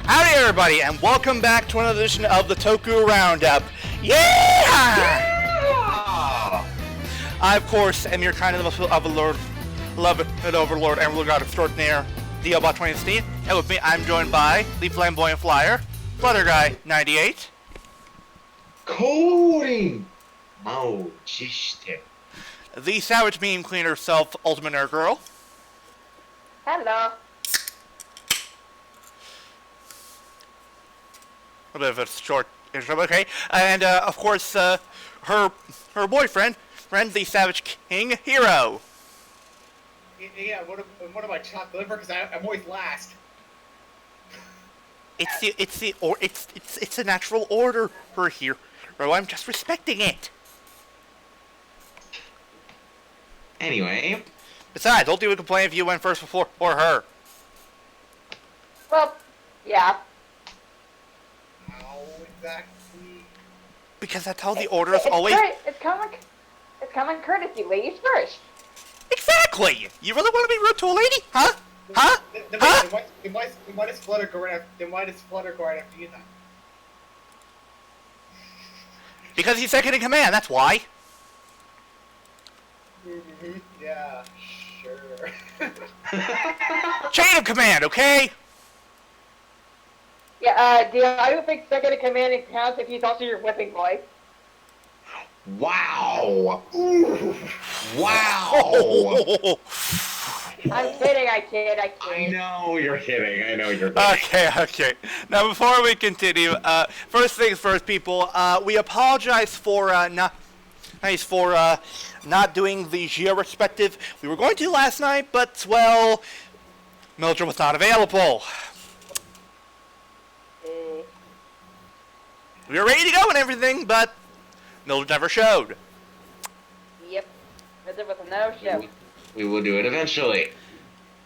Howdy everybody, and welcome back to another edition of the Toku Roundup. Yeah! I, of course, am your kind of a lord, beloved overlord, and ruler god extraordinaire, DLBot 2016. And with me, I'm joined by the flamboyant flyer, Flutter Guy 98. Calling! Mao Chishite. The savage meme queen herself, Ultimate Nerd Girl. Hello. A bit of a short intro, okay. And of course, her boyfriend, the Savage King Hiiro. Yeah, what about chopped liver? Because I'm always last. It's a natural order for Hiiro. I'm just respecting it. Anyway. Besides, Ulti would complain if you went first before her. Well, yeah. How exactly? Because that's how the order is always. It's common courtesy. Ladies first. Exactly. You really want to be rude to a lady, huh? Huh? Huh? Then why does Flutter go right after you then? Because he's second in command. That's why. Mm-hmm. Yeah, sure. Chain of command, okay? Yeah. I don't think second in command counts if he's also your whipping boy. Wow! Ooh. Wow! I'm kidding. I kid. I know you're kidding. Okay. Now, before we continue, first things first, people. We apologize for not doing the Geo respective. We were going to last night, but well, Mildred was not available. We were ready to go and everything, but Mildred never showed. Yep. Mildred was a no-show. We will do it eventually.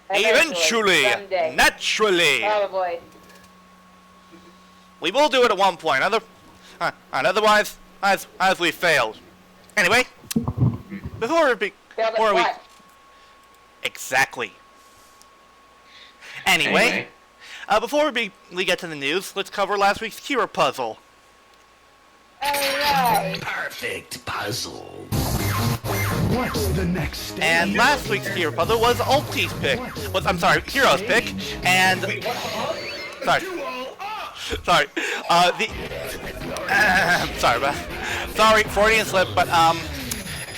Eventually, someday. naturally. Probably. We will do it at one point. Otherwise, as we failed. Anyway, before we exactly. Anyway, before we get to the news, let's cover last week's Kira puzzle. Alright. Perfect puzzle. What's the next step? And last week's Kira puzzle was Ulti's pick. Hiro's pick. And sorry, Freudian slip. But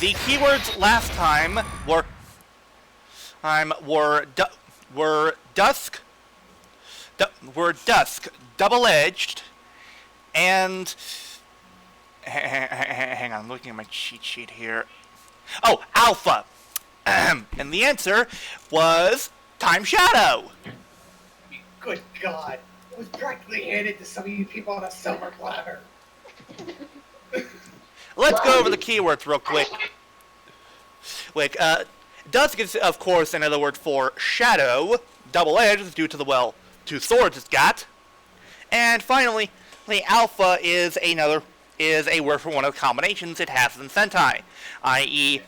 the keywords last time were dusk, double-edged, and hang on, I'm looking at my cheat sheet here. Oh, alpha. And the answer was Time Shadow. Good God. It was practically handed to some of you people on a silver platter. Let's go over the keywords real quick. Dusk is, of course, another word for shadow. Double-edged is due to the, two swords it's got. And finally, the alpha is a word for one of the combinations it has in Sentai, i.e.,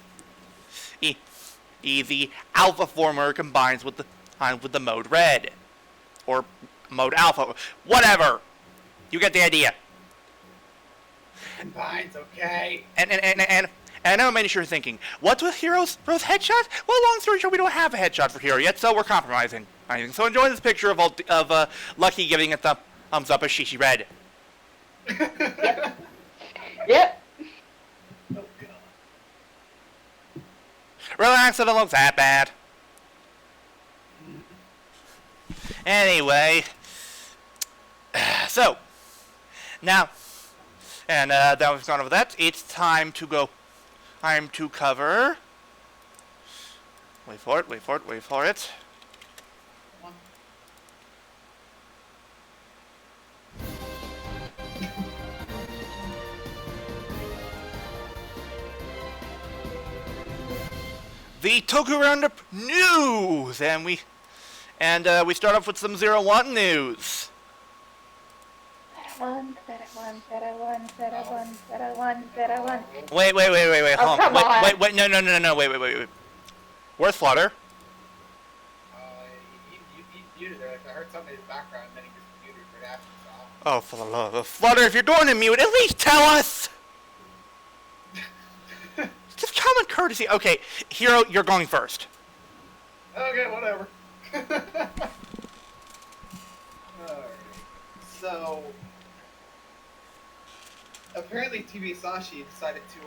the alpha former combines with the mode red, or mode alpha, whatever. You get the idea. Combines, okay. And I know many of you are thinking, what's with Rose headshot? Well, long story short, we don't have a headshot for Hiro yet, so we're compromising. So enjoy this picture of Lucky giving a thumbs up as Shishi Red. Yep. Oh, God. Relax, it don't look that bad. Anyway, so now, and that we've gone over that. It's time to go. Time to cover. Wait for it. The Toku Roundup news, and we start off with some 01 news. One. Wait, hold come on. on. Wait, no, wait. Where's Flutter? You muted there. I heard something in his background, and then he just muted. Oh, for the love of Flutter, if you're going to mute, at least tell us! Just common courtesy. Okay, Hero, you're going first. Okay, whatever. Alright. So, apparently TV Sashi decided to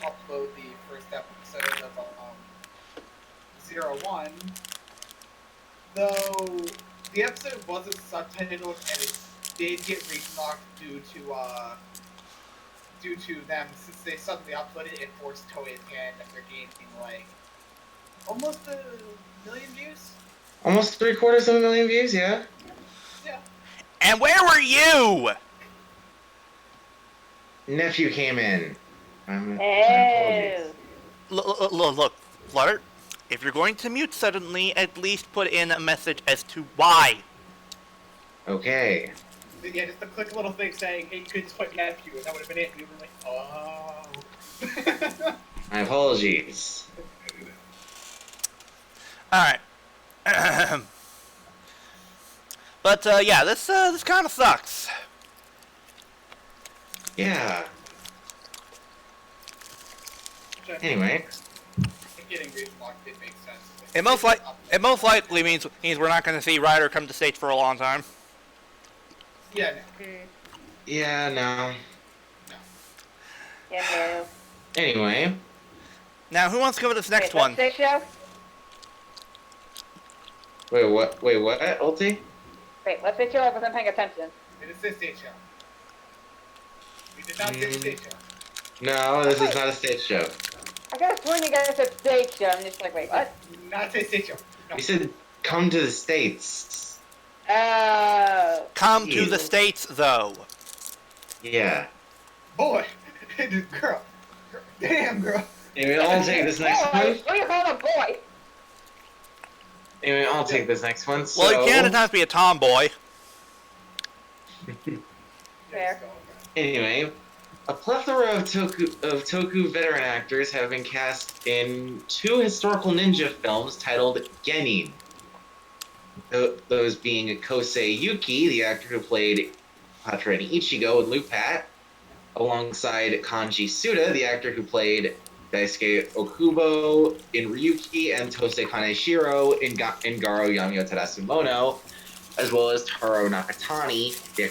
upload the first episode of 01, though the episode wasn't subtitled and it did get relocked due to them, since they suddenly uploaded it, forced Toei's hand after gaining like almost 1 million views. Almost 750,000 views, yeah? Yeah. And where were you? Nephew came in. Hey. Look, Flutter, if you're going to mute suddenly, at least put in a message as to why. Okay. Yeah, just a quick little thing saying, hey, you could just put nephew, and that would have been it. And we were like, oh. My apologies. Alright. But, yeah, this kind of sucks. Yeah. Anyway. Getting relocked did make sense. It most likely means we're not going to see Ryder come to States for a long time. Yeah, no. Yeah, no. Yeah, no. Anyway. Now, who wants to go with this next Wait, one? what's this show? Wait, what, Ulti? Wait, what's this show? I wasn't paying attention. It is this stage show. We did not say the stage show. No, this is not a stage show. I could have sworn you guys said stage show. I'm just like, wait, what? Not say stage show. No. We said come to the States. Come to Ew. the States, though. Yeah. Boy. Girl. Damn, girl. Anyway, I'll take this next boy. one. What do you call a boy? Anyway, I'll take this next one. So... Well, you can't at times be a tomboy. Fair. Anyway, a plethora of Toku veteran actors have been cast in 2 historical ninja films titled Genin. Those being Kosei Yuki, the actor who played Patroni Ichigo in Lupat, alongside Kanji Suda, the actor who played Daisuke Okubo in Ryuki, and Tose Kaneshiro in Garo Yamio Tadasumono, as well as Taro Nakatani, the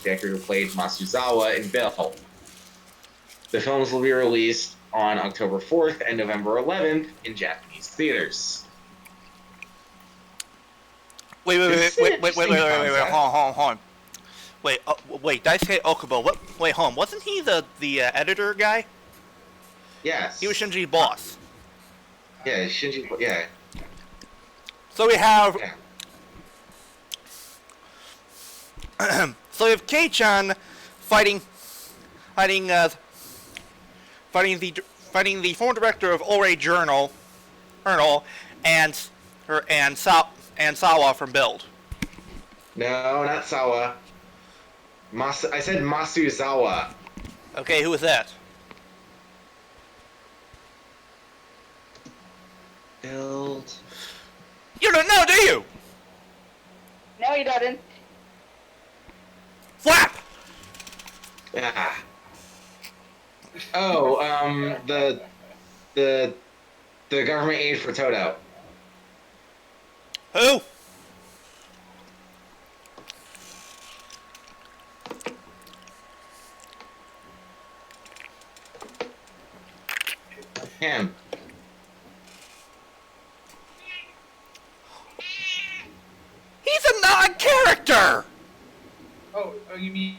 actor who played Masuzawa in Bill. The films will be released on October 4th and November 11th in Japanese theaters. Wait, hold on. Wait, Daisuke Okubo, hold on, wasn't he the editor guy? Yes. He was Shinji's boss. Yeah, Shinji, yeah. So we have... Yeah. So we have Kei-chan fighting the former director of Ore Journal, and Sawa from Build. No, not Sawa. I said Masuzawa. Okay, who was that? Build. You don't know, do you? No, he doesn't. Flap! Yeah. Oh, the government aid for Toto. Who? Him. He's a non-character! Oh, you mean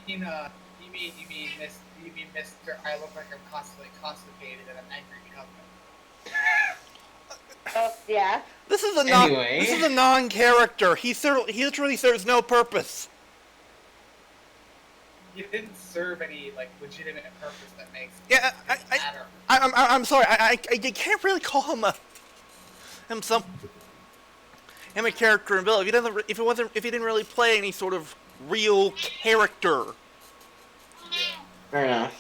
Mr. I look like I'm constantly constipated and I'm angry because of it. Oh, yeah. This is a Anyway. non-character. He literally serves no purpose. You didn't serve any like legitimate purpose that makes Yeah, it matter. I'm sorry. I can't really call him a character in Bill. If he didn't really play any sort of real character. Fair enough.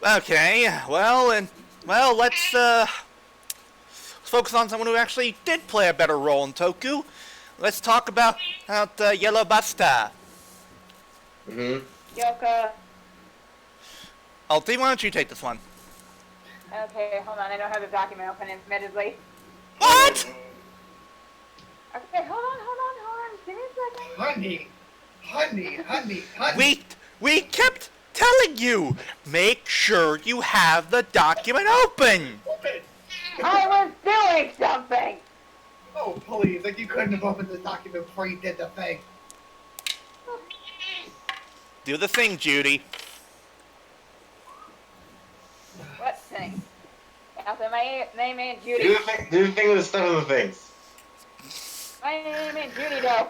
Okay, let's focus on someone who actually did play a better role in Toku. let's talk about Yellow Buster. Mm-hmm. Yoka. Ulti, why don't you take this one? Okay, hold on. I don't have the document open, admittedly. What? Okay, hold on. Give me a second. Honey. We kept telling you, make sure you have the document open. Open. I was doing something. Oh, please. Like, you couldn't have opened the document before you did the thing. Do the thing, Judy. What thing? After my name ain't Judy. Do the thing with the stuff in the things. My name ain't Judy, though.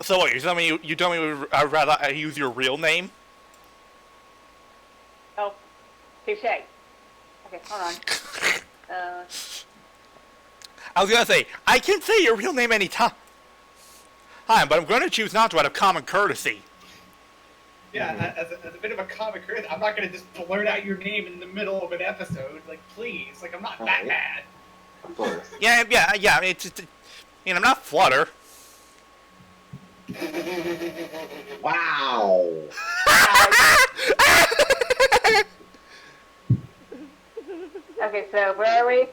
So what, you tell me I'd rather I use your real name? Oh, touche. Okay, hold on. I was gonna say, I can say your real name anytime. Hi, but I'm gonna choose not to out of common courtesy. Yeah, as a bit of a comic courtesy, I'm not gonna just blurt out your name in the middle of an episode. Like, please. Like, I'm not that bad. Of course. Yeah, it's I'm not Flutter. Wow. Okay, so where are we?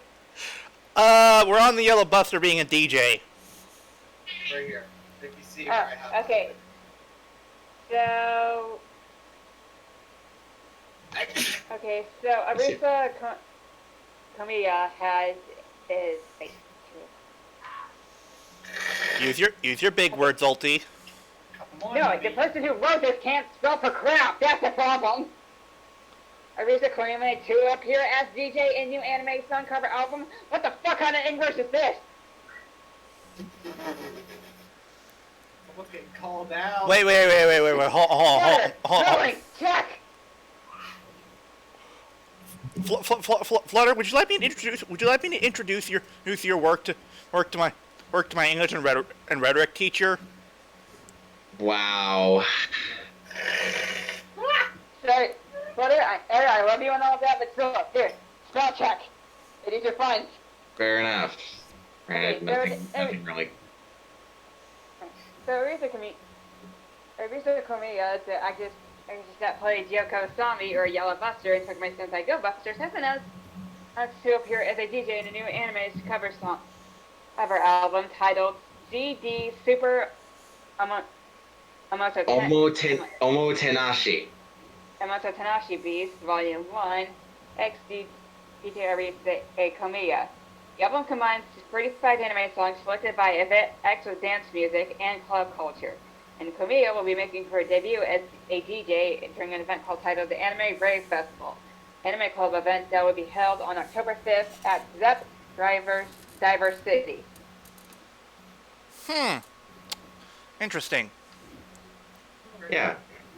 We're on the Yellow Buster being a DJ. Right here. If you see Oh, where I have okay. So, Arisa Kamiya has is. Wait. Use your big words, Ulti. Come on, No, honey. the person who wrote this can't spell for crap. That's the problem. Arisa Kamiya to appear as DJ in new anime song cover album. What the fuck kind of English is this? Someone's getting called out. Wait, hold on. Rolling, check. Flutter, would you like me to introduce your work to my English and rhetoric teacher? Wow. Sorry, Flutter, I love you and all of that, but still, here, spell check. It is your fun. Fair enough. Okay, Nothing really. So Arisa Kamiya, the actress that played Yoko Asami or Yellow Buster in Tokyo Sentai Go Busters, has announced to appear as a DJ in a new anime cover album titled GD Super Omotenashi. Amato Tanashi Beast, Volume 1, XD DJ Arisa Kamiya. The album combines 35 anime songs selected by Event X with dance music and club culture. And Kamiya will be making her debut as a DJ during an event titled the Anime Rave Festival, anime club event that will be held on October 5th at Zedd Diver City. Interesting. Yeah.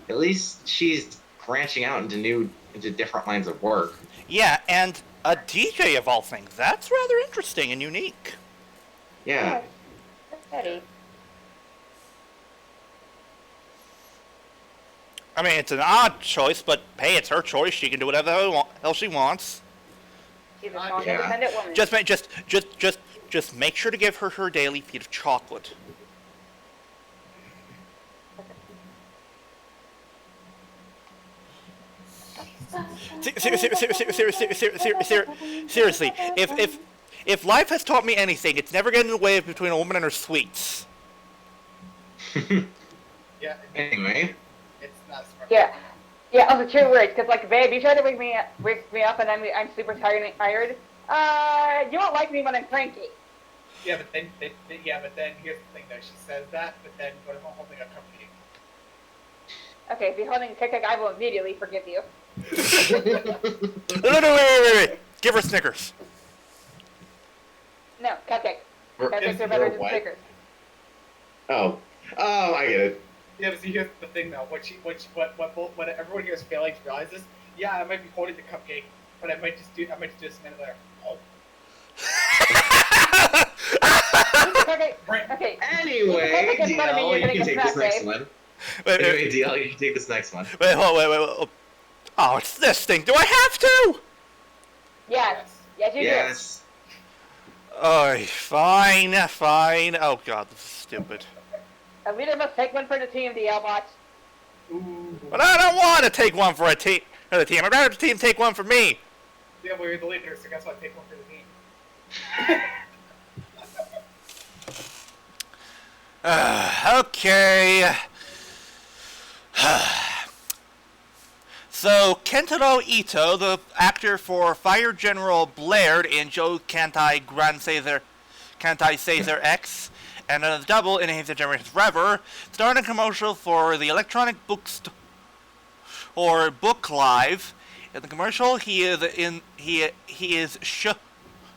At least she's branching out into different lines of work. Yeah, and a DJ of all things. That's rather interesting and unique. Yeah. Eddie. I mean, it's an odd choice, but hey, it's her choice. She can do whatever the hell she wants. She's a strong, Yeah. independent woman. Just make sure to give her her daily feed of chocolate. Seriously, if life has taught me anything, it's never getting in the way of between a woman and her sweets. Yeah, Anyway. it's not smart. Yeah, also true words, because like, babe, you try to wake me up and I'm super tired. You don't like me when I'm cranky. Yeah, but then here's the thing though. She says that, but then what if I'm holding a cupcake? Okay, if you're holding a cupcake, I will immediately forgive you. No, wait. Give her Snickers. No, cupcake. Cupcakes are Or better than what? Snickers. Oh, I get it. Yeah, but see, here's the thing though. What everyone here is failing to realize is, yeah, I might be holding the cupcake, but I might just do this a minute later. Oh. Okay, okay. Anyway, Cupcake in front of me, DL, you're you gonna can get take this smacked, next babe. one. Wait. Anyway, DL, you can take this next one. Wait. Oh, it's this thing. Do I have to? Yes, you Yes. Oh, fine. Oh god, this is stupid. A leader must take one for the team, DLBot. Ooh. But I don't want to take one for the team. I'd rather the team take one for me. Yeah, well, you're the leader, so guess what? Take one for the team. Okay. So, Kentaro Ito, the actor for Fire General Blair in Joe Kantai Caesar X, and a double in His Generation Forever, starred in a commercial for the electronic or Book Live. In the commercial, he is shown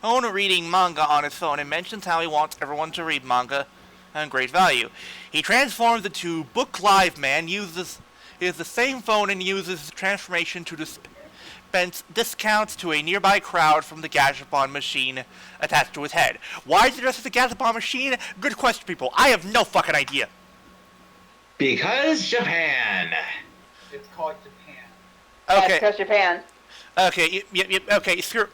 reading manga on his phone and mentions how he wants everyone to read manga and great value. He transforms into Book Live Man, uses the same phone and uses transformation to dispense discounts to a nearby crowd from the Gashapon machine attached to his head. Why is it dressed as a Gashapon machine? Good question, people. I have no fucking idea. Because Japan. It's called Japan. Okay. Yes, because Japan. Okay. Okay. Screw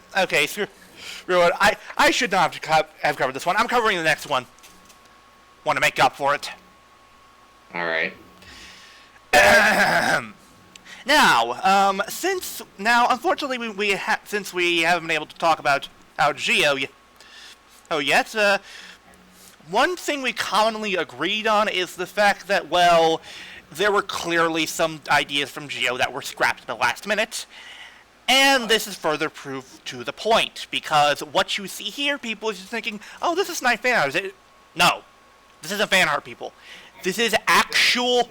it. I should not have covered this one. I'm covering the next one. Want to make up for it. All right. Now, unfortunately, since we haven't been able to talk about Geo yet, one thing we commonly agreed on is the fact that, well, there were clearly some ideas from Geo that were scrapped at the last minute, and this is further proof to the point, because what you see here, people are just thinking, oh, this is nice fan art. No, this isn't fan art, people. This is actual...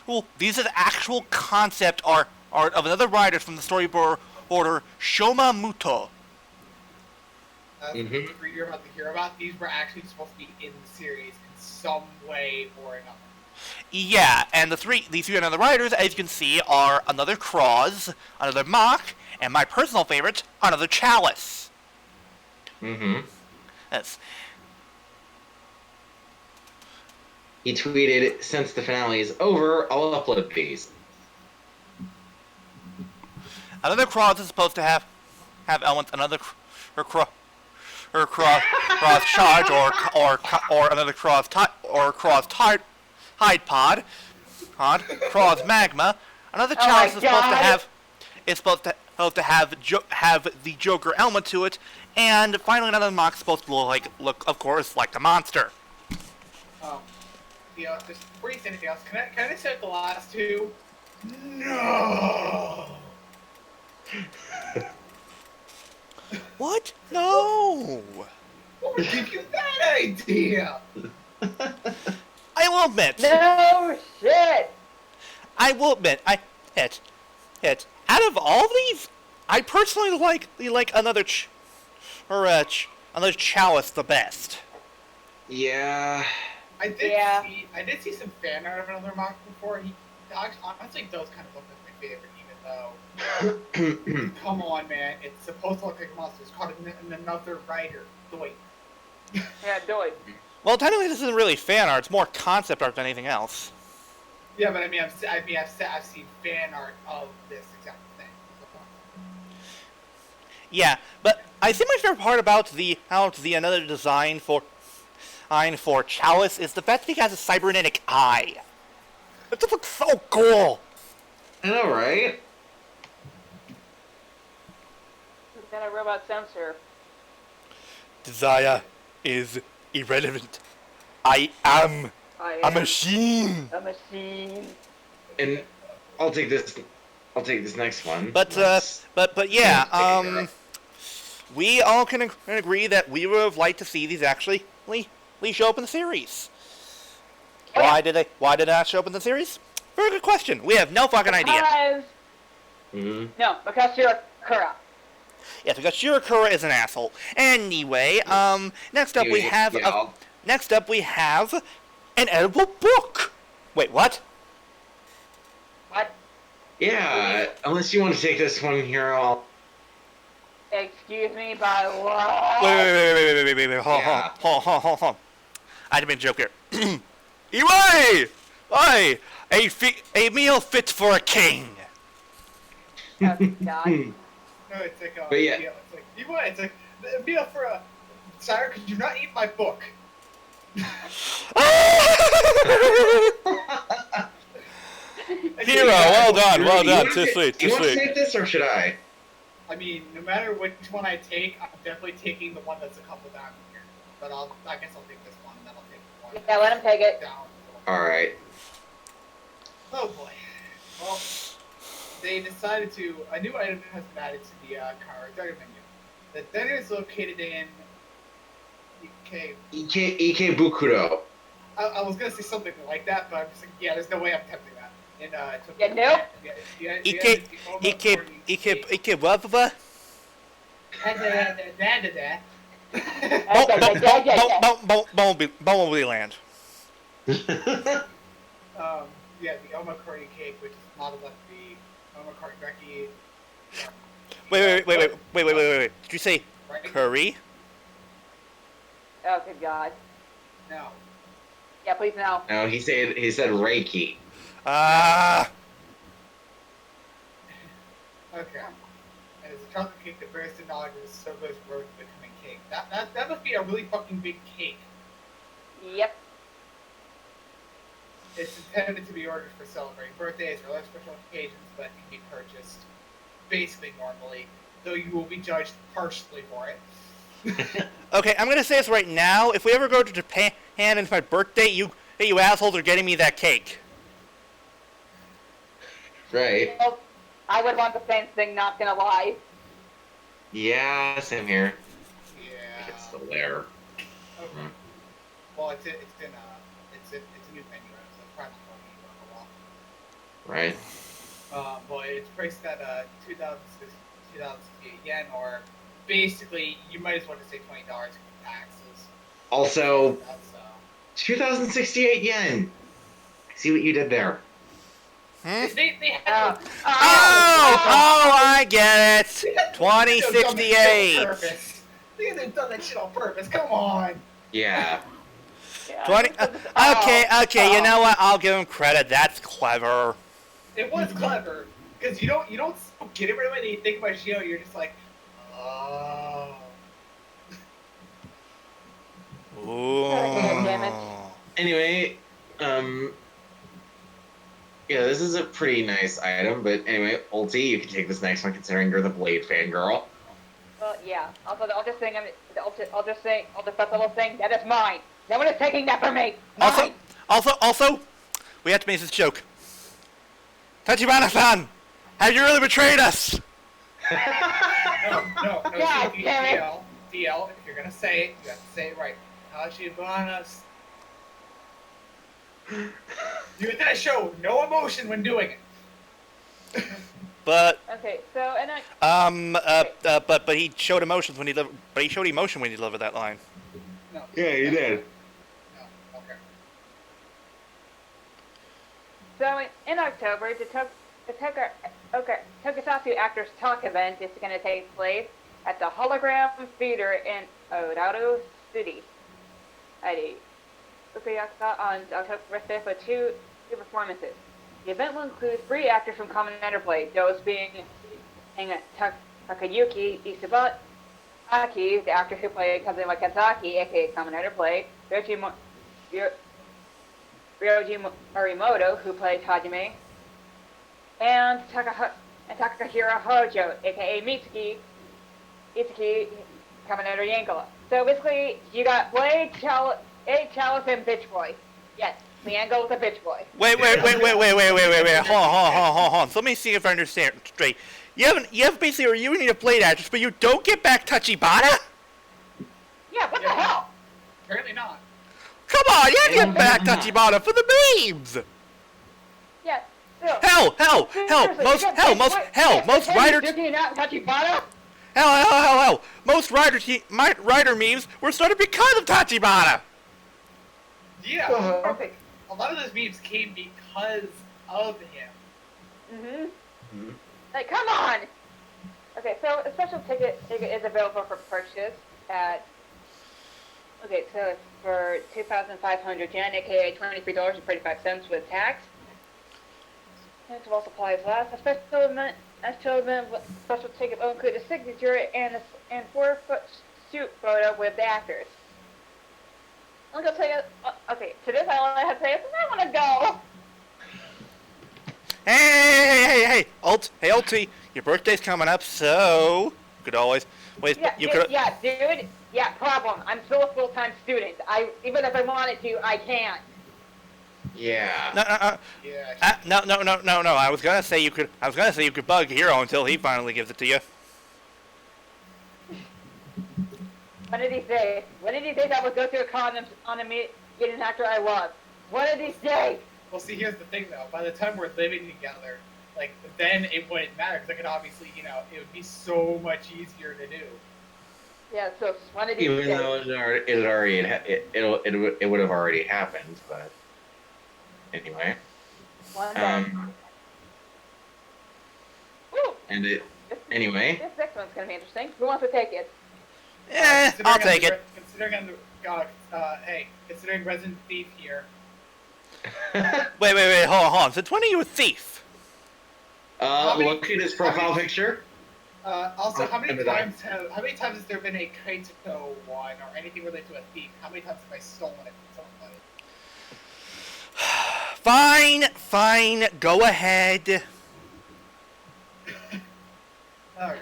Well, these are the actual concept art of another writer from the storyboarder Shoma Muto. If we hear about the Hero Bot, these were actually supposed to be in the series in some way or another. Yeah, and these three other writers, as you can see, are another Cross, another Mock, and my personal favorite, another Chalice. Yes. He tweeted, "Since the finale is over, I'll upload these." Another Cross is supposed to have elements. Another cross charge or another cross Hide Pod, Cross Magma. Another Chalice is supposed to have the Joker element to it, and finally another Mock is supposed to look of course like the monster. Just before you say anything else, can I say the last two? No. What? No. What would give you that idea? I will admit. No shit! I will admit. Out of all these, I personally like another another Chalice the best. Yeah. I did see some fan art of another Mock before. He honestly does kind of look like my favorite, even though. Come on, man! It's supposed to look like a monster. It's called another writer. Wait. Yeah, do it. Well, technically, this isn't really fan art. It's more concept art than anything else. Yeah, but I've seen fan art of this exact thing. Yeah, but I think my favorite part about the another design for Chalice is the fact that he has a cybernetic eye. It just looks so cool. I know, right? He's got a robot sensor. Desire is irrelevant. I am a machine. A machine. And I'll take this next one. But yeah, we all can agree that we would have liked to see these actually show up in the series. Why did they not show up in the series? Very good question. We have no fucking idea. No, because you're Kura. Yes, because Shirakura is an asshole. Anyway, next up we have an edible book. Wait, what? What? Yeah, unless you want to take this one here, I'll... Excuse me, by what? Wait. Hold on. I didn't mean to joke here. Iwai! Oi! A meal fit for a king. Oh, God. No, it's like But yeah. it's like a meal for a Sire, could you not eat my book? Hero, well done, well You done. wanna Too ta- sweet, Do you too want to sweet. take this, or should I? I mean, no matter which one I take, I'm definitely taking the one that's a couple down here. But I guess I'll take this one, and then I'll take the one. Yeah, let him take it. Down. Alright. Oh boy. Well, they decided to. A new item has been added to the dinner menu. The dinner is located in. Ikebukuro. I was gonna say something like that, but I'm just like, yeah, there's no way I'm tempting that. In Yeah, nope. Wabba? Bumblebee Land. Yeah, the omakori cake, which is modeled after the omakori Becky. Wait. Did you say Right? curry? Oh, good God. No. Yeah, please no. No, he said Reiki. Ah. Okay. And it's a chocolate cake that bears the knowledge of the Sogo's road to becoming cake. That must be a really fucking big cake. Yep. It's intended to be ordered for celebrating birthdays or other special occasions, but can be purchased basically normally, though you will be judged harshly for it. Okay, I'm gonna say this right now. If we ever go to Japan and it's my birthday, you assholes are getting me that cake. Right. Well, I would want the same thing, not gonna lie. Yeah, same here. Yeah. It's still there. Okay. Well, it's a new menu, so it's probably not going to be Right. well, it's priced at 2,068 yen, or basically, you might as well just say $20 for taxes. Also, That's 2,068 yen. See what you did there. they had I get it. They had 2068. they've done that shit on purpose. Come on. Yeah. Yeah. 20. Okay. You know what? I'll give him credit. That's clever. It was clever because you don't get it right away. You think about Shio, you're just like, oh. Ooh. Damn it. Anyway, yeah, this is a pretty nice item, but anyway, Ulti, you can take this next one considering you're the Blade fangirl. Well, yeah. Also, I'll just say that little thing. That is mine. No one is taking that from me. Mine. Also, we have to make this joke. Tachibana-san, have you really betrayed us? No. God damn it. DL, if you're gonna say it, you have to say it right. Tachibana's. You did show no emotion when doing it. But Okay, so and I. but he showed emotions when he showed emotion when he delivered that line. No. Yeah, you did. No. Okay. So in October, the Tokusatsu Actors Talk event is going to take place at the Hologram Theater in Otaru City. On October 5th with two performances. The event will include 3 actors from Kamen Rider Blade, those being Takayuki Isabaki, the actor who played Kazuma Kazaki, aka Kamen Rider Blade, Ryoji Morimoto, who played Hajime, and Takahiro Hojo, aka Itsuki, Kamen Rider Yankala. So basically, you got Blade, Chalice, and Bitch Boy. Yes, Liango is a bitch boy. Wait. Hold on. So let me see if I understand straight. You have basically a reunion of Blade actors, but you don't get back Tachibana? Yeah, what the hell? Apparently not. Come on, you have to get back Tachibana for the memes! Yeah, still. Hell, most writer... Most writer memes were started because of Tachibana! Yeah, Perfect. a lot of those memes came because of him. Mm-hmm. Like, come on! Okay, so a special ticket is available for purchase at... Okay, so it's for 2,500 yen, aka $23.35 with tax. And while supplies last, a special ticket will include a signature and 4 shoot photo with the actors. I'm gonna tell you. Okay, to this I only have to say is I want to go. Hey, Ulti, your birthday's coming up, so you could always wait. Yeah, You could. yeah, dude. Yeah, problem. I'm still a full-time student. Even if I wanted to, I can't. Yeah. No. I was gonna say you could bug Hero until he finally gives it to you. One of these days I will go to a con on a meet, get an actor I love. One of these days. Well, see, here's the thing, though. By the time we're living together, like, then it wouldn't matter, because I could obviously, it would be so much easier to do. Yeah, so one of these Even days. though it would have already happened, but anyway. One day. Woo! Anyway. This next one's gonna be interesting. Who wants to take it? I'll take it. Considering Resident Thief here. Wait, hold on. Since when are you a thief? Look at his profile picture. Also, how many times has there been a Kaito one or anything related to a thief? How many times have I stolen it from somebody? Fine, go ahead. Alright.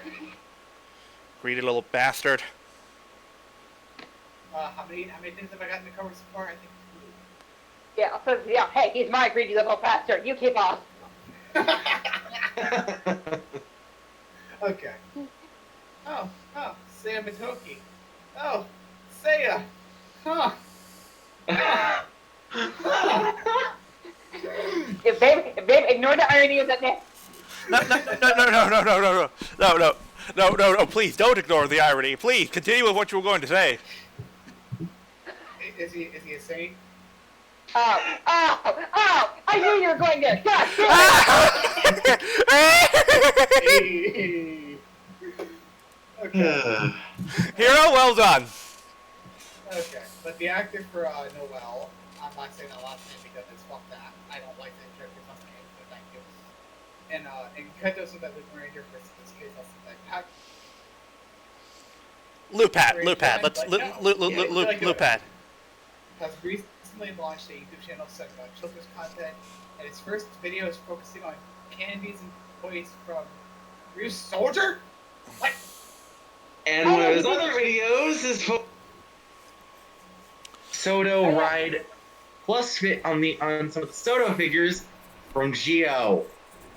Greedy little bastard. How many things have I gotten to cover so far? I think Yeah, hey, he's my greedy little bastard. You keep off. 2. Okay. Oh, Seiya Mitoki. Oh, Seiya. Huh. If babe, ignore the irony of that name. No, please don't ignore the irony. Please continue with what you were going to say. Is he a saint? Oh, I knew you were going there. God damn it. Okay. Hero, well done. Okay, but the actor for Noelle, I'm not saying that last name because it's fuck that. I don't like that character's last name, but thank you. And Kaito said that Luke Ranger for this case, I'll say that Pat. Lupat. Has recently launched a YouTube channel set about children's content, and its first video is focusing on candies and toys from Ryusoulger? What? And one of his other videos is Soto Ride plus fit on some of the Soto figures from Geo.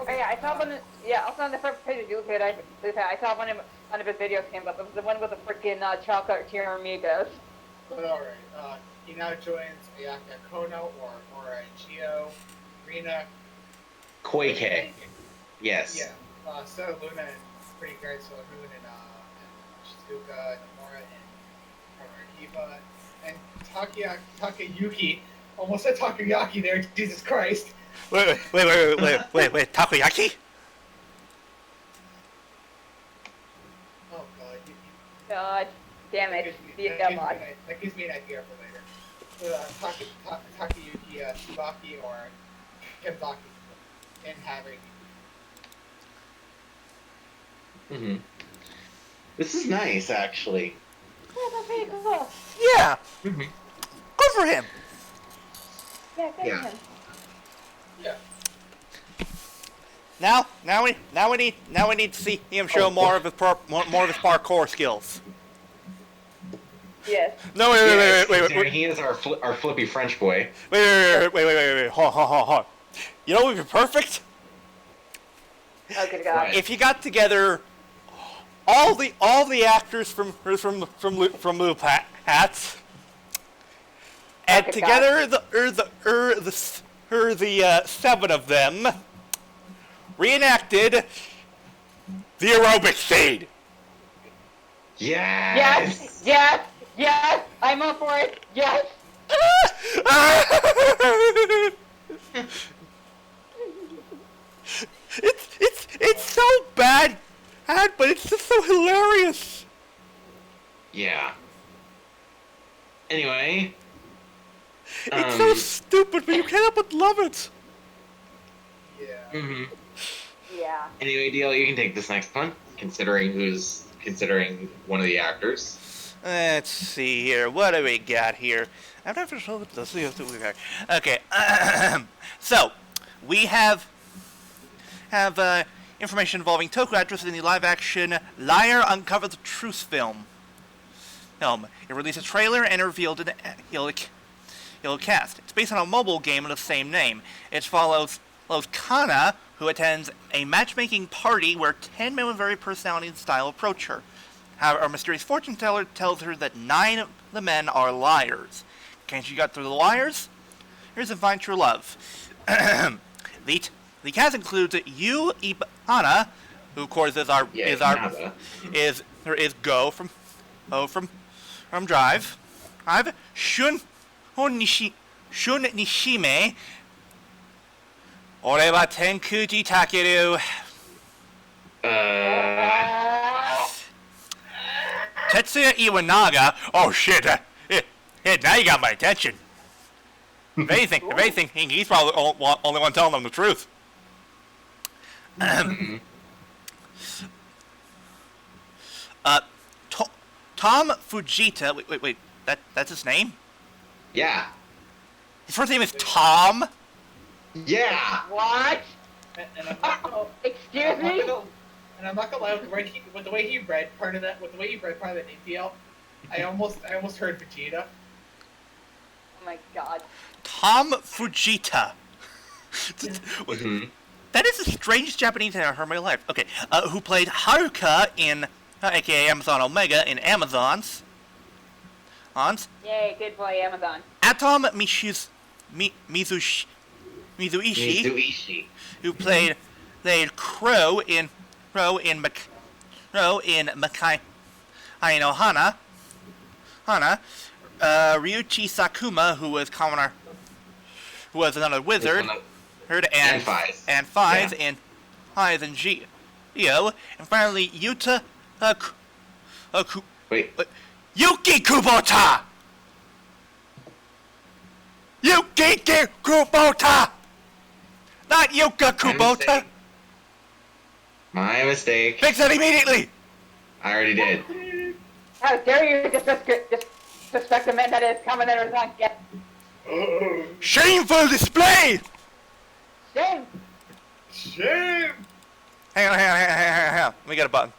Okay, I saw one. Yeah, also on the first page of Lupat, I saw one of his videos came up. It was the one with the freaking chocolate tiramigas. But alright, he now joins Ayaka Kono or Geo, Rina, Koike. Yes. Yeah. So Luna and pretty great. So Luna and Shizuka, Nomura, and Hiva, and Takayuki. Almost said Takoyaki there. Jesus Christ. Wait, Takoyaki? Oh God. God damn it. That gives me an idea for later. Takayuki, Shibaki, or Kenzaki in having. This is nice, actually. Yeah, that's pretty cool. Yeah. Good for him. Yeah, good for him. Yeah. Now we need to see him show more of his parkour skills. Yes. No, wait. He is our flippy French boy. Wait. Hold on. You know what would be perfect? Oh, good God. If you got together all the actors from Loop Hats, and Good together the 7 of them reenacted the aerobic scene. Yes. Yes, I'm up for it. Yes. It's so bad, but it's just so hilarious. Yeah. Anyway. It's so stupid, but you can't help but love it. Yeah. Yeah. Anyway, DL, you can take this next one, considering one of the actors. Let's see here. What do we got here? I'm not sure what this is. Okay. So, we have information involving Toku actress in the live-action Liar Uncover the Truth film. It released a trailer and revealed an ill cast. It's based on a mobile game of the same name. It follows Kana, who attends a matchmaking party where 10 men with varied personality and style approach her. However, a mysterious fortune teller tells her that 9 of the men are liars. Can she get through the liars? Here's to find true love. The cast includes Yu Ibana, who of course is Go from Drive. I've Shun Nishime. Ore wa Tenkuji Takeru. Tetsuya Iwanaga. Oh shit! Now you got my attention. If anything, he's probably the only one telling them the truth. Tom Fujita. Wait. That's his name? Yeah. His first name is Tom? Yeah. What? And I'm not gonna, Excuse me? And I'm not gonna lie, with the way he read part of that name deal, I almost heard Vegeta. Oh my god. Tom Fujita. That is the strangest Japanese name I've heard in my life. Okay, who played Haruka in, aka Amazon Omega, in Amazons. Yay, good boy, Amazon. Atom Mizuishi, who played Crow in Makai no Hana. Ryuichi Sakuma, who was another wizard, and Fies in Fies and Geo, and finally Yuta Yuki Kubota! Yuki Kubota! Not Yuka Kubota! My mistake. Fix it immediately! I already did. How dare you disrespect the man that is coming in on yet? Shameful display! Shame! Shame! Hang on. Let me get a button.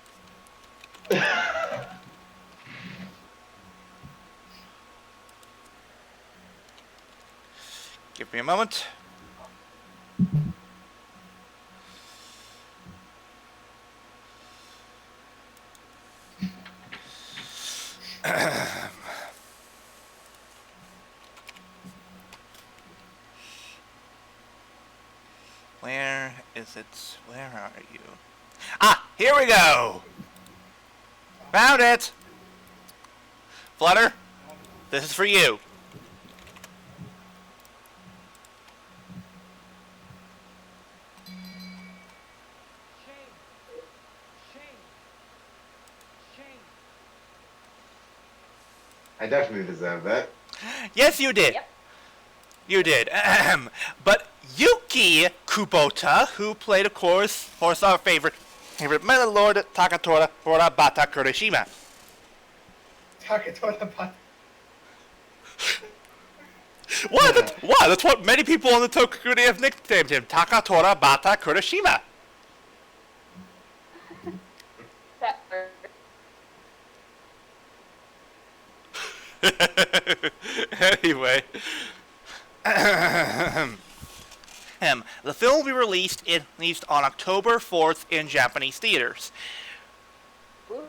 Give me a moment. Where is it? Where are you? Ah, here we go! Found it! Flutter, this is for you. I definitely deserve that. Yes, you did. Yep. You did. But Yuki Kubota, who played, of course, our favorite Metal Lord Takatora Bata Kurashima. Takatora Bata. What? That's what many people on the Toku have nicknamed him. Takatora Bata Kurashima. That hurt. Anyway. The film will be released on October 4th in Japanese theaters. Ooh,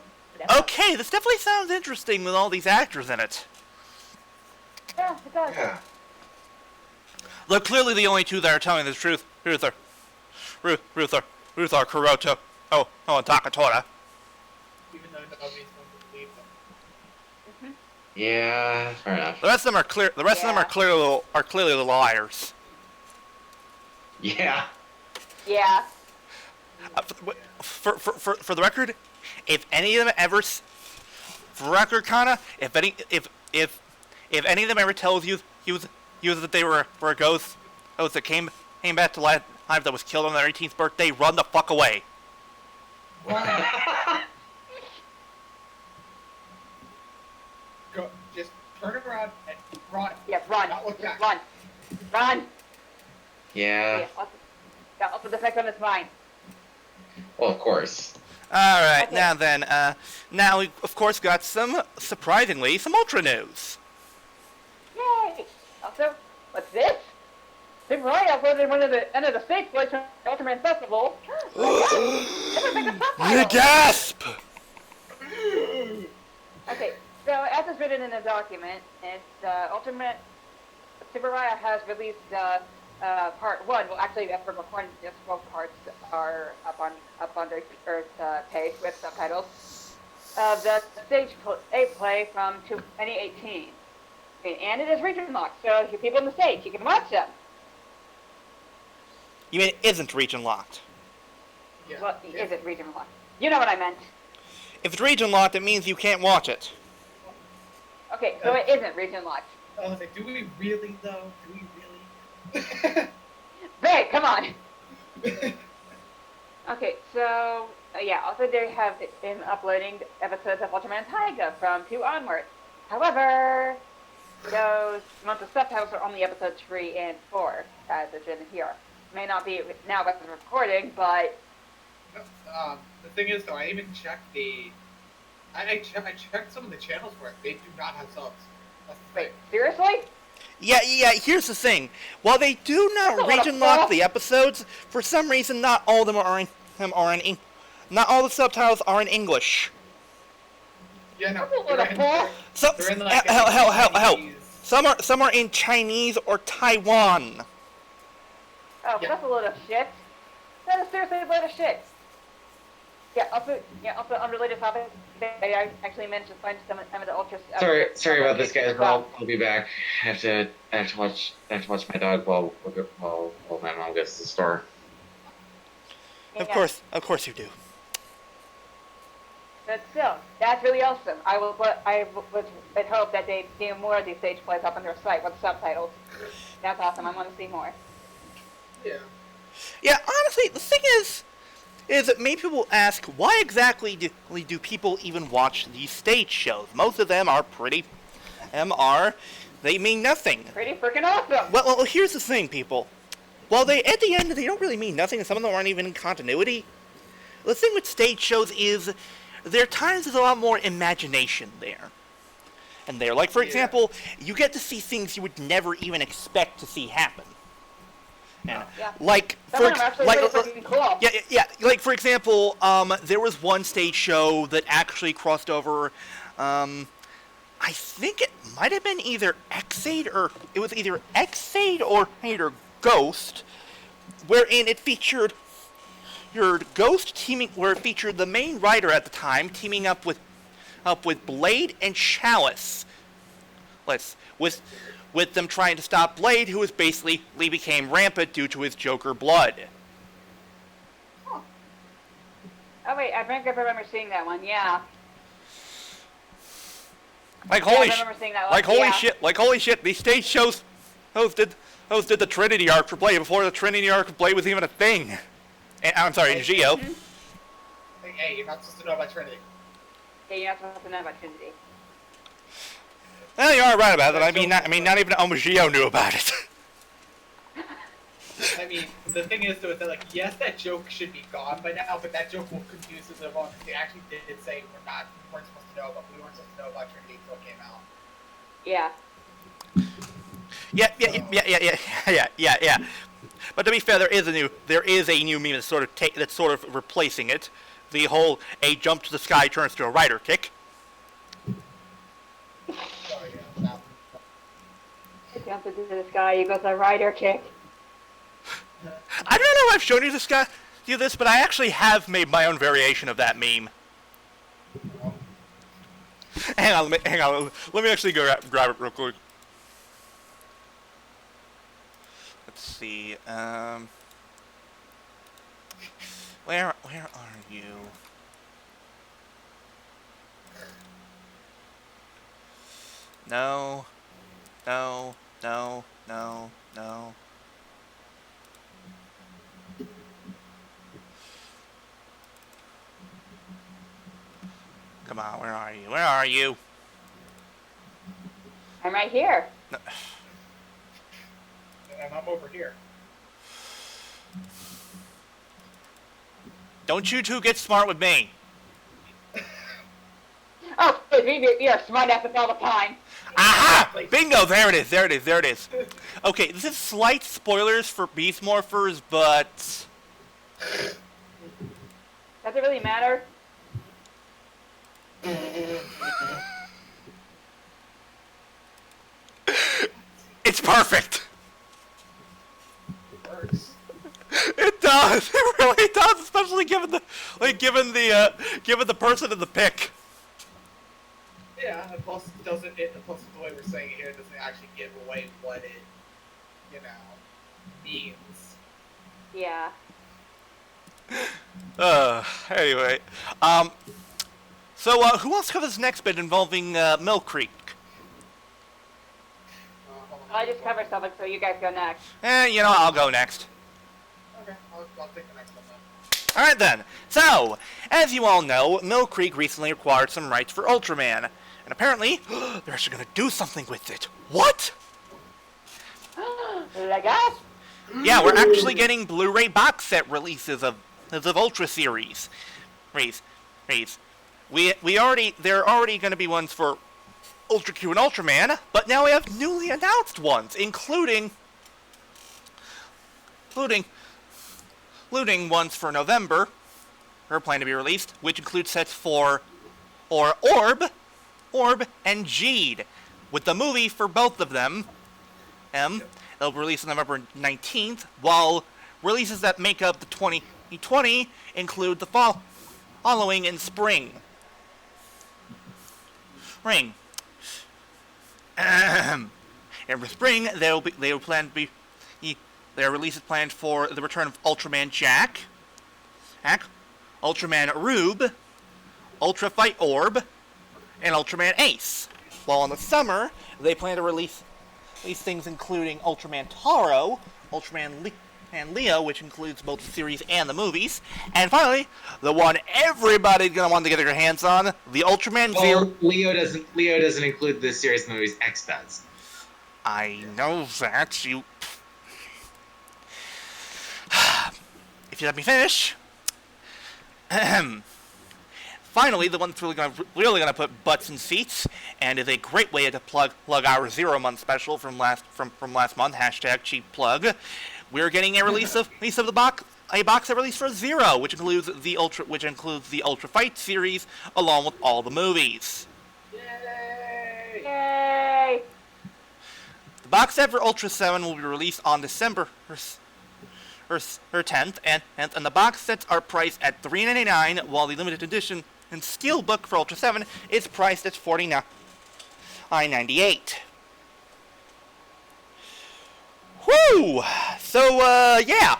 Okay, this definitely sounds interesting with all these actors in it. Yeah, it does. Yeah. Look, clearly the only two that are telling the truth are Kuroto, and Takatora. Even though nobody's going to believe them. Yeah, fair enough. The rest of them are clear. The rest of them are clearly the liars. Yeah. Yeah. For the record, if any of them ever, for record, Kana, if any of them ever tells you that they were a ghost that came back to life that was killed on their 18th birthday, run the fuck away. turn around and run. Yeah, run. Not look back. Run. Run. Yeah. Yeah, also the effect on his mind. Well, of course. Alright, Okay. now then, now we, of course, got some, surprisingly, some Ultra news. Yay! Also, what's this? Super Mario uploaded one of the end of the stage plays from the Ultraman Festival. You gasp! Okay, so as is written in the document, it's Ultimate Super Mario has released part 1. Well, actually, after before, just both parts are up on the Earth page with subtitles of the stage play from 2018. And it is region locked, so if you people in the States, you can watch them. You mean it isn't region locked? Yeah. Well, is it region locked? You know what I meant. If it's region locked, it means you can't watch it. Okay, so it isn't region locked. I was like, do we really though? Do we really? Ray, come on! Okay, so, yeah, also they have been uploading episodes of Ultraman Taiga from 2 onward. However, those months of subtitles are only episodes 3 and 4, as it's written here. May not be now with the recording, but... The thing is, though, I even checked the... I checked some of the channels for it. They do not have subs. That's the Wait, thing. seriously? Yeah, here's the thing. While they do That's a not lot of region lock crap. the episodes, for some reason not all of them not all the subtitles are in English. Yeah, no. That's a lot of crap. So, They're in, like, hell. Chinese. Some are in Chinese or Taiwan. Oh, Yeah. that's a load of shit. That is seriously a load of shit. Yeah, also unrelated topic. I actually managed to find some of the ultras. Sorry about this, guys. I'll be back. I have to watch my dog while my mom goes to the store. Of Yeah. course you do. But still, that's really awesome. I would hope that they do more of these stage plays up on their site with subtitles. That's awesome. I want to see more. Yeah. Yeah, honestly, the thing is that many people ask, why exactly do people even watch these stage shows? Most of them are they mean nothing. Pretty freaking awesome. Well, here's the thing, people. While at the end, they don't really mean nothing, and some of them aren't even in continuity. The thing with stage shows is, there are times there's a lot more imagination there. And there, like, for example, you get to see things you would never even expect to see happen. And, Yeah. like, Some of them are actually really freaking cool. yeah, like, for example, there was one stage show that actually crossed over, I think it might have been either Xade or Ghost, wherein it featured your Ghost where it featured the main writer at the time teaming up with Blade and Chalice. With them trying to stop Blade, who became rampant due to his Joker blood. Oh wait, I think I remember seeing that one. Yeah. Like I holy remember seeing that one. Like holy shit, these stage shows did the Trinity arc for Blade before the Trinity arc for Blade was even a thing. And, I'm sorry, in Geo. Hey, you're not supposed to know about Trinity. Yeah, you're not supposed to know about Trinity. Well, you are right about that. Not even Omagio knew about it. I mean, the thing is, though, is that, like, yes, that joke should be gone by now, but that joke will confuse us everyone because they actually did say we weren't supposed to know about Trinity until it came out. Yeah. Yeah. But to be fair, there is a new meme that's sort of replacing it. The whole "a jump to the sky turns to a rider kick." So, yeah, no. It jumps into the sky, you got the rider kick. I don't know if I've shown you this, but I actually have made my own variation of that meme. Hang on. Let me actually go grab it real quick. Let's see. Where are you? No. Come on, where are you? I'm right here. And I'm over here. Don't you two get smart with me. Oh, you're smart ass all the time. Aha! Bingo! There it is, there it is, there it is. Okay, this is slight spoilers for Beast Morphers, but... Does it really matter? It's perfect! It works. It does! It really does, especially given the given the person in the pick. Yeah, and plus it doesn't. Plus the way we're saying it here doesn't actually give away what it, means. Yeah. Anyway. So, who wants to cover this next bit involving, Mill Creek? I just covered something, so you guys go next. I'll go next. Okay, I'll take the next one then. Alright then. So, as you all know, Mill Creek recently acquired some rights for Ultraman. And apparently, they're actually gonna do something with it. What? Like us? Yeah, we're actually getting Blu-ray box set releases of Ultra series. There are already gonna be ones for Ultra Q and Ultraman, but now we have newly announced ones, including ones for November, are planned to be released, which includes sets for Orb, and Jeed, with the movie for both of them. They'll be released on November 19th, while releases that make up the 2020 include the following in spring. In spring, there are releases planned for the return of Ultraman Jack, Ultraman Rube, Ultra Fight Orb, and Ultraman Ace. While in the summer, they plan to release things including Ultraman Taro, Ultraman Leo, which includes both the series and the movies, and finally, the one everybody's gonna want to get their hands on, the Ultraman Zero. Leo doesn't include the series and the movies. X does. I know that. You. If you let me finish. Finally, the one that's really gonna put butts in seats, and is a great way to plug our 0 month special from last month. #cheap plug. We're getting a release of the box set release for Zero, which includes the Ultra Fight series along with all the movies. Yay! Yay! The box set for Ultra 7 will be released on December 10th, and the box sets are priced at $3.99, while the limited edition and steelbook for Ultra 7 is priced at $49.98. Whoo! So, yeah.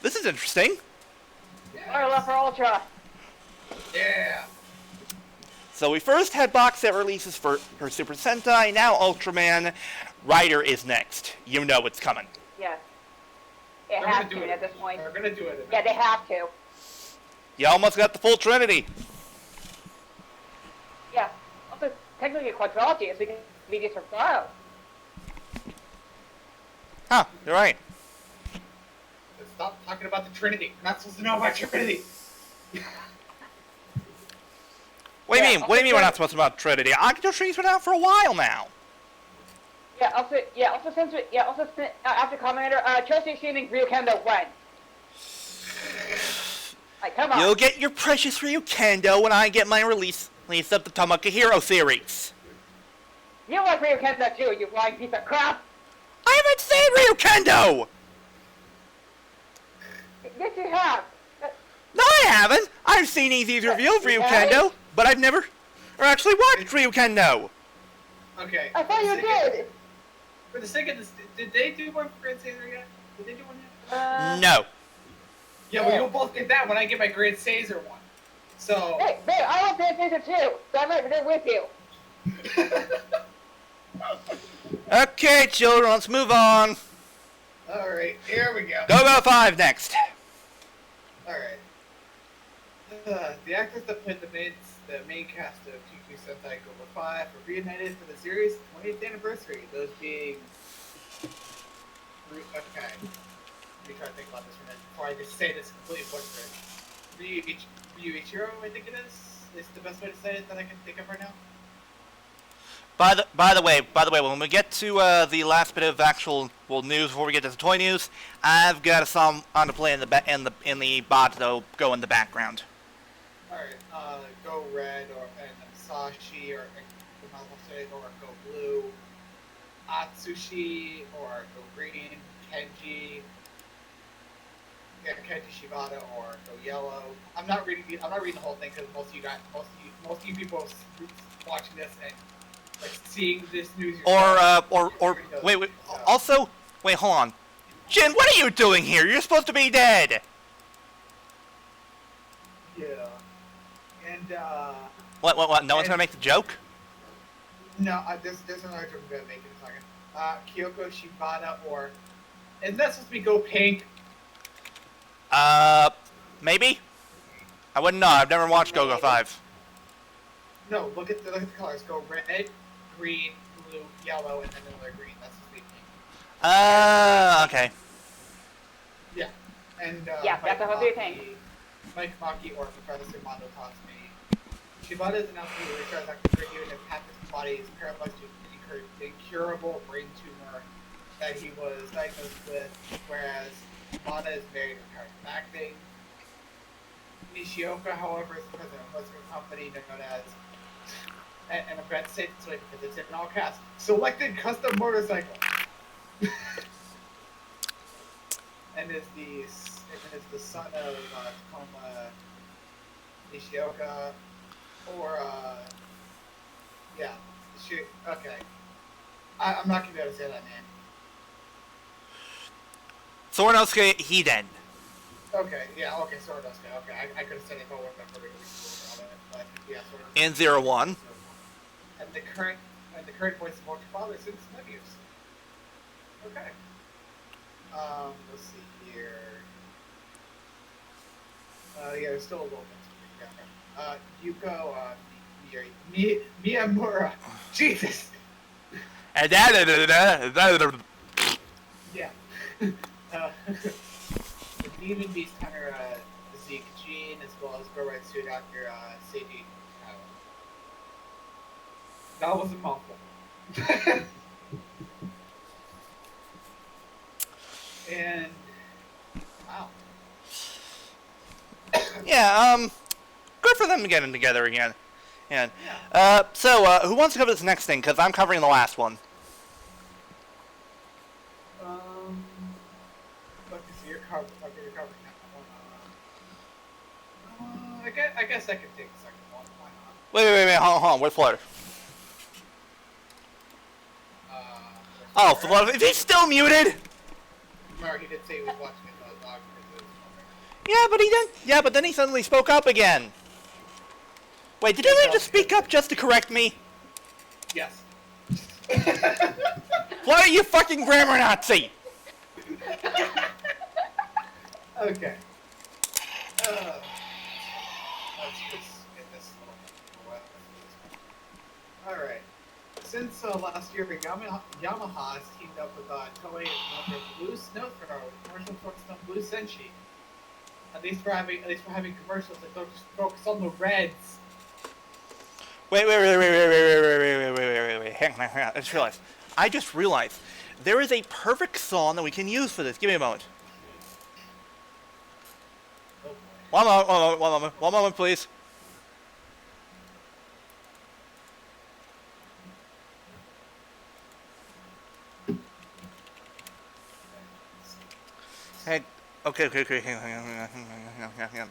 This is interesting. Our love for Ultra. Yeah! So we first had box set releases for Super Sentai, now Ultraman. Rider is next. You know it's coming. Yes. It has to at this point. They're gonna do it. Yeah, they have to. You almost got the full Trinity. Yeah. Also, technically a quadrilogy is because we just for Cloud. Huh, you're right. Stop talking about the Trinity. We're not supposed to know about Trinity. What do you mean? What do you mean we're not supposed to know about Trinity? Octo Trinity's been out for a while now. After Commander, Chelsea streaming Ryukendo when? Like, come on. You'll get your precious Ryukendo when I get my release of the Tamaka Hero series. You like Ryukendo too, you lying piece of crap! I haven't seen Ryukendo! Yes, you have. No, I haven't. I've seen Easy's review of Ryukendo, but I've never actually watched Ryukendo. Okay. I thought you did. For the sake of this, did they do one for Grand Caesar yet? Did they do one yet? No. Yeah, well, you'll both get that when I get my Grand Caesar one. So. Hey, babe, I want Grand Caesar too, so I'm right there with you. Okay, children, let's move on. Alright, here we go. Go 5 next. Alright. The actors that played the main cast of QQ Sentai Global 5 were reunited for the series' 20th anniversary. Those being... Okay. Let me try to think about this for a minute before I just say this completely butchered. Ryuichiro, I think it is the best way to say it that I can think of right now. By the way, when we get to the last bit of actual news before we get to the toy news, I've got a song on to play in the bot that'll go in the background. Alright, Go Red and Sashi or Go Blue, Atsushi or Go Green, Kenji, Kenji Shibata or Go Yellow. I'm not reading the whole thing because most of you people watching this and like seeing this news. Wait. Also, wait, hold on. Jin, what are you doing here? You're supposed to be dead. Yeah. And What? No one's gonna make the joke? No, there's another joke I'm gonna make in a second. Kyoko Shibata or isn't that supposed to be Go Pink? Maybe? I wouldn't know. I've never watched Go-Go 5. No, look at the colors. Go red, green, blue, yellow, and then another green. That's the sweet pink. Okay. Yeah. And Yeah, that's the whole three thing. Mike Maki or Professor Mondo Tasumi. Shibata's announced he returns after review and half his body is paralyzed due to an incurable brain tumor that he was diagnosed with, whereas Mata is married and retired from acting. Nishioka, however, is the president of a Western company known as an event safe because it's in all caps. Selected custom motorcycle. and is the son of Tacoma Nishioka, or okay. I'm not gonna be able to say that name. Sorinosuke Hiden. Okay, Sorodosuke. Okay, I could have said it if I wasn't remembering the but yeah, Sorodosuke. In 01. And the current voice of Walter Father since Nebius. Okay. Let's see here. Yeah, there's still a little bit. Yuko, Miyamura. Jesus. Yeah. The Demon Beast Hunter, Zeke Jean, as well as Go Red Suit Actor, Seiji. That was a mouthful. And wow. Yeah, good for them getting together again. And so who wants to cover this next thing? Because I'm covering the last one. You're covering that one. I guess I can take the second one. Why not? Wait, hold on. Where's Flutter? Oh, Flutter. Is he still muted? Remember, he did say he was watching it on the dog. Yeah, but he didn't. Yeah, but then he suddenly spoke up again. Wait, did he just speak up just to correct me? Yes. Why are you fucking grammar Nazi? Okay. Let's just get this little Alright. Since last year, Yamaha has teamed up with Toei and Blue Snow Throw, commercial focused on Blue Senshi. At least we're having commercials that don't just focus on the reds. Wait. Hang on. I just realized there is a perfect song that we can use for this. Give me a moment. Oh, One moment, please. Hey, okay. Hang on.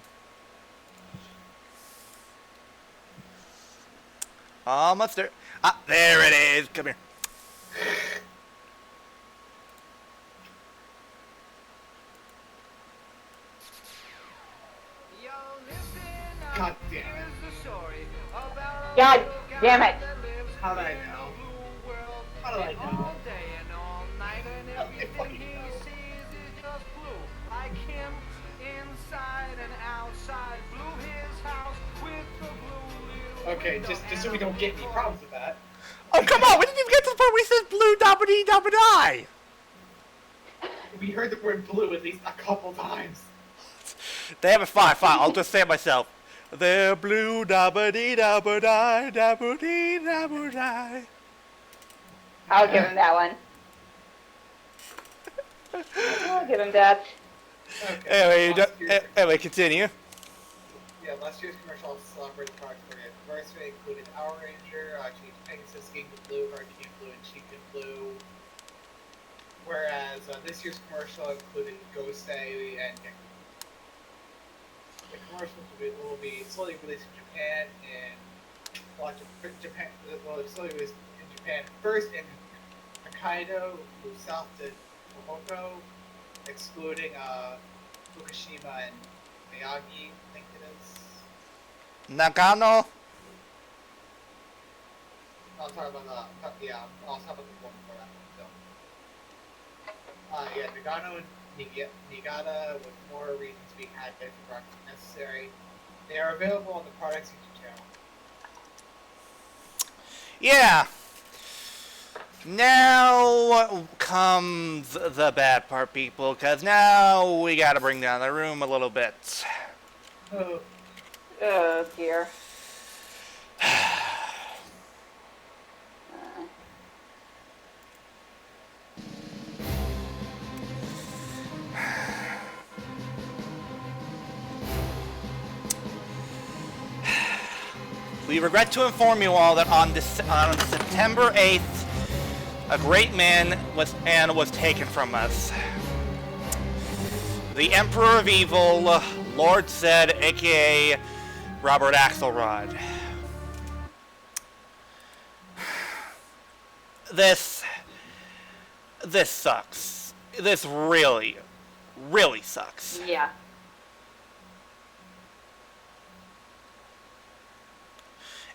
Almost there. There it is. Come here. God damn it. God damn it. How did I know? How did I know? I fucking know. Okay, just so we don't get any problems with that. Oh, come on! We didn't even get to the part where he says blue dabba-dee dabba-die! We heard the word blue at least a couple times. Damn it, fine. I'll just say it myself. They're blue dabba-dee dabba-die, dabba-dee dabba-die. I'll give him that one. I'll give him that. Okay. Anyway, continue. Yeah, last year's commercial celebrated products for the anniversary included Power Ranger, Chief Pegasus, King of Blue, Hurricane Blue, and Chief in Blue. Whereas this year's commercial included Gosei and Gecko. The commercials will be slowly released in Japan slowly released in Japan first in Hokkaido, south to Tohoku, excluding Fukushima and Miyagi, I think it is. Nagano. I'll talk about I'll talk about the one before that one. So, Nagano and Niigata with more reasons to be had if products necessary. They are available on the products YouTube channel. Yeah. Now comes the bad part, people, because now we gotta bring down the room a little bit. Oh. Oh dear. We regret to inform you all that on September 8th, a great man was taken from us. The Emperor of Evil, Lord Zedd, aka Robert Axelrod. This sucks. This really sucks. Yeah.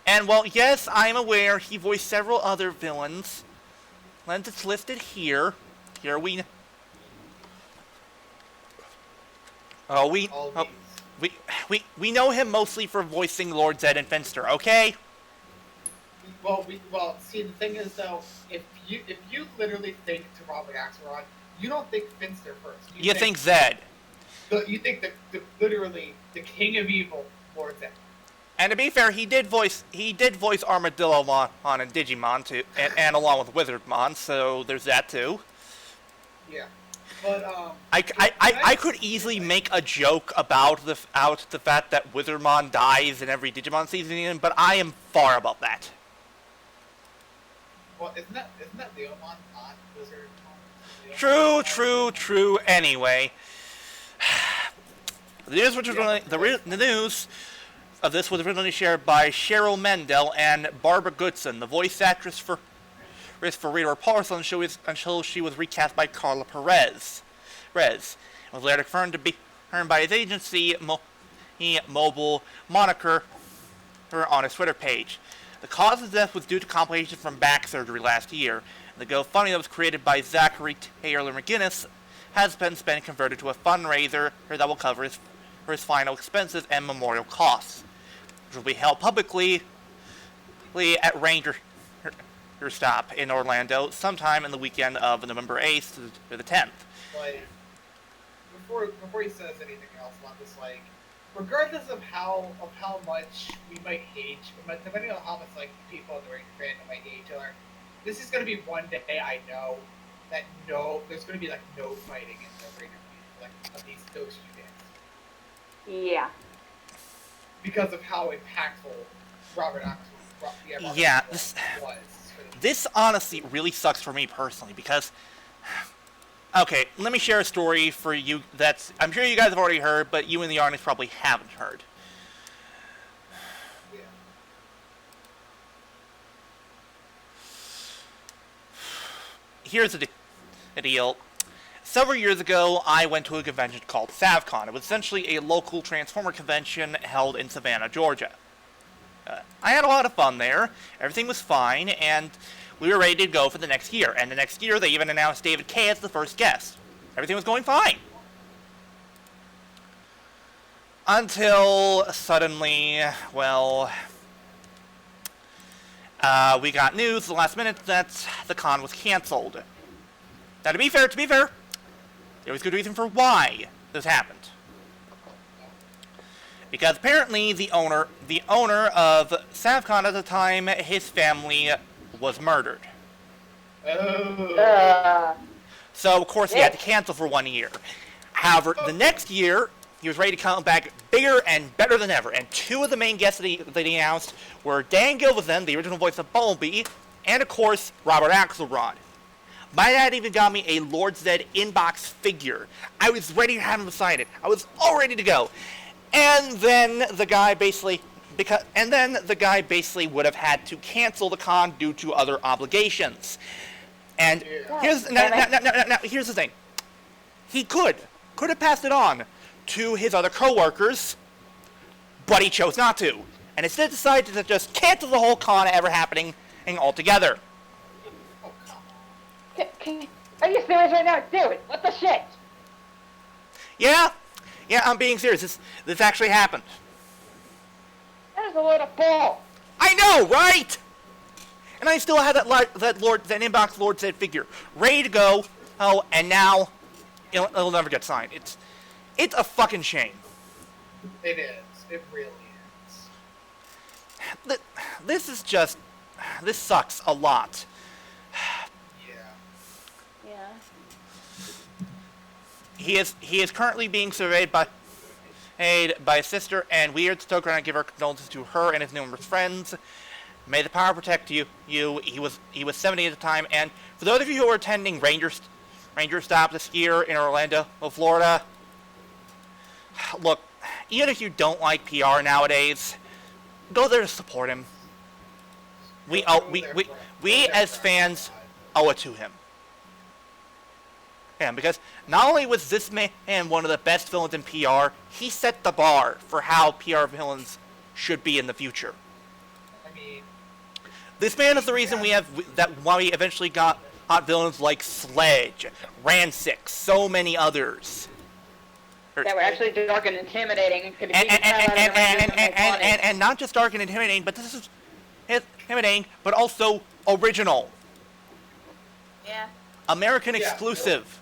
And while, yes, I'm aware he voiced several other villains, and it's listed here. Here we know him mostly for voicing Lord Zedd and Finster, okay? Well, see, the thing is though, if you literally think to Robert Axelrod, you don't think Finster first. You think Zedd. You think literally the King of Evil, Lord Zedd. And to be fair, he did voice Armadillomon and Digimon too, and along with Wizardmon, so there's that too. Yeah, but I could easily make a joke about the fact that Wizardmon dies in every Digimon season, but I am far above that. Well, isn't that Leomon not Wizardmon? True. Anyway, the news of this was originally shared by Cheryl Mendel and Barbara Goodson, the voice actress for Rita Paulson, until she was recast by Carla Perez. It was later confirmed to be earned by his agency, Mobile Moniker, on his Twitter page. The cause of death was due to complications from back surgery last year. The GoFundMe that was created by Zachary Taylor McGinnis has been converted to a fundraiser that will cover his final expenses and memorial costs, which will be held publicly at Ranger Stop in Orlando sometime in the weekend of November 8th to the 10th. Like, before he says anything else on this, like, regardless of how much we might hate, depending on how much like people in the Ranger fandom might hate each other, this is gonna be one day I know that there's gonna be like no fighting in the Ranger fandom, like of those two bands. Yeah. because of how impactful Robert Axelrod was. This honestly really sucks for me personally because, okay, let me share a story for you that's, I'm sure you guys have already heard, but you in the audience probably haven't heard. Yeah. Here's the deal. Several years ago, I went to a convention called SavCon. It was essentially a local Transformer convention held in Savannah, Georgia. I had a lot of fun there. Everything was fine, and we were ready to go for the next year. And the next year, they even announced David Kaye as the first guest. Everything was going fine. Until suddenly, well, we got news at the last minute that the con was canceled. Now, to be fair, there was good reason for why this happened. Because apparently the owner of SavCon at the time, his family was murdered. So, of course, he had to cancel for 1 year. However, the next year, he was ready to come back bigger and better than ever. And two of the main guests that he announced were Dan Gilvezan, the original voice of Bumblebee, and, of course, Robert Axelrod. My dad even got me a Lord Zedd inbox figure. I was ready to have him sign it. I was all ready to go. And then the guy basically would have had to cancel the con due to other obligations. And here's the thing. He could have passed it on to his other co-workers, but he chose not to. And instead decided to just cancel the whole con ever happening altogether. Are you serious right now? Dude, what the shit? Yeah, I'm being serious. This actually happened. That is a load of bull. I know, right? And I still had that inbox Lord Zedd figure ready to go. Oh, and now it'll never get signed. It's a fucking shame. It is. It really is. This sucks a lot. Yeah. He is currently being surveyed by his sister, and we at Toku and give our condolences to her and his numerous friends. May the power protect you. He was 70 at the time, and for those of you who are attending Ranger Stop this year in Orlando, Florida, look, even if you don't like PR nowadays, go there to support him. We as fans owe it to him. Yeah, because not only was this man one of the best villains in PR, he set the bar for how PR villains should be in the future. I mean, this man is the reason why we eventually got hot villains like Sledge, Ransix, so many others. That were actually dark and intimidating. And not just dark and intimidating, but this is intimidating, but also original. Yeah. American exclusive.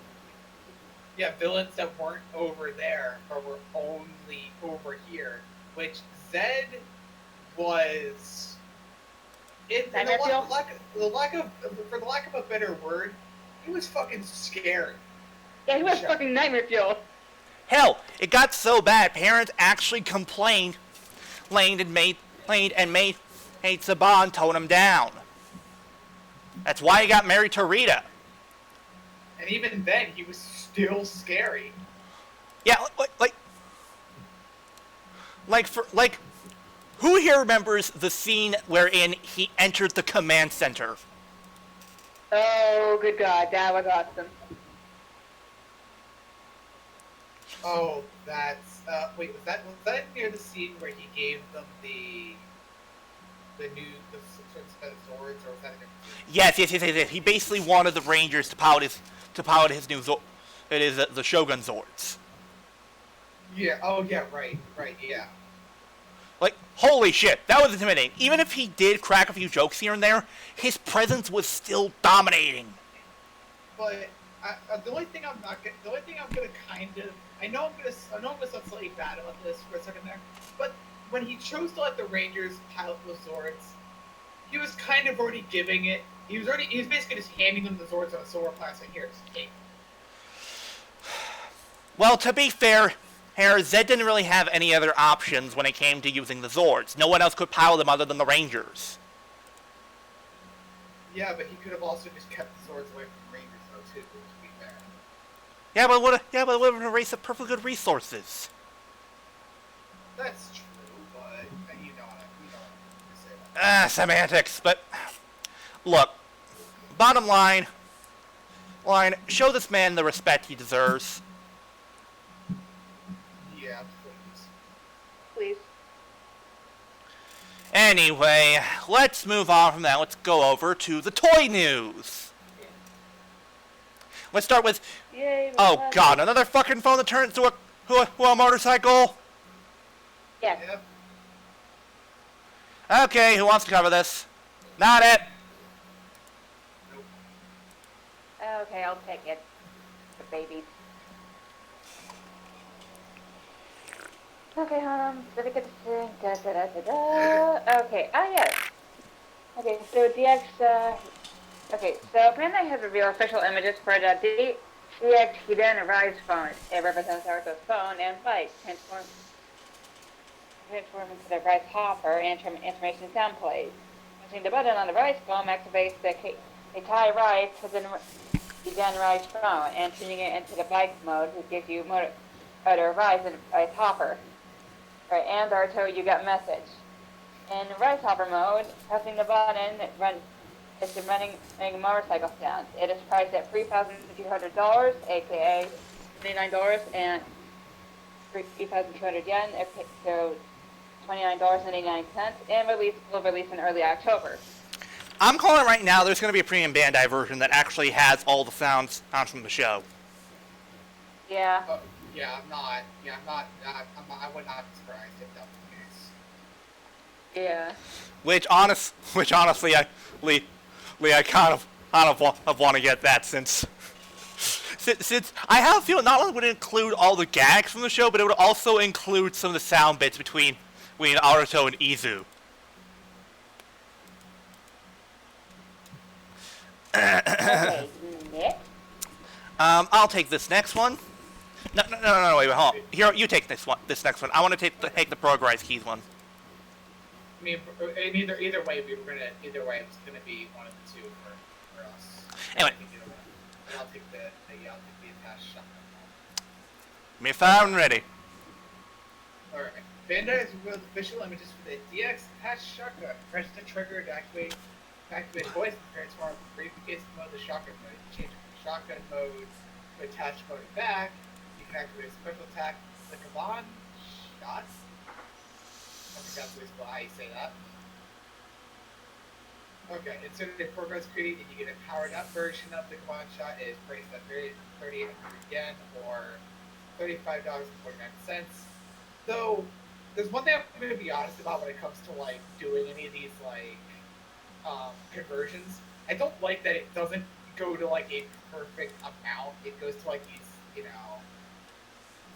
Yeah, villains that weren't over there, or were only over here, which Zedd was. For the lack of a better word, he was fucking scary. Yeah, he was fucking nightmare fuel. Hell, it got so bad, parents actually complained, and made Saban tone him down. That's why he got married to Rita. And even then, he was still scary. Yeah, who here remembers the scene wherein he entered the command center? Oh, good God, that was awesome. Oh, that's wait, was that near the scene where he gave them the certain set of swords, or was that a different scene? Yes. He basically wanted the Rangers to pilot his new the Shogun Zords. Yeah. Oh, yeah. Right. Yeah. Like, holy shit, that was intimidating. Even if he did crack a few jokes here and there, his presence was still dominating. But the only thing I'm gonna kind of, I know I'm gonna sound slightly bad about this for a second there, but when he chose to let the Rangers pilot those Zords, he was kind of already giving it. He was basically just handing them the Zords on a silver platter, saying, "Here, just take." Well, to be fair, Zedd didn't really have any other options when it came to using the Zords. No one else could pilot them other than the Rangers. Yeah, but he could have also just kept the Zords away from the Rangers, though, too, to be fair. Yeah, but it would have been a race of perfectly good resources. That's true, but you know what I'm say that. Semantics. But look, bottom line, show this man the respect he deserves. Yeah, please. Please. Anyway, let's move on from that. Let's go over to the toy news. Let's start with... Yay, oh god, another fucking phone that turns into a motorcycle? Yes. Yep. Okay, who wants to cover this? Not it. Okay, I'll take it. The babies. Okay, certificate to Okay, yes. Okay, so DX, okay, so Bandai has revealed official images for the DX Hiden Rise phone. It represents Naruto's phone and bike, transform into the Rise hopper and information sound plays. Pressing the button on the Rise phone activates the Kai Rise to the Hiden Rise phone, and tuning it into the bike mode, which gives you motor Rise and Rise hopper. Right, and Naruto, you got message. In Rise Hopper mode, pressing the button is running motorcycle sounds. It is priced at $3,200, aka $29 and 3,200 yen, so $29.89, and will release in early October. I'm calling it right now. There's going to be a premium Bandai version that actually has all the sounds from the show. Yeah. Yeah, I'm not. I would not be surprised if that was the case. Yeah. Which honestly, I kind of want to get that since I have a feeling not only would it include all the gags from the show, but it would also include some of the sound bits between Naruto and Izu. Okay, Nick. I'll take this next one. No, wait, hold on. Here, you take this next one. I want to take the Progrise Keys one. I mean, either way, it's gonna be one of the two for us. Anyway. I'll take the attached shotgun. If I'm ready. Alright. Bandai has revealed official images for the DX attached shotgun. Press the trigger to activate voice and transform from briefcase mode to shotgun mode. Change from shotgun mode to attached mode back. You can activate a special attack, the Kaban shot. I think that's basically how you say that. Okay, insert a progress key and you get a powered up version of the Kaban shot. It is priced at 3,800 yen or $35.49. So, there's one thing I'm going to be honest about when it comes to like doing any of these like conversions. I don't like that it doesn't go to like a perfect amount. It goes to like these,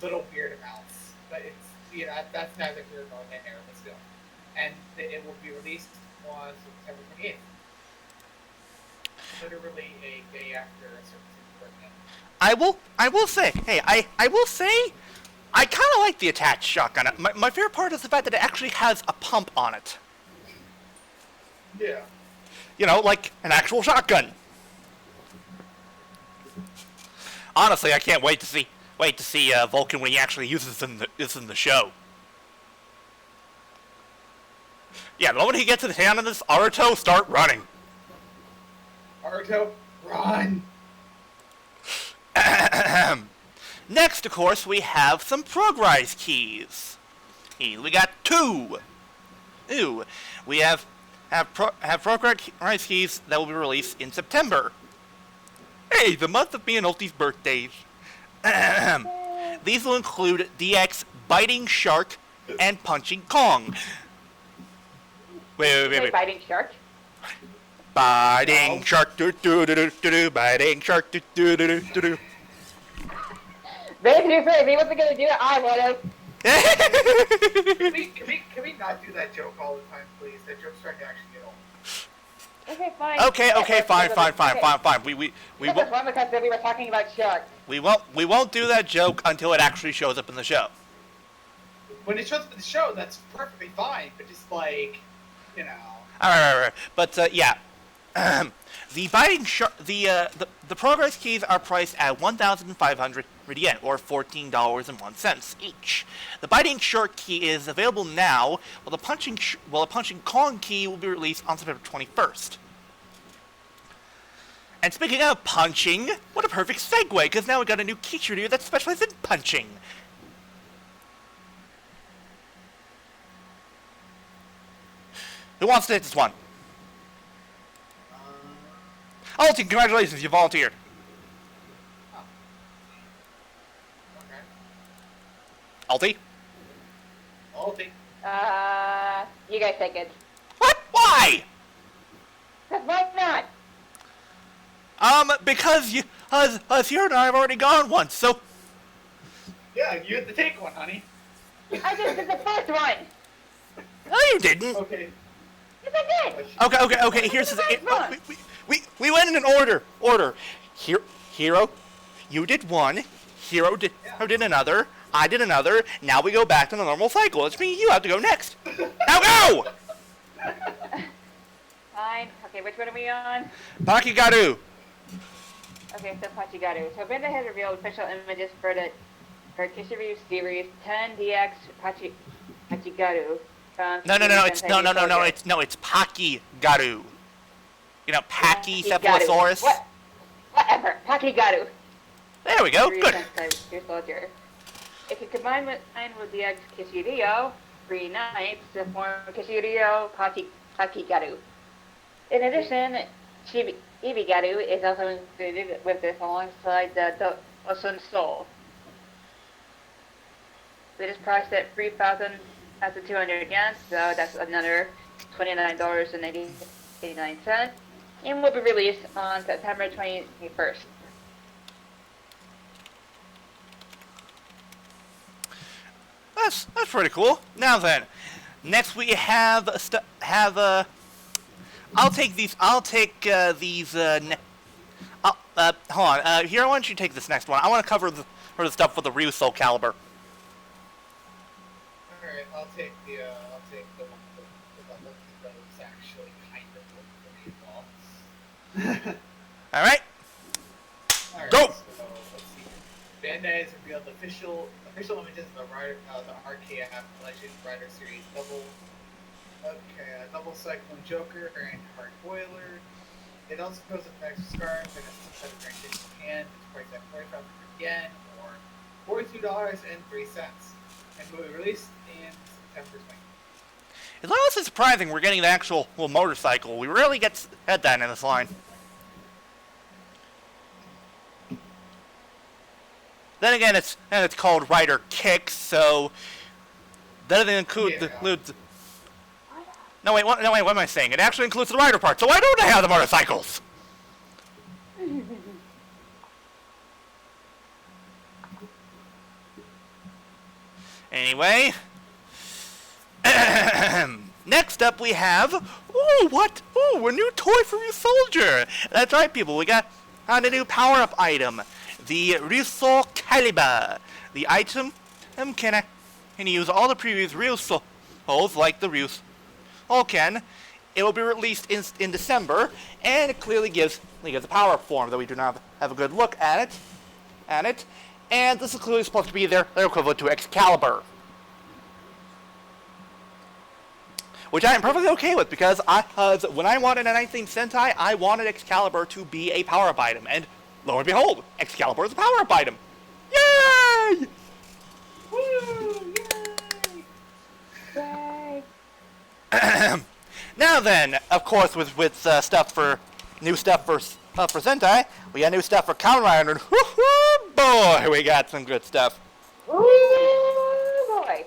little weird amounts. But it's, that's neither here nor there, but still. And it will be released on September 28th. Literally a day after a certain birthday. I will say, hey, I will say, I kind of like the attached shotgun. My favorite part is the fact that it actually has a pump on it. Yeah. Like an actual shotgun. Honestly, I can't wait to see Vulcan when he actually uses this in the show. Yeah, the moment he gets his hand on this, Naruto, start running. Naruto, run! Next, of course, we have some Progrise keys. We got two. Ooh, we have Progrise keys that will be released in September. Hey, the month of me and Ulti's birthdays. These will include DX Biting Shark and Punching Kong. Wait. Biting Shark? Biting Shark, do-do-do-do-do, Biting Shark, do-do-do-do-do. Basically, if he wasn't going to do it, I would have. Can we not do that joke all the time, please? That joke's starting to actually get old. Okay, fine. Okay, fine. We That's one because we were talking about sharks. we won't do that joke until it actually shows up in the show. When it shows up in the show, that's perfectly fine, but just like, All right. But yeah, the biting the Progress keys are priced at 1,500 yen or $14.01 each. The biting shark key is available now, while the punching Kong key will be released on September 21st. And speaking of punching, what a perfect segue, because now we got a new key studio that specializes in punching. Who wants to hit this one? Ulti, congratulations, you volunteered. Okay. Ulti? Ulti. You guys take it. What? Why? Why not? Because Hiiro and I have already gone once, so... Yeah, you had to take one, honey. I just did the first one. No, you didn't. Okay. Yes, I did. Okay, here's the... We went in an order. Hiiro, you did one. Hiiro did another. I did another. Now we go back to the normal cycle. Which means you have to go next. Now go! Fine. Okay, which one are we on? Pakigaru. Okay, so Pachigaru. So Bandai has revealed official images for Kishiru series 10DX Pachigaru. It's Pakigaru. You know, Pachycephalosaurus. Whatever. Pachigaru. There we go. Good. Ryusoulger. If you combine with DX Kishirio, 3 nights to form Kishirio Pachigaru. In addition, Ibigaru is also included with this alongside the Osun Soul. It is priced at 3,200 yen, so that's another $29.89, and will be released on September 21st. That's pretty cool. Now then, next we have I'll take these. Hold on. Here, why don't you take this next one? I want to cover the stuff with the Ryusoulger caliber. Alright, I'll take the one that was actually kind of looking for me as well. Alright. Alright, Go! So, let's see. Bandai has revealed official images of the RKF Legend Rider Series double Cyclone Joker and Hard Boiler. It also goes with an extra scarf and a set of range in Japan. It's priced at 4,500 yen or $42.03, and will be released in September 20th. It's honestly surprising we're getting the actual motorcycle. We rarely get that in this line. Then again, it's called Rider Kicks, so that doesn't include No wait, what am I saying? It actually includes the rider part, so why don't I have the motorcycles? Anyway, next up we have, a new toy for Ryusoulger. That's right, people, we got a new power-up item, the Ryusoulger Caliber. The item can use all the previous Ryusouls, like the Ryusoulger. It will be released in December, and it clearly gives a power-up form, though we do not have a good look at it. And this is clearly supposed to be their equivalent to Excalibur. Which I am perfectly okay with, because when I wanted a 19th Sentai, I wanted Excalibur to be a power-up item. And lo and behold, Excalibur is a power-up item. Yay! Woo! Yay! Now then, of course, with new stuff for Sentai, we got new stuff for Kamen Rider, and whoo-hoo, boy, we got some good stuff. Ooh, boy.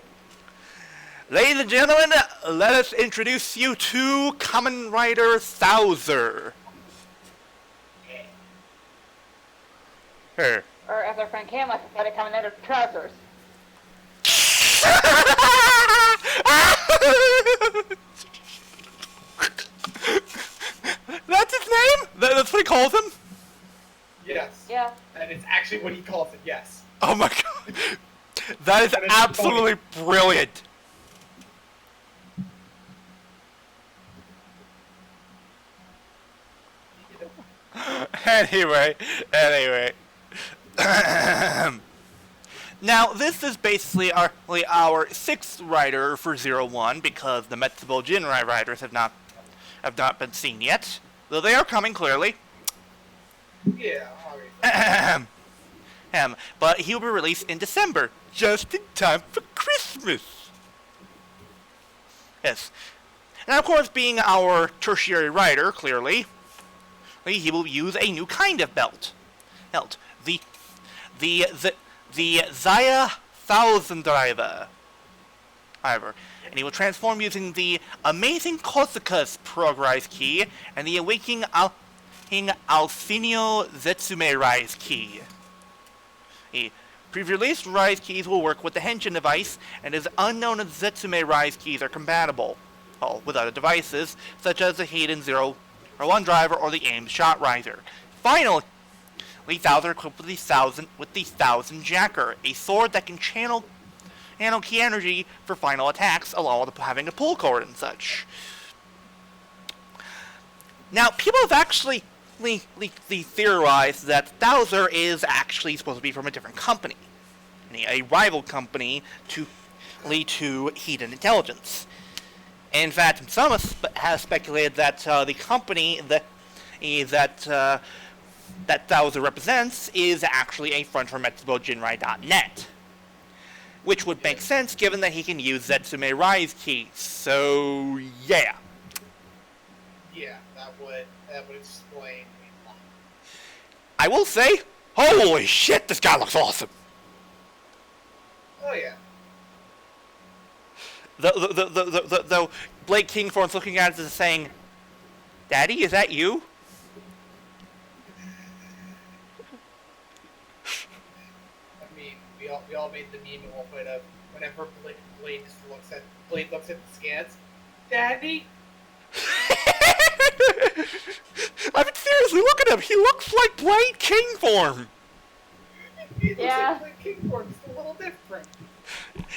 Ladies and gentlemen, let us introduce you to Kamen Rider Thouser. Her. Or as our friend Cam likes to say, it coming out of trousers. That's his name? That's what he calls him? Yes. Yeah. And it's actually what he calls it, yes. Oh my god. That is absolutely brilliant. Anyway. Now, this is basically our 6th rider for 01, because the Metsubo Jinrai riders have not been seen yet, though they are coming clearly. Yeah, obviously. But he will be released in December, just in time for Christmas. Yes. And of course, being our tertiary rider, clearly, he will use a new kind of belt. The Zaya 1000 Driver. however, and he will transform using the Amazing Kosuka's Progrise Key and the Awakening Alfinio Zetsume Rise Key. The pre-released Rise Keys will work with the Henshin device, and it is unknown if Zetsume Rise Keys are compatible with other devices, such as the Hayden 001 driver or the AIM Shot Riser. Finally, Thouser are equipped with the Thousand Jacker, a sword that can channel key energy for final attacks, along with having a pull cord and such. Now, people have actually theorized that Thouser is actually supposed to be from a different company, a rival company to Hidden Intelligence. In fact, some have speculated that the company that Thouser represents is actually a front for MetsuboJinrai.net, which would make sense given that he can use Zetsume Rise keys. So yeah. Yeah, that would explain a lot. I will say, holy shit, this guy looks awesome. Oh yeah. Though Blake Kingthorne's looking at it and saying, "Daddy, is that you?" I mean, we all made the meme at one point of whenever Blade looks at the scans, "Daddy." I mean, seriously, look at him. He looks like Blake Kingthorne. He looks Yeah. like Kingthorne, just a little different.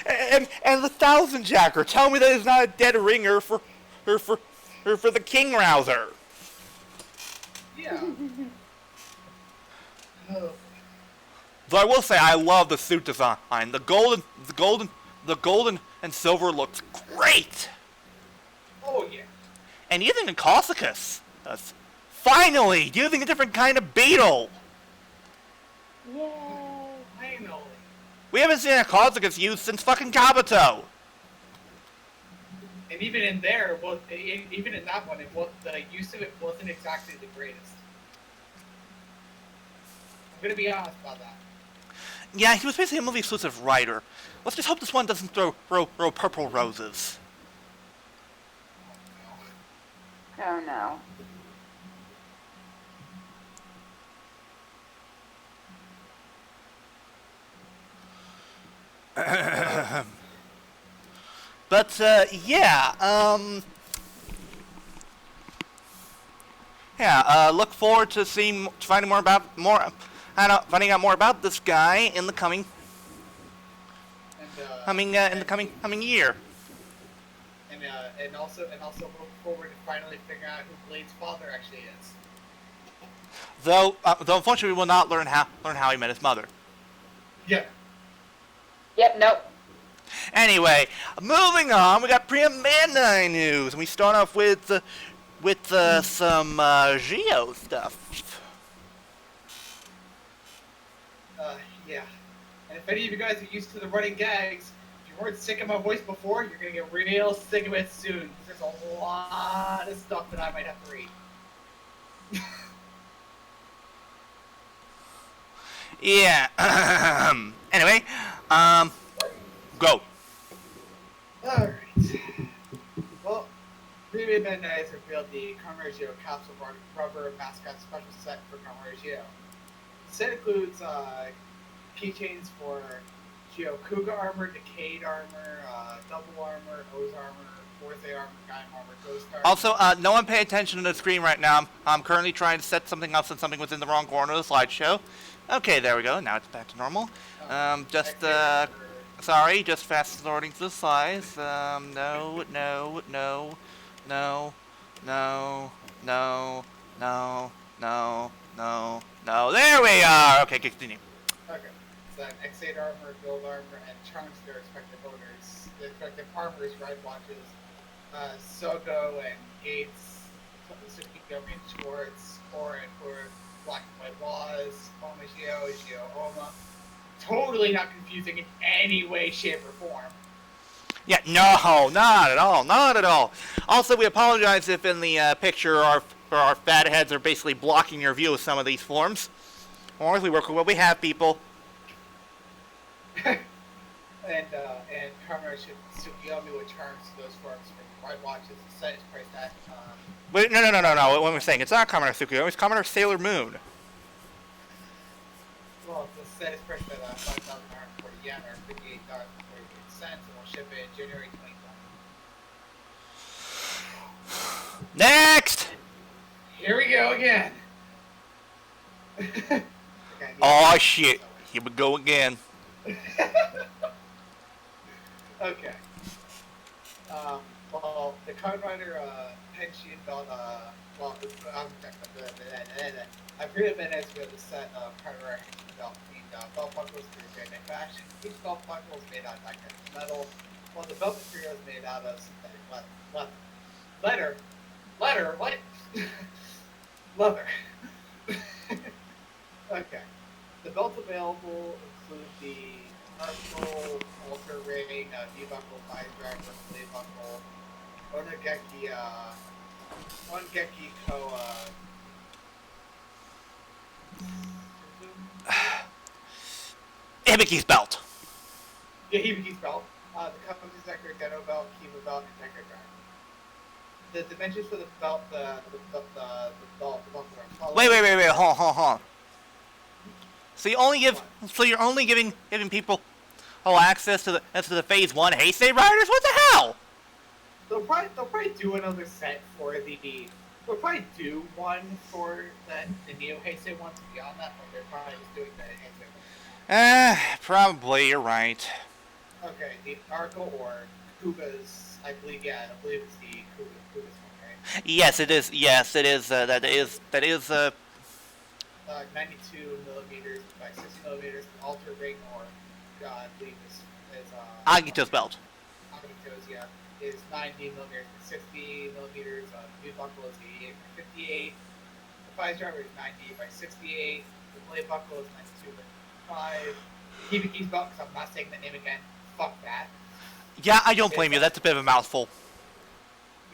And the Thousand Jacker. Tell me that is not a dead ringer for the King Rouser. Yeah. Oh. Though I will say I love the suit design. The golden and silver looks great. Oh yeah. And using a Kosukas. Finally using a different kind of beetle. Yay. Finally. We haven't seen a Kosukas used since fucking Kabuto. And even in there, even in that one, the use of it wasn't exactly the greatest. I'm gonna be honest about that. Yeah, he was basically a movie exclusive writer. Let's just hope this one doesn't throw purple roses. Oh no. But look forward to finding out more about this guy in the coming year. And also look forward to finally figuring out who Blade's father actually is. Though unfortunately we will not learn how he met his mother. Yeah. Yep, nope. Anyway, moving on, we got Bandai news, and we start off with some Geo stuff. Yeah. And if any of you guys are used to the running gags, if you weren't sick of my voice before, you're gonna get real sick of it soon. There's a lot of stuff that I might have to read. Yeah. Anyway, go. Alright. Well, Preview Bandai has revealed the Kamerujo Capsule Rubber Mascot Special Set for Kamerujo. The set includes keychains for Geo Kuga armor, Decayed armor, Double armor, O's armor, Forthe armor, Gaim armor, Ghost armor. Also, no one pay attention to the screen right now. I'm currently trying to set something up since something was in the wrong corner of the slideshow. Okay, there we go. Now it's back to normal. Sorry, just fast loading through the slides. No. There we are! Okay, continue. Okay. So X8 armor, Gold armor, and Trunks, their expected owners. The expected farmers, Ride Watches, Sogo and Gates, Tsukiko and Schwartz, Orin for Black and White Laws, Omagio, Gio Oma. Totally not confusing in any way, shape, or form. Yeah, no, not at all. Also, we apologize if in the picture our fat heads are basically blocking your view of some of these forms. Or we work with what we have, people. And Kamerujo Tsukiyomi, which harms those forms from White Watches. The set is priced at. Wait, no. What we're saying, it's not Commoner Tsukuyomi, it's Commoner Sailor Moon. Well, the set is priced at 5,940 yen or $58.48, and we'll ship it January 2020. Next! Here we go again. Okay, Oh shit, here we go again. Okay. Well, the Kamen Rider pension belt, I've heard of it as well, the set of Kamen Rider pension belt themed belt buckles for great fashion. Each belt buckle is made out of magnetic metal, while the belt material is made out of synthetic leather. Leather? What? Leather. Okay. The belts available include the Arsenal, Ultra Ring, V-Buckle, Five Driver, Blade Buckle, Ongeki Koa. Hibiki's belt. Yeah, Hibiki's belt. The Company's Decker, Deno Belt, Kiva Belt, and Decker Driver. The dimensions for the belt, the belt are followed. Wait, hold on. So you're only giving people access to the Phase 1 Heisei Riders? What the hell? They'll probably do another set for the. They'll probably do one for the Neo Heisei ones beyond that, but they're probably just doing the Heisei one. Probably, you're right. Okay, the Arco or Kuga's, I believe it's the Kuga's one, right? Yes, it is. Yes, it is. That is. 92 millimeters by 60 millimeters. The Alter Ring, or I believe is Agito's belt. Agito's, yeah, is 90 millimeters by 60 millimeters. The buckle is 88 by 58. The Five Driver is 90 by 68. The Blade Buckle is 92 by 5. Hibiki's belt, because I'm not saying the name again. Fuck that. Yeah, I don't blame you. That's a bit of a mouthful.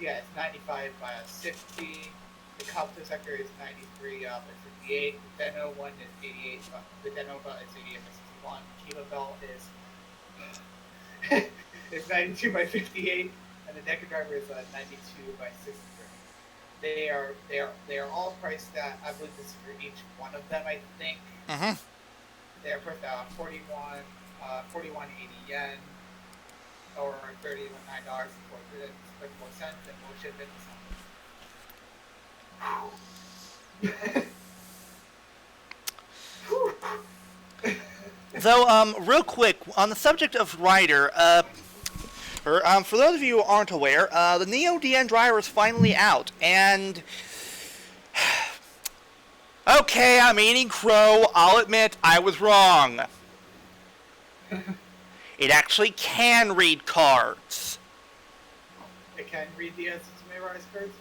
Yeah, it's 95 by 60. The Compton sector is 93 by 58. The Deno one is 88. The Deno belt is 88 by 61. Kiva belt is is 92 by 58, and the Decker Driver is 92 by 63. They are all priced at, I believe this is for each one of them. I think. Mm-hmm. They are priced at 41.80 yen, or $39.44, and we'll ship it to So, real quick, on the subject of Rider, for those of you who aren't aware, the Neo DN driver is finally out, and okay, I'm eating crow. I'll admit I was wrong. It actually can read cards. It can read the Suzume Rise cards?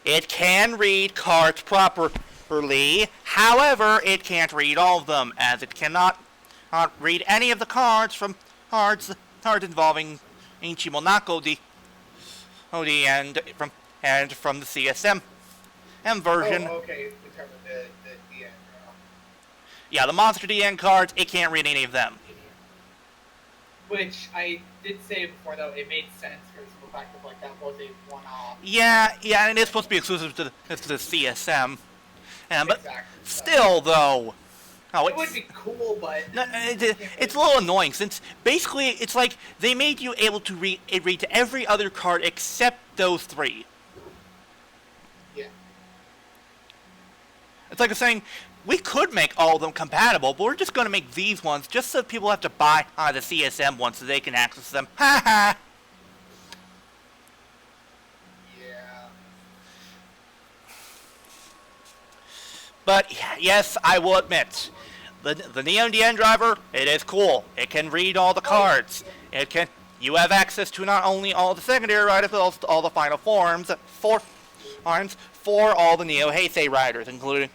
It can read cards properly. However, it can't read all of them, as it cannot read any of the cards from cards involving Ichimonako and from the CSM version. Oh, okay. The term of the DN. Yeah, the Monster DN cards, it can't read any of them. Which I did say before, though, it made sense for the simple fact of, like, that was a one-off. Yeah, and it is supposed to be exclusive to the CSM. But Exactly. still, though, It would be cool, but no, it's a little annoying, since basically it's like they made you able to read to every other card except those three. yeah. It's like saying, we could make all of them compatible, but we're just going to make these ones just so people have to buy the CSM ones so they can access them. Ha ha! Yeah. But yes, I will admit, the Neo DN driver, it is cool. It can read all the cards. You have access to not only all the secondary riders, but also all the final forms for all the Neo Heisei riders, including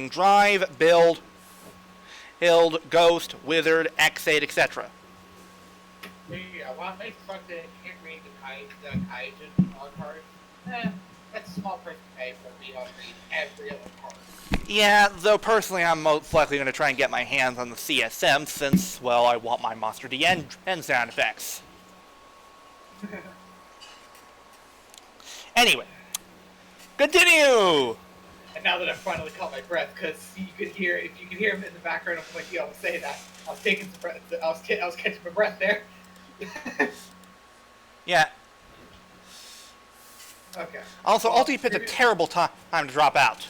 Drive, Build, Ghost, Wizard, X8, etc. Yeah, well, it makes sense that it can't read the Kaijin cards. That's a small price to pay for me to read every other card. Yeah, though personally I'm most likely going to try and get my hands on the CSM since, well, I want my Monster DN sound effects. Anyway, continue. And now that I've finally caught my breath, because you could hear, if you could hear him in the background of when you always say that, I was taking some breath. I was catching my breath there. Yeah. Okay. Also, Well, Ulti picked a terrible time to drop out.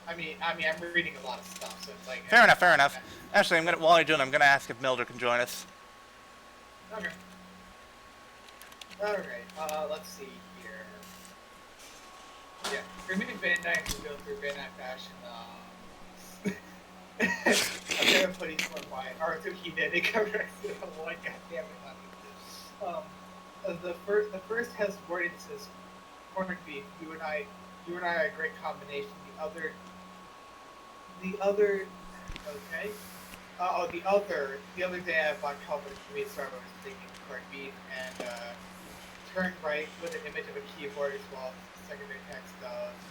I mean, I'm reading a lot of stuff, so it's like. Fair enough. Fair enough. Actually, while you're doing, I'm gonna ask if Mildred can join us. Okay. Alright, let's see here. Yeah, Grimmy and Bandai can go through Bandai fashion, I've never put each one by, or so he did, they covered it, one, goddamn it, the first has wording that says, corned beef, you and I are a great combination, the other, okay. The other day I bought Calvin to me, so I was thinking corned beef, and, turned right with an image of a keyboard as well as secondary text,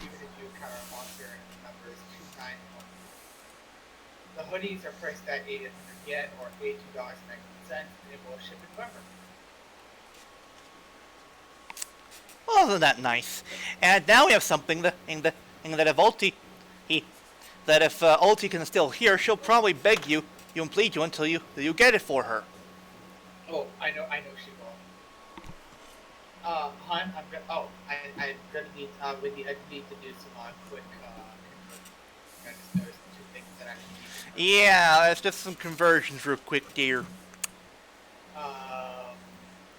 even if you encounter a monster and the number is 291. The hoodies are priced at 800 yen or $82.19 and it will ship in November. Well, isn't that nice? And now we have something that if Ulti, Ulti can still hear, she'll probably beg you and plead you until you get it for her. Oh, I know she will. Hun, I'm gonna need, I need to do some, quick, I just noticed two things that I actually need. Yeah, it's just some conversions real quick, dear.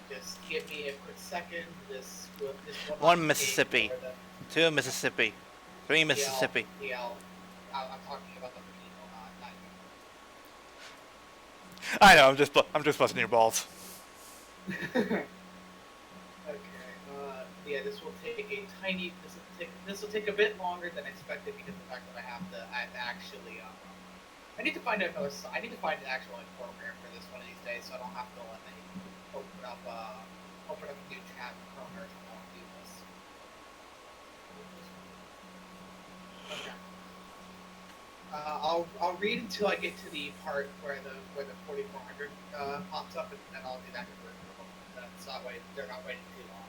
Just give me a quick second. This One Mississippi, two Mississippi, three Mississippi. I'm talking about the people, not you. I know, I'm just busting your balls. Okay. Yeah, this will take a tiny. This will take a bit longer than expected because of the fact that I have to actually. I need to find another. I need to find an actual program for this one of these days, so I don't have to let me open up a new tab in Chrome or something. I'll do this. Okay. I'll read until I get to the part where the 4400 pops up, and then I'll do that conversion. So that way they're not waiting too long.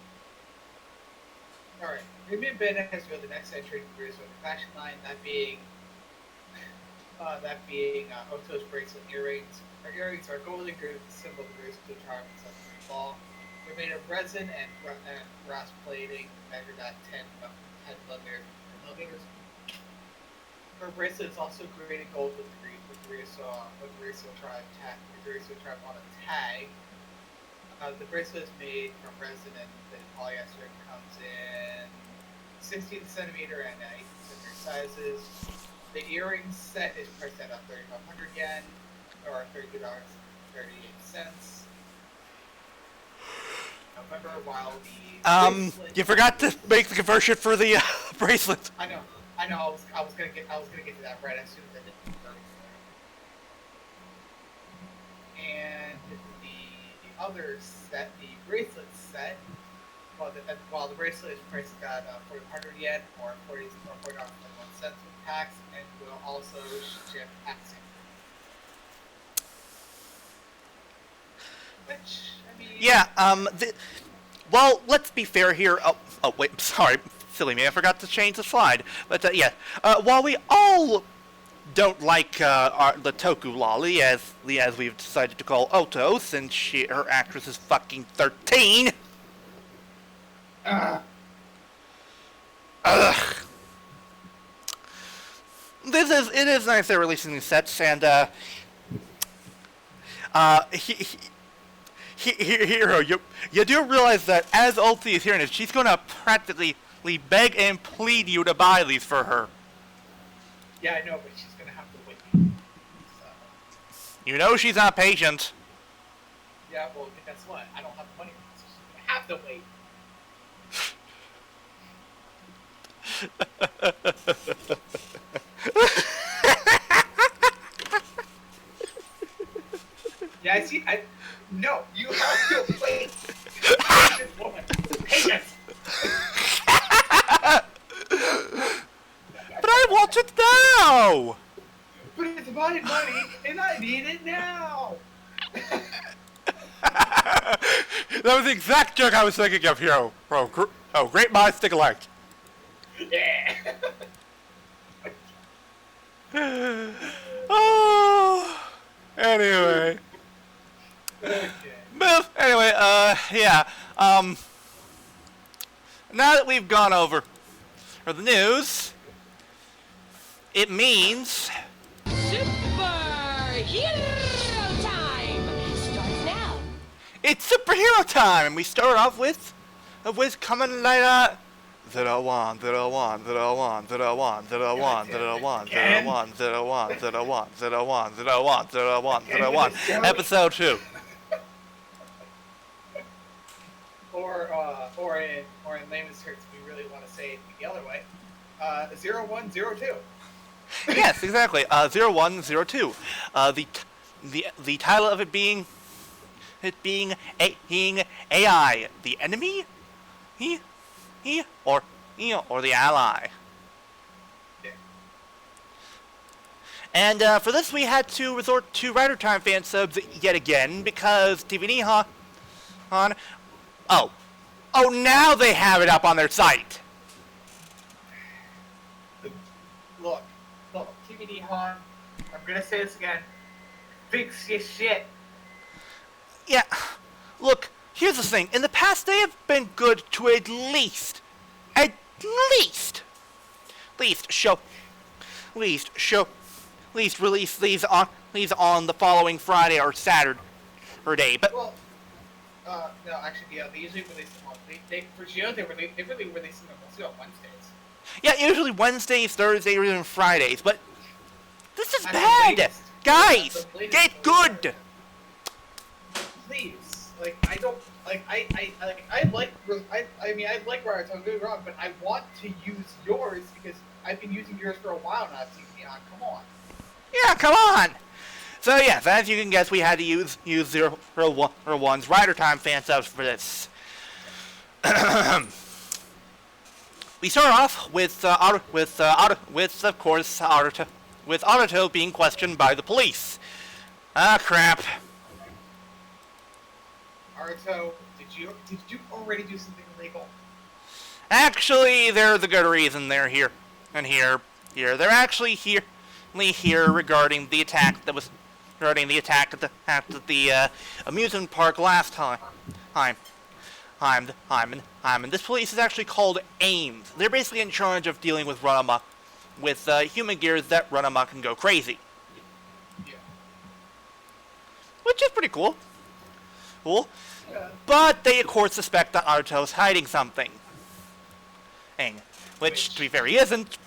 Alright, Premium Bandai has revealed the next entry in the Ryusoulger fashion line, that being Oto's bracelet earrings. Our earrings are golden green with the symbol of the Ryusoulger charm and sunset ball. They're made of resin and brass plating, measured at 10 millimeters. Her bracelet is also green and gold with the Ryusoulger tribe on a tag. The bracelet is made from resin and polyester and comes in 16 centimeter and 18 centimeter sizes. The earring set is priced at 3,500 yen or $32.38. November, while the bracelet, you forgot to make the conversion for the bracelet. I know. I was gonna get to that right as soon as I did the conversion. And the other set, the bracelet set, while the bracelet is priced at 4,500 yen or $40.21 with tax, and will also ship taxing. Which, I mean... Yeah, well, let's be fair here. Oh, wait, sorry, silly me, I forgot to change the slide. But, yeah, while we all don't like the Toku lolly, as we've decided to call Oto, since her actress is fucking 13. Ugh. It is nice they're releasing these sets, and Hero, you do realize that as Ulti is hearing it, she's gonna practically beg and plead you to buy these for her. Yeah, I know, but she's gonna have to wait. So. You know she's not patient. Yeah, well, guess what? I don't have the money for this, so she's gonna have to wait. Yeah, I see. No, you have to wait. Patient woman. Patience. But I want it now. But it's my money, and I need it now. That was the exact joke I was thinking of, Hero. Oh, great minds think alike. Yeah. Oh, anyway. Okay. Anyway, yeah. Now that we've gone over the news, it means Superhero time starts now. it's superhero time, and we start off with Kamen Rider 01, 01, 01, 01, 01, 01, 01, 01, 01, 01, episode 2. Or in layman's terms, we really want to say it the other way. 0102. Yes, exactly. 0102. The title of it being AI, the enemy, he or the ally. Yeah. And for this, we had to resort to Rider Time fan subs yet again because TVD Oh, now they have it up on their site. Look, TVD Han, I'm gonna say this again. Fix your shit. Yeah, look, here's the thing. In the past, they have been good to at least release these on the following Friday or Saturday. But Well, no, actually, yeah, they usually release them on. For Geo, they really release them mostly on Wednesdays. yeah, usually Wednesdays, Thursdays, or even Fridays. But this is I bad, mean, guys. the latest Get good. Please, like I don't like I like Ryusoulger, don't get me wrong, but I want to use yours because I've been using yours for a while now. TVD Han, come on. Yeah, come on. So yes, as you can guess, we had to use 001's Rider Time fan subs for this. We start off with Aruto being questioned by the police. Ah, crap. Naruto, did you already do something illegal? Actually, there's a good reason they're here. And here. They're actually here regarding the attack at the amusement park last time. And this police is actually called AIMS. They're basically in charge of dealing with run amok, with human gears that run amok and go crazy. Yeah. Which is pretty cool. Yeah. But they of course suspect that Naruto's hiding something. Which, to be fair, he isn't.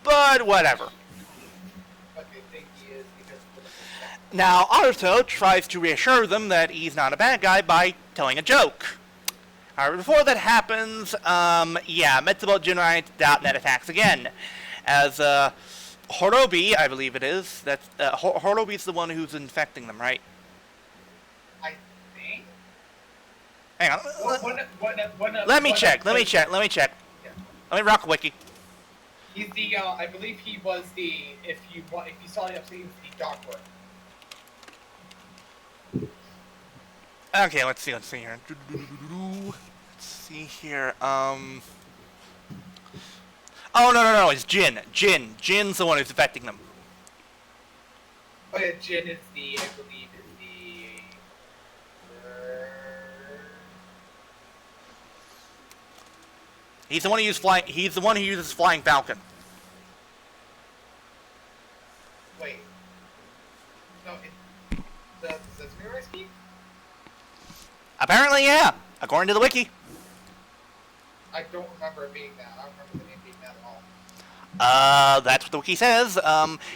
But whatever. But they think he is because of the Now, Naruto tries to reassure them that he's not a bad guy by telling a joke. However, before that happens, MetsuboJunite.net attacks again. As, Horobi, I believe it is, Horobi's the one who's infecting them, right? I think. Hang on. Let me check. Yeah. Let me rock a wiki. He's the. I believe he was the. If you saw the episode, he was the Dark Lord. Okay, let's see here. Let's see here. Oh, no, it's Jin. Jin's the one who's affecting them. Oh yeah, Jin is the. I believe is the. He's the one who uses Flying Falcon. Wait. No, does Mirai speak? Apparently, yeah. According to the wiki. I don't remember it being that. I don't remember the name being that at all. That's what the wiki says.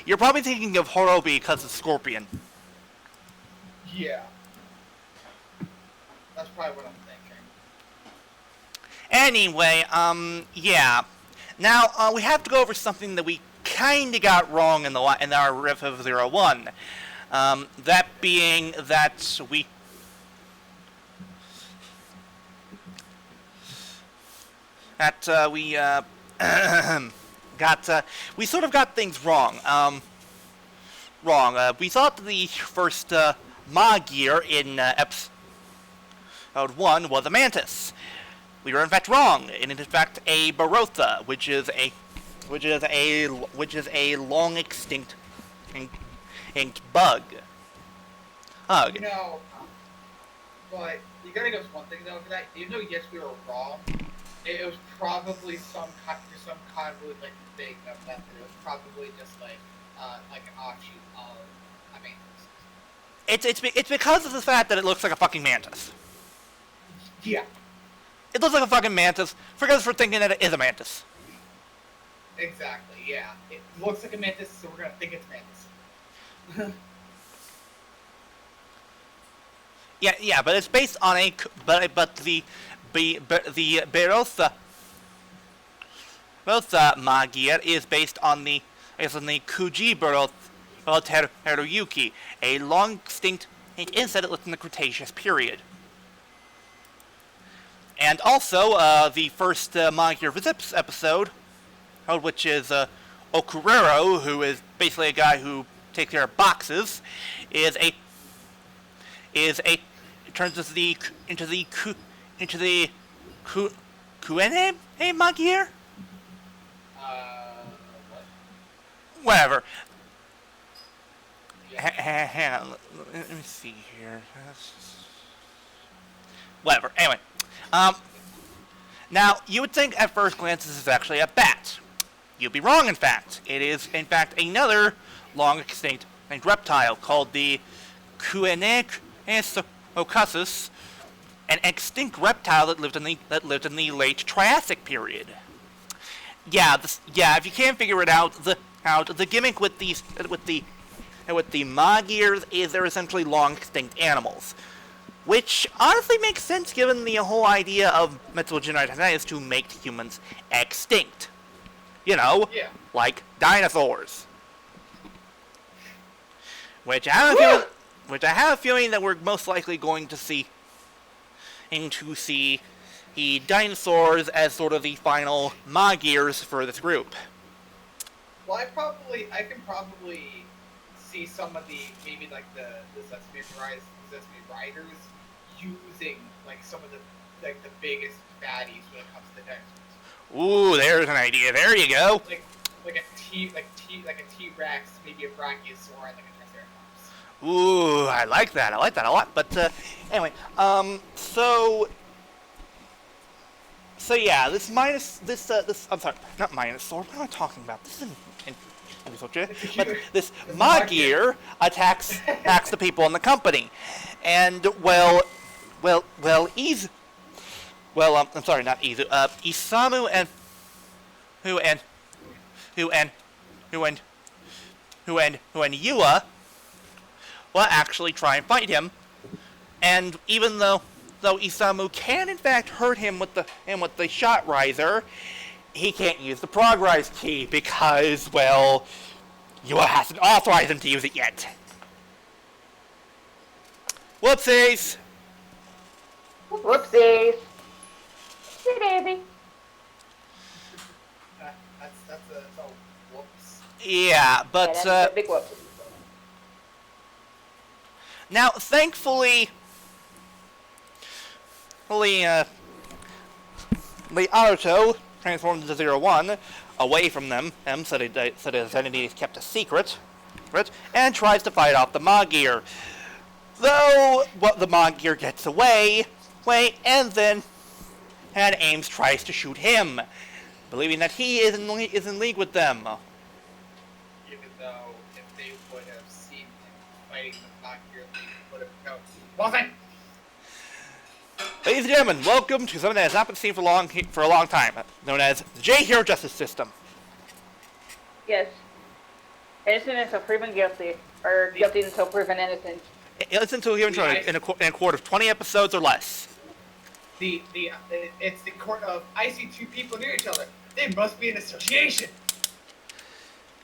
You're probably thinking of Horobi because it's Scorpion. Yeah. That's probably what I'm thinking. Anyway, yeah. Now, we have to go over something that we kinda got wrong in our riff of 01. That being that we we sort of got things wrong. We thought the first Mag year in one was a mantis. We were in fact wrong. It is in fact a Barotha, which is a long extinct bug. Hug. You know, but you gotta give us one thing though for that. Even though yes, we were wrong, it was probably some convoluted like thing of that. It was probably just like an offshoot of. I mean, It's because of the fact that it looks like a fucking mantis. yeah, It looks like a fucking mantis. Forgive us for thinking that it is a mantis. exactly. Yeah, it looks like a mantis, so we're gonna think it's mantis. Yeah, but it's based on a but the Barotha Magir is based on the Kuji Barotha Haruyuki, a long extinct insect that lived in the Cretaceous period. And also, the first Magir Visits episode, which is Okurero, who is basically a guy who takes care of boxes, turns into the Kuene Magir? What? Whatever. Yeah. Hang on, let me see here. Whatever. Anyway, now you would think at first glance this is actually a bat. You'd be wrong. In fact, it is in fact another long extinct reptile called the Kuenecocussus, an extinct reptile that lived in the late Triassic period. Yeah, if you can't figure it out, the gimmick with the Magirs is they're essentially long extinct animals, which honestly makes sense given the whole idea of metagenesis to make humans extinct. You know, Yeah. like dinosaurs. Which I have a feeling that we're most likely going to see the dinosaurs as sort of the final Magirs for this group. Well, I can probably see some of maybe like the Sesame Riders using like some of the biggest baddies when it comes to dinosaurs. Ooh, there's an idea. There you go. Like a T-Rex, maybe a Brachiosaur, and like a Triceratops. Ooh, I like that a lot. But anyway, so yeah, this I'm sorry, not Minosaur. What am I talking about? This isn't but this Magir attacks the people in the company, and I'm sorry, not Izu. Isamu and Yua will actually try and fight him, and even though Isamu can in fact hurt him with the shot riser, he can't use the progress key because, well, Yua hasn't authorized him to use it yet. Whoopsies! Whoopsies. Hey, Daisy. That's a whoops. Yeah, but Yeah, that's a big whoops. now, thankfully, Naruto transformed into 01 away from them, so his identity is kept a secret, and tries to fight off the Magir. Though, the Magir gets away, and Ames tries to shoot him, believing that he is in league with them. Even though if they would have seen him fighting the Magir, they would have known. Wasn't. Ladies and gentlemen, welcome to something that has not been seen for a long time, known as the J-Hero Justice System. Yes. Innocent until proven guilty, or guilty until proven innocent. Listen to him in a court of 20 episodes or less. It's the court of I see two people near each other. They must be an association.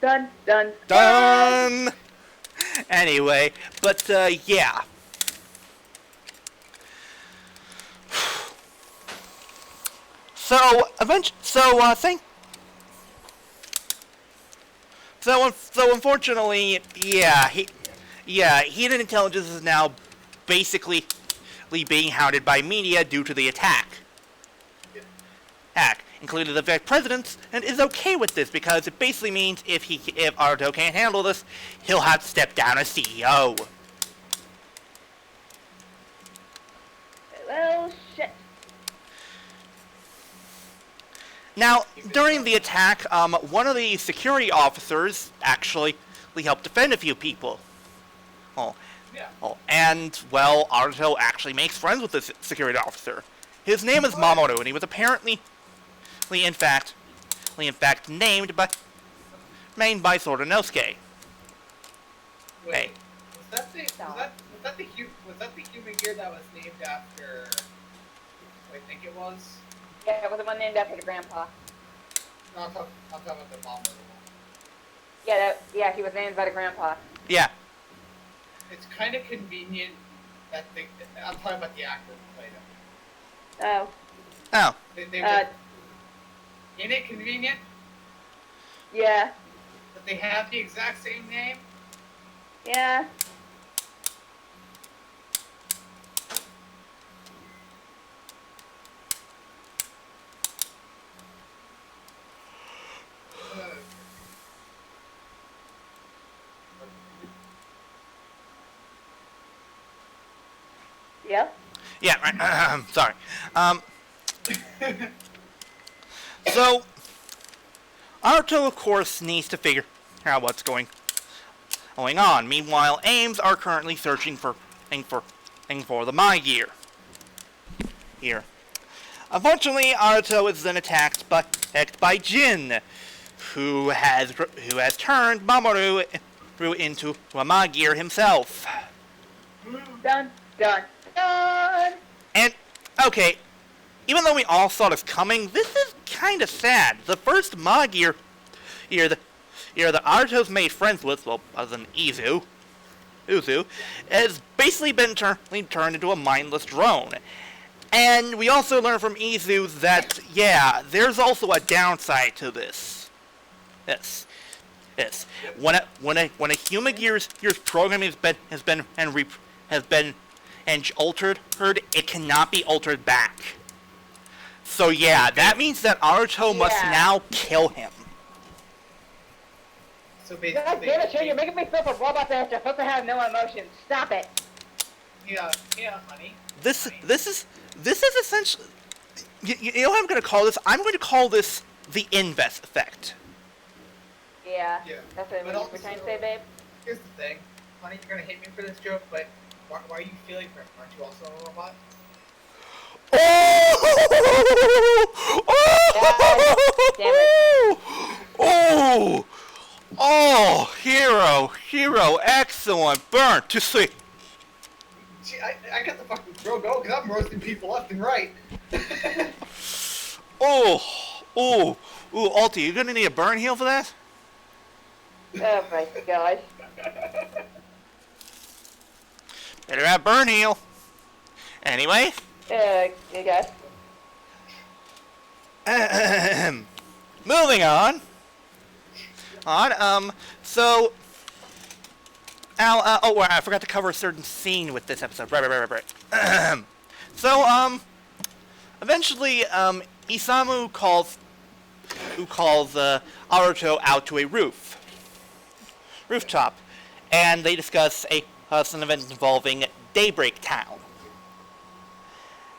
Done. Done! Anyway, but, yeah. So unfortunately, heated intelligence is now basically being hounded by media due to the attack. Including the vice president, and is okay with this because it basically means if Aruto can't handle this, he'll have to step down as CEO. Well, shit. Now, during the attack, one of the security officers actually helped defend a few people. And, well, Aruto actually makes friends with this security officer. His name is Mamoru, and he was apparently, in fact, named by Soranosuke. Wait, Hey. was that the human gear that was named after? I think it was. Yeah, it was the one named after the grandpa. No, I'm talking about the mom. Yeah, he was named by the grandpa. Yeah. It's kind of convenient that I'm talking about the actor who played him. Oh. Oh. They were, isn't it convenient Yeah. that they have the exact same name? Yeah. Yep. Yeah, right. Sorry. So, Aruto, of course, needs to figure out what's going on. Meanwhile, AIMS are currently searching for the My Gear. Here. Unfortunately, Aruto is then attacked by Jin, who has turned Mamoru into a My Gear himself. Dun, dun, dun! And, okay, even though we all saw this coming, this is kind of sad. The first Magir that Aruto's made friends with, well, other than Uzu, has basically been turned into a mindless drone. And we also learn from Uzu that, yeah, there's also a downside to this. Yes. When a human gear's programming has been altered, it cannot be altered back. So yeah, that means that Aruto must now kill him. So God basically, damn it, Shane, you're making me feel for robots that are supposed to have no emotions. Stop it. yeah, honey. This is essentially, you know what I'm going to call this? I'm going to call this the Invest effect. Yeah. Yeah. That's what But we're also- trying to say, babe. Here's the thing, honey, you're gonna hate me for this joke, but why are you feeling for him? Aren't you also a robot? Oh, hero, excellent, burn to sleep. Gee, I got the fucking throw go because I'm roasting people left and right. Ulti, you gonna need a burn heal for that? Oh my god. Better have burn heal. Anyway. You guys. Moving on. So, I forgot to cover a certain scene with this episode. Right. So, eventually, Isamu calls Aruto out to a rooftop, and they discuss an event involving Daybreak Town.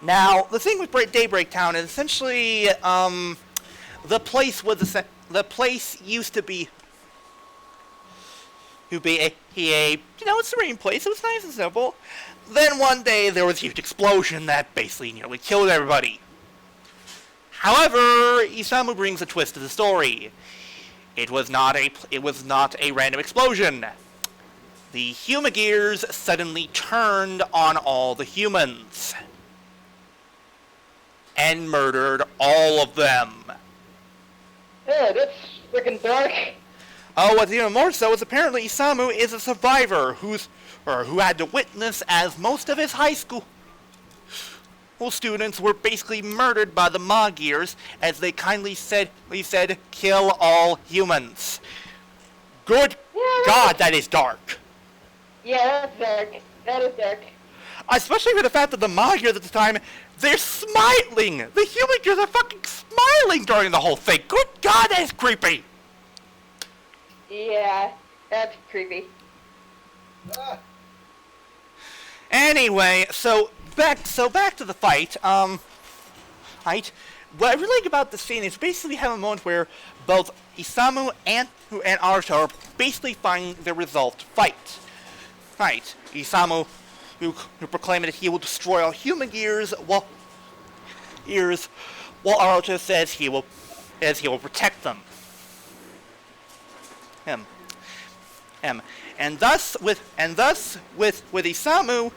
Now, the thing with Daybreak Town is essentially, the place used to be a serene place. It was nice and simple. Then one day there was a huge explosion that basically nearly killed everybody. However, Isamu brings a twist to the story. It was not a random explosion. The Humagears suddenly turned on all the humans and murdered all of them. Yeah, that's freaking dark. Oh, what's even more so is apparently Isamu is a survivor who had to witness as most of his high school students were basically murdered by the Magirs as they kindly said, kill all humans. Good God, that is dark. Yeah, that's dark. That is dark. Especially with the fact that the Magyars at the time, they're smiling! The human gears are fucking smiling during the whole thing! Good God, that is creepy! Yeah, that's creepy. Ah, Anyway, so back to the fight. Right. What I really like about this scene is basically have a moment where both Isamu and Naruto are basically finding the resolve to fight. Right. Isamu, who proclaimed that he will destroy all human gears, while Naruto says he will protect them. And thus with Isamu,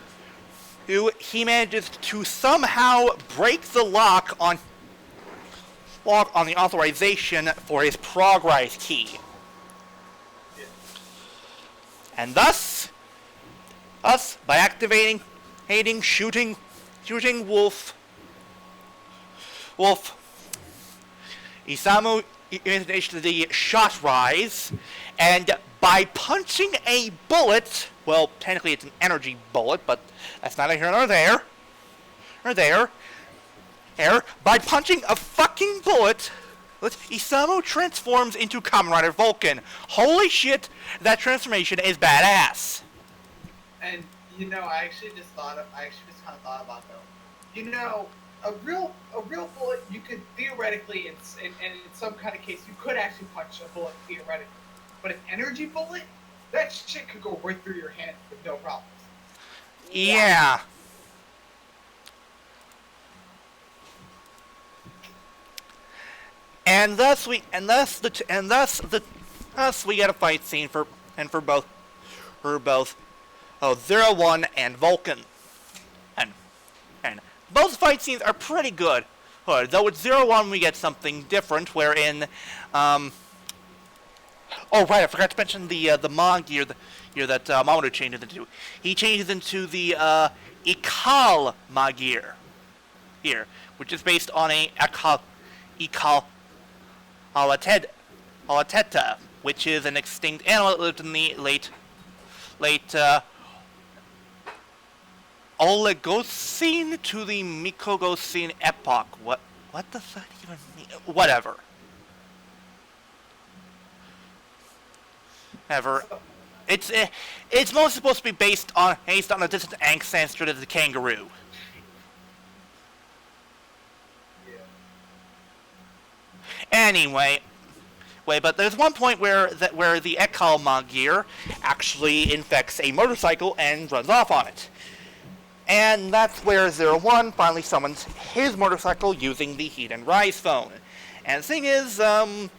who he manages to somehow break the lock on the authorization for his progress key. And thus by activating, shooting Wolf, Isamu initiated the shot rise, and by punching a bullet, well, technically it's an energy bullet, but that's neither here nor there. By punching a fucking bullet, Isamu transforms into Kamen Rider Vulcan. Holy shit, that transformation is badass. and I actually just kind of thought about though. A real bullet, you could theoretically, in some kind of case, you could actually punch a bullet theoretically. But an energy bullet, that shit could go right through your hand with no problems. Yeah. And thus we get a fight scene for both 01 and Vulcan. And both fight scenes are pretty good. Though with 01 we get something different, wherein oh right, I forgot to mention the Mog gear that Mamoru changes into. He changes into the Ikal Magir here, which is based on a Ikal Alateta, which is an extinct animal that lived in the late Oligocene to the Mikogocene epoch. What does that even mean? Whatever. It's mostly supposed to be based on a distant ancestor to the kangaroo. Anyway, but there's one point where the Ekal Magir actually infects a motorcycle and runs off on it. And that's where 01 finally summons his motorcycle using the Heat and Rise phone. And the thing is, the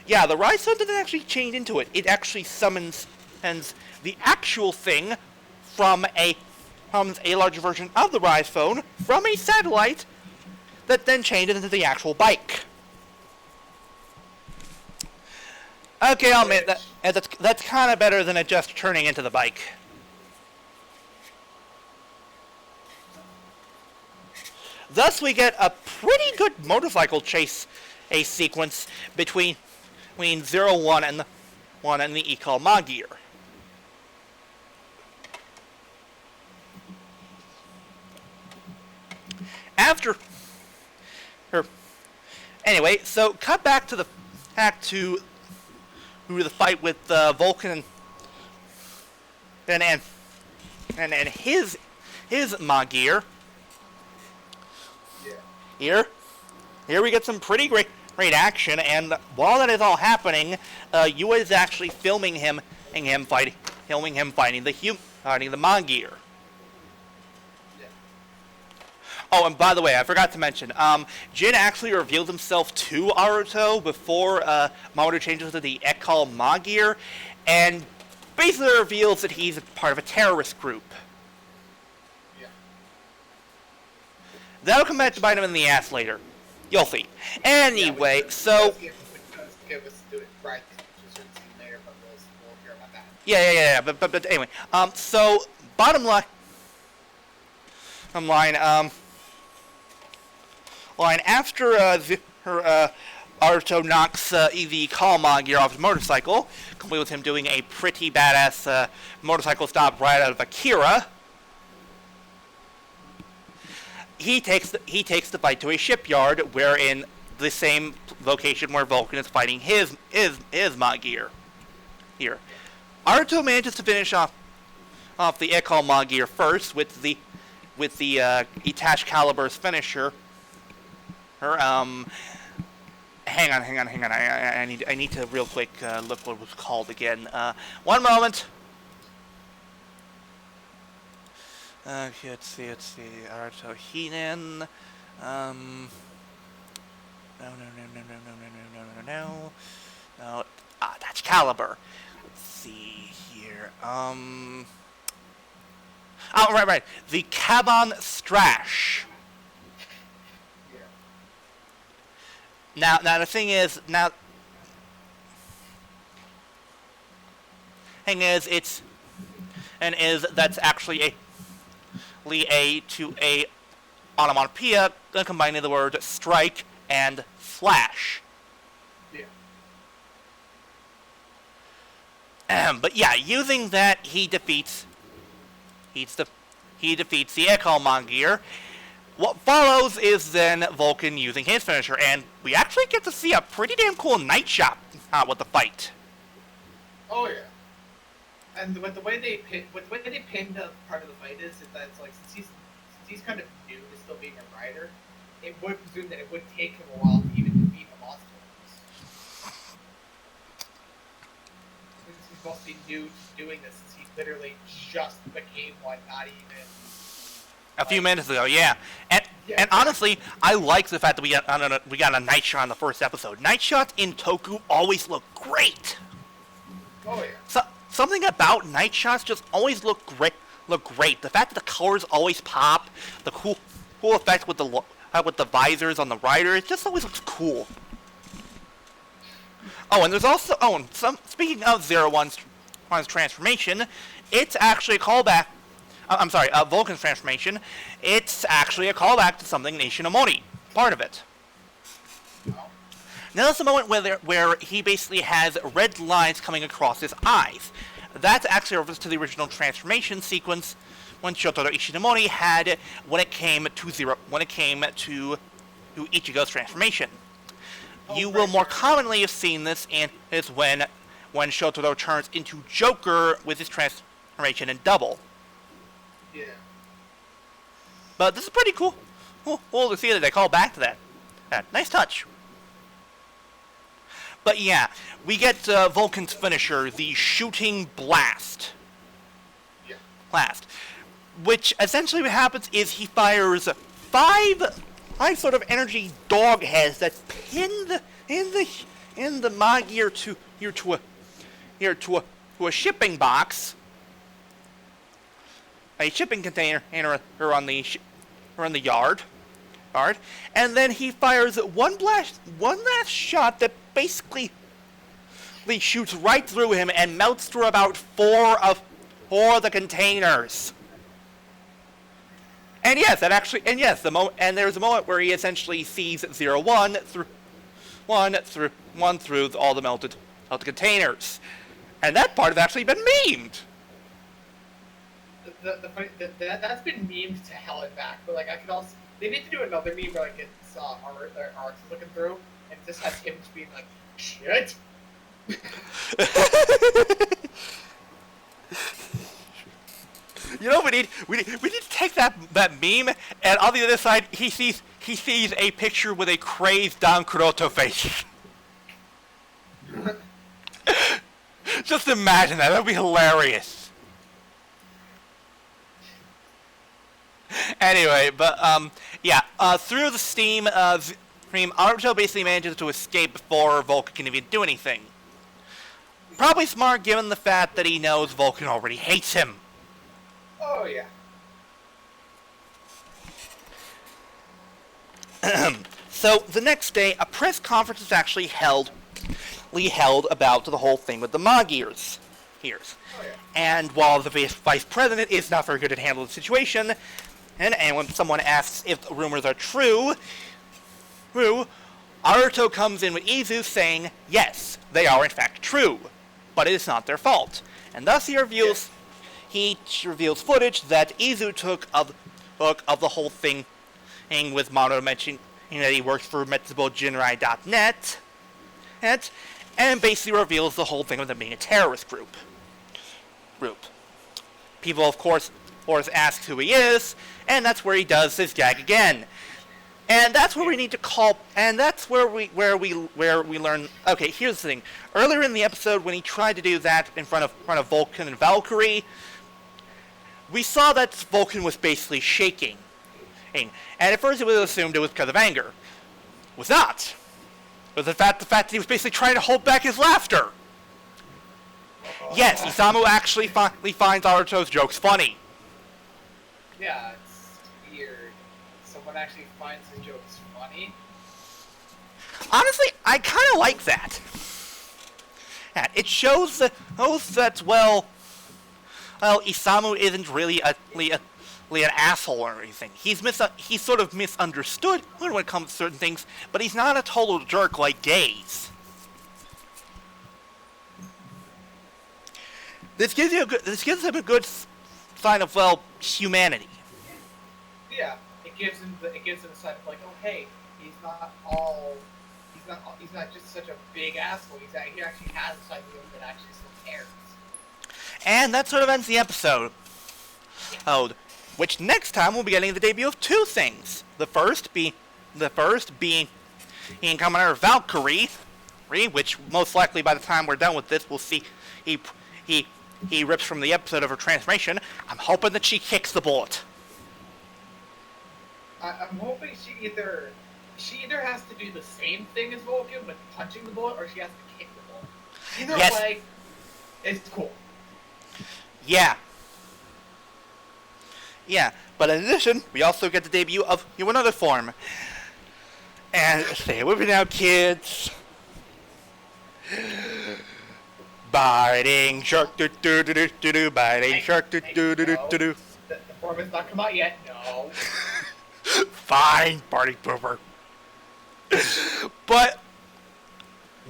Rise phone doesn't actually change into it. It actually summons the actual thing from a larger version of the Rise phone from a satellite that then changes into the actual bike. Okay, I'll admit that's kind of better than it just turning into the bike. Thus, we get a pretty good motorcycle chase sequence between 01 and the Ikal Magir. Anyway, so cut back to the fight with Vulcan and his Magir. Here we get some pretty great action, and while that is all happening, Yua is actually filming him fighting the Magir. Oh, and by the way, I forgot to mention, Jin actually revealed himself to Naruto before Mamoru changes to the Ekal Magir, and basically reveals that he's part of a terrorist group. Yeah. That'll come back to bite him in the ass later. You'll see. Anyway, so... Give us do it right later, but we'll hear about that. Yeah. But anyway, so bottom line, after Naruto knocks the Kalma gear off his motorcycle, complete with him doing a pretty badass motorcycle stop right out of Akira. he takes the fight to a shipyard, where in the same location where Vulcan is fighting his Magir. Here, Aruto manages to finish off the Ekal Magir first with the Itachi Calibur's finisher. Her hang on. I need to real quick look what it was called again. One moment. Okay, let's see. Aruto Hinen. No. That's Caliber. Let's see here. Oh, right. The Kaban Strash. Yeah. Now the thing is, that's actually a onomatopoeia combining the word strike and flash. Yeah. But yeah, using that, he defeats the Ekal Magir. What follows is then Vulcan using his finisher, and we actually get to see a pretty damn cool night shot with the fight. Oh yeah. And with the way they pinned part of the fight is that it's like since he's kind of new to still being a rider, it would presume that it would take him a while to even defeat the monster. Since he's mostly new to doing this, since he literally just became one, not even a few minutes ago, yeah. And honestly, I like the fact that we got a night shot in the first episode. Night shots in Toku always look great. Oh yeah. So, something about night shots just always look great. The fact that the colors always pop, the cool effect with the visors on the rider, it just always looks cool. Oh, and there's also speaking of One's transformation, it's actually a callback. Vulcan's transformation. It's actually a callback to something in Ishinomori, part of it. Now that's the moment where he basically has red lines coming across his eyes. That's actually a reference to the original transformation sequence when Shotaro Ishinomori had when it came to Ichigo's transformation. You will more commonly have seen this is when Shotaro turns into Joker with his transformation in Double. Yeah. But this is pretty cool. Cool to see that they call back to that. Nice touch. But yeah, we get Vulcan's finisher, the Shooting Blast. Yeah. Blast. Which essentially what happens is he fires five sort of energy dog heads that pin in the Magir to a shipping box. A shipping container or on the yard, and then he fires one last shot that basically shoots right through him and melts through about four of the containers. And yes, there's a moment where he essentially sees 01 through all the melted containers, and that part has actually been memed. That's been memed to hell and back, but like I could also they need to do another meme where like it's Arts looking through and it just has him just being like shit. You know what we need to take that meme, and on the other side he sees a picture with a crazed Don Kuroto face. Just imagine that'd be hilarious. Anyway, but through the steam of Aruto basically manages to escape before Vulcan can even do anything. Probably smart given the fact that he knows Vulcan already hates him. Oh yeah. So the next day, a press conference is actually held about the whole thing with the Magirs. Oh, yeah. And while the vice president is not very good at handling the situation, and when someone asks if the rumors are true, Aruto comes in with Izu saying, yes, they are in fact true, but it is not their fault. And thus he reveals footage that Izu took of the whole thing with Mono mentioning that he works for MetsubouJinrai.net, and basically reveals the whole thing of them being a terrorist group. People, of course ask who he is, and that's where he does his gag again. And that's where we need to call, and that's where we learn. Okay, here's the thing. Earlier in the episode, when he tried to do that in front of Vulcan and Valkyrie, we saw that Vulcan was basically shaking, and at first it was assumed it was because of anger. It was not. It was the fact that he was basically trying to hold back his laughter. Yes, Isamu actually finds Naruto's jokes funny. Yeah, it's weird. Someone actually finds his jokes funny. Honestly, I kind of like that. Yeah, it shows that Isamu isn't really an asshole or anything. He's sort of misunderstood when it comes to certain things, but he's not a total jerk like Gaze. This gives him a good sign of humanity. Yeah, it gives him a sign of like, oh hey, he's not just such a big asshole. He actually has a side of him that actually still cares. And that sort of ends the episode. Oh, which next time we'll be getting the debut of two things. The first being Commander Valkyrie, which most likely by the time we're done with this, we'll see he rips from the episode of her transformation. I'm hoping that she kicks the bullet. I'm hoping she either has to do the same thing as Vulcan with punching the bullet, or she has to kick the bullet. Either way, it's cool. Yeah. Yeah, but in addition, we also get the debut of another form. And stay with me now, kids. Biting shark, do do do do do do. Biting shark, do do do do do do. The form has not come out yet. No. Fine, party pooper. But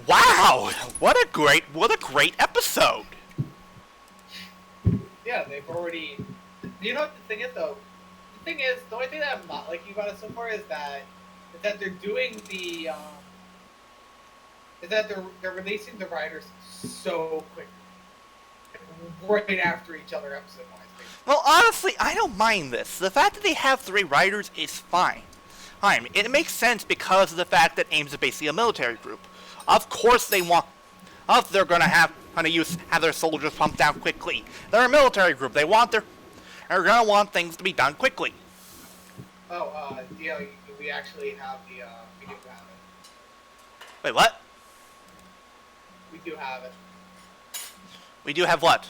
wow, what a great episode. Yeah, they've already. You know what the thing is though? The only thing that I'm not liking about it so far is that they're doing the is that they're releasing the riders so quick, right after each other episode wise. Well, honestly, I don't mind this. The fact that they have 3 riders is fine. It makes sense because of the fact that AIM is basically a military group. Of course they're gonna have their soldiers pumped out quickly. They're a military group. They're gonna want things to be done quickly. Oh, yeah, we actually have we do have it. Wait, what? We do have it. We do have what?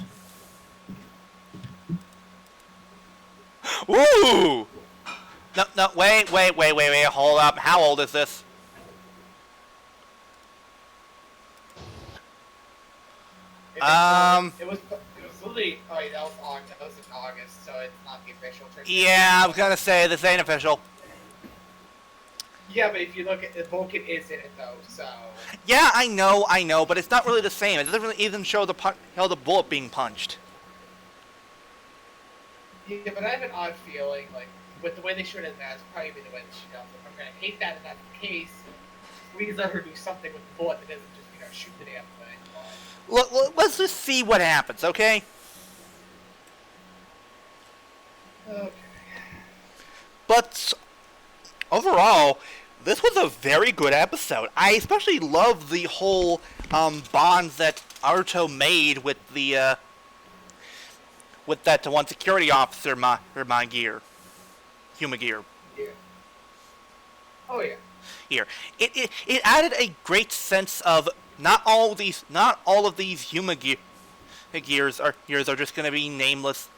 Woo! No, wait, hold up. How old is this? It was literally, that was in August, so it's not the official trailer. Yeah, I was gonna say, this ain't official. Yeah, but if you look at it, Vulcan is in it though, so. Yeah, I know, but it's not really the same. It doesn't really even show the bullet being punched. Yeah, but I have an odd feeling, like, with the way they showed it, that's probably the way they should have it. I'm gonna hate that if that's the case. Please let her do something with the bullet that doesn't just, shoot the damn thing. Let's just see what happens, okay? Okay. But overall, this was a very good episode. I especially love the whole bonds that Naruto made with the with that one security officer, Humagear. Yeah. Oh yeah. Here, it added a great sense of not all of these Humagears are just going to be nameless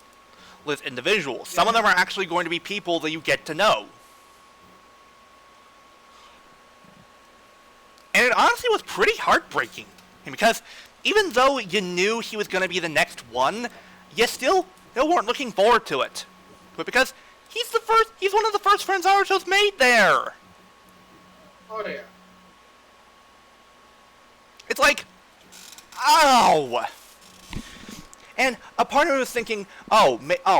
individuals. Some of them are actually going to be people that you get to know. And it honestly was pretty heartbreaking. Because even though you knew he was going to be the next one, you still weren't looking forward to it. But because he's one of the first friends Naruto's made there. Oh yeah. It's like, ow! And a part of me was thinking,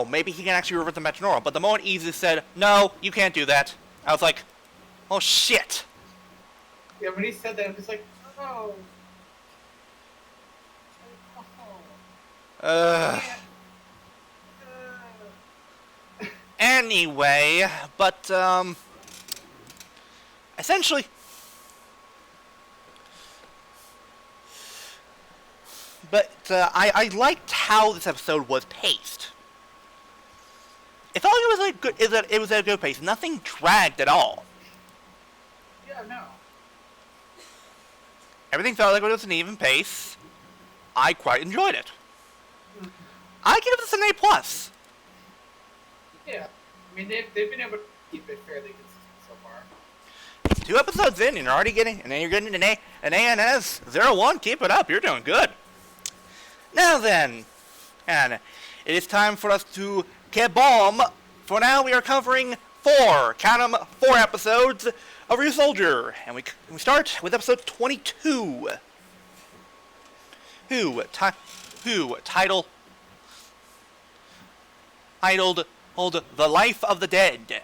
maybe he can actually revert the Metronora. But the moment Izu said, no, you can't do that, I was like, oh shit. Yeah, when he said that, it was like, oh. Anyway, but, essentially, I liked how this episode was paced. It felt like it was at a good pace. Nothing dragged at all. Yeah, no. Everything felt like it was an even pace. I quite enjoyed it. I give this an A+. Yeah. I mean, they've been able to keep it fairly consistent so far. 2 episodes in, and you're already getting, and then you're getting an ANS 01. Keep it up. You're doing good. Now then, and it is time for us to get bomb. For now, we are covering 4 episodes of Ryusoulger, and we start with episode 22. Titled The Life of the Dead.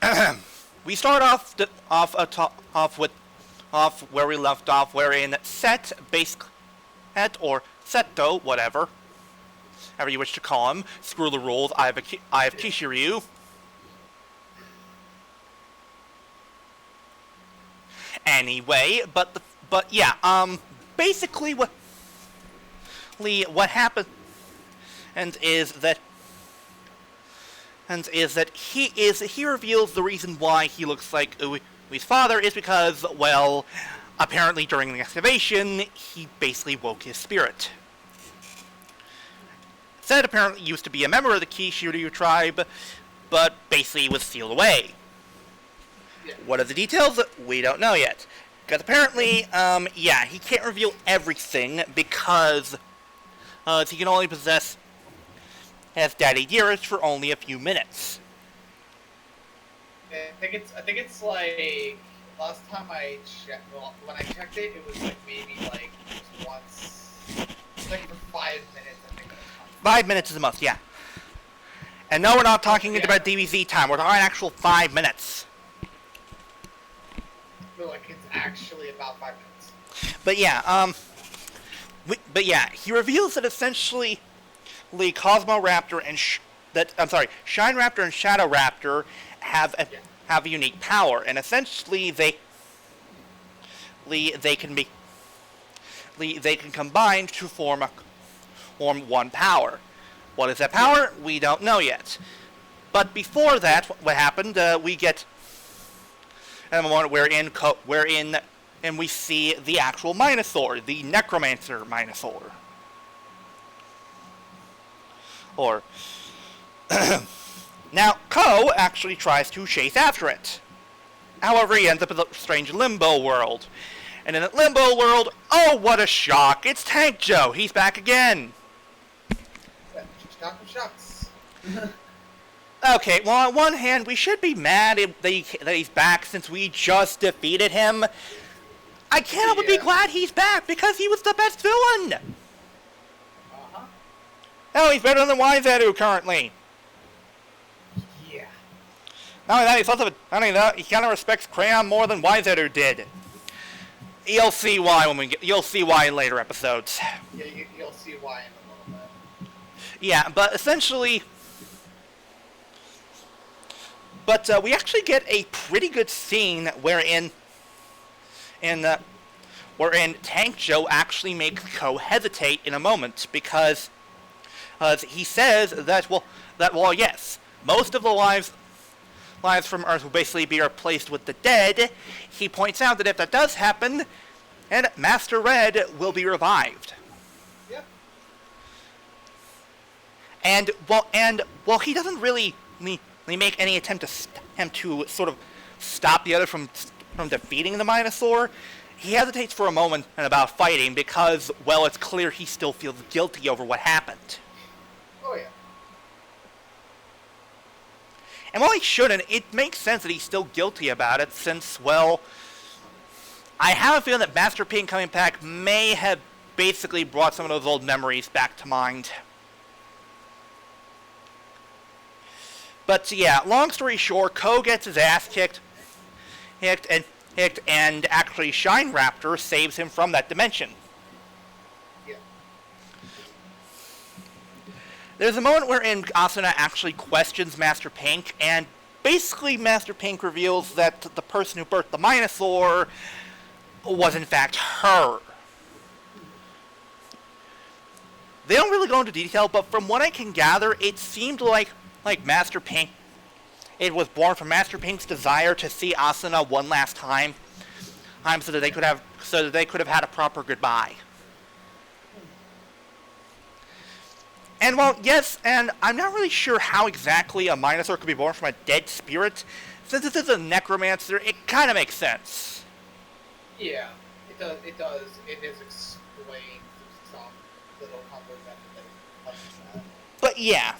Yep. We start off where we left off, wherein Set, or Seto, whatever you wish to call him, screw the rules. I have Kishiryu. Anyway, but yeah, basically what happened is that he reveals the reason why he looks like Ui's father is because, well, apparently during the excavation he basically woke his spirit. Zedd apparently used to be a member of the Kishiryu tribe, but basically was sealed away. Yeah. What are the details? We don't know yet. Because apparently, yeah, he can't reveal everything because he can only possess his daddy dearest for only a few minutes. I think it's like last time I checked. Well, when I checked it, it was like maybe like just once, like for 5 minutes. I think. 5 minutes is a must, yeah. And no, we're not talking about DBZ time. We're talking actual 5 minutes. I feel like it's actually about 5 minutes. But yeah, he reveals that essentially, Cosmo Raptor and Shine Raptor and Shadow Raptor have a unique power, and essentially they can combine to form one power. What is that power? We don't know yet. But before that, what happened? We get a moment wherein we see the actual Minosaur, the Necromancer Minosaur. Or now, Ko actually tries to chase after it. However, he ends up in a strange limbo world. And in that limbo world, oh, what a shock! It's Tank Joe! He's back again! Shucks. Okay, well, on one hand, we should be mad that he's back since we just defeated him. I can't help but be glad he's back because he was the best villain! Uh-huh. Oh, he's better than Waizeru currently. Yeah. Not only that, he kind of respects Crayon more than Waizeru did. You'll see why you'll see why in later episodes. Yeah, you'll see why in a little bit. Yeah, but essentially, we actually get a pretty good scene wherein Tank Joe actually makes Ko hesitate in a moment because he says that yes, most of the lives from Earth will basically be replaced with the dead. He points out that if that does happen, and Master Red will be revived. Yep. And while he doesn't really make any attempt to sort of stop the other from defeating the Minosaur, he hesitates for a moment about fighting because, well, it's clear he still feels guilty over what happened. Oh yeah. And while he shouldn't, it makes sense that he's still guilty about it since, well, I have a feeling that Master P coming back may have basically brought some of those old memories back to mind. But yeah, long story short, Ko gets his ass kicked, and actually Shine Raptor saves him from that dimension. Yeah. There's a moment wherein Asuna actually questions Master Pink, and basically Master Pink reveals that the person who birthed the Minosaur was in fact her. They don't really go into detail, but from what I can gather, it seemed like Master Pink, it was born from Master Pink's desire to see Asuna one last time, so that they could have had a proper goodbye. And well, yes, and I'm not really sure how exactly a Minosaur could be born from a dead spirit. Since this is a necromancer, it kind of makes sense. Yeah, it does. It is explained through some little convoluted method that is. But yeah.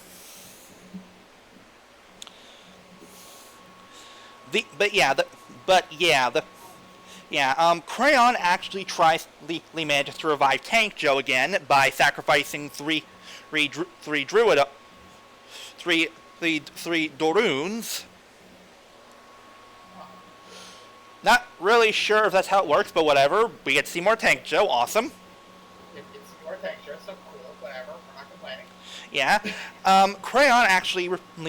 Crayon actually tries manages to revive Tank Joe again by sacrificing three Doruns. Not really sure if that's how it works, but whatever. We get to see more Tank Joe. Awesome. It's more texture, so cool. Whatever. We're not complaining. Yeah. Crayon actually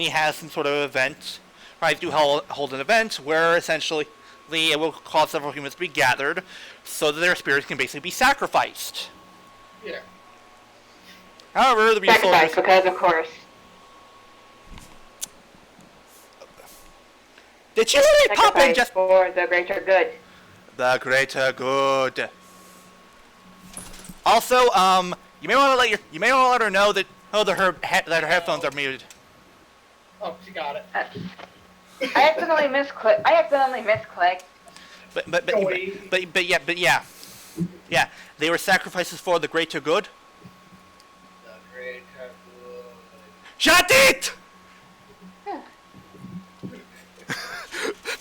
has some sort of event. Tries to hold an event where essentially it will cause several humans to be gathered so that their spirits can basically be sacrificed. Yeah. However, the Sacrifice, Ryusoulgers... because of course. Did you really pop in Sacrifice just... for the greater good. The greater good. Also, you may want to let her know that her headphones are muted. Oh, she got it. I accidentally misclicked. But yeah, they were sacrifices for the greater good. The greater good. Shut it!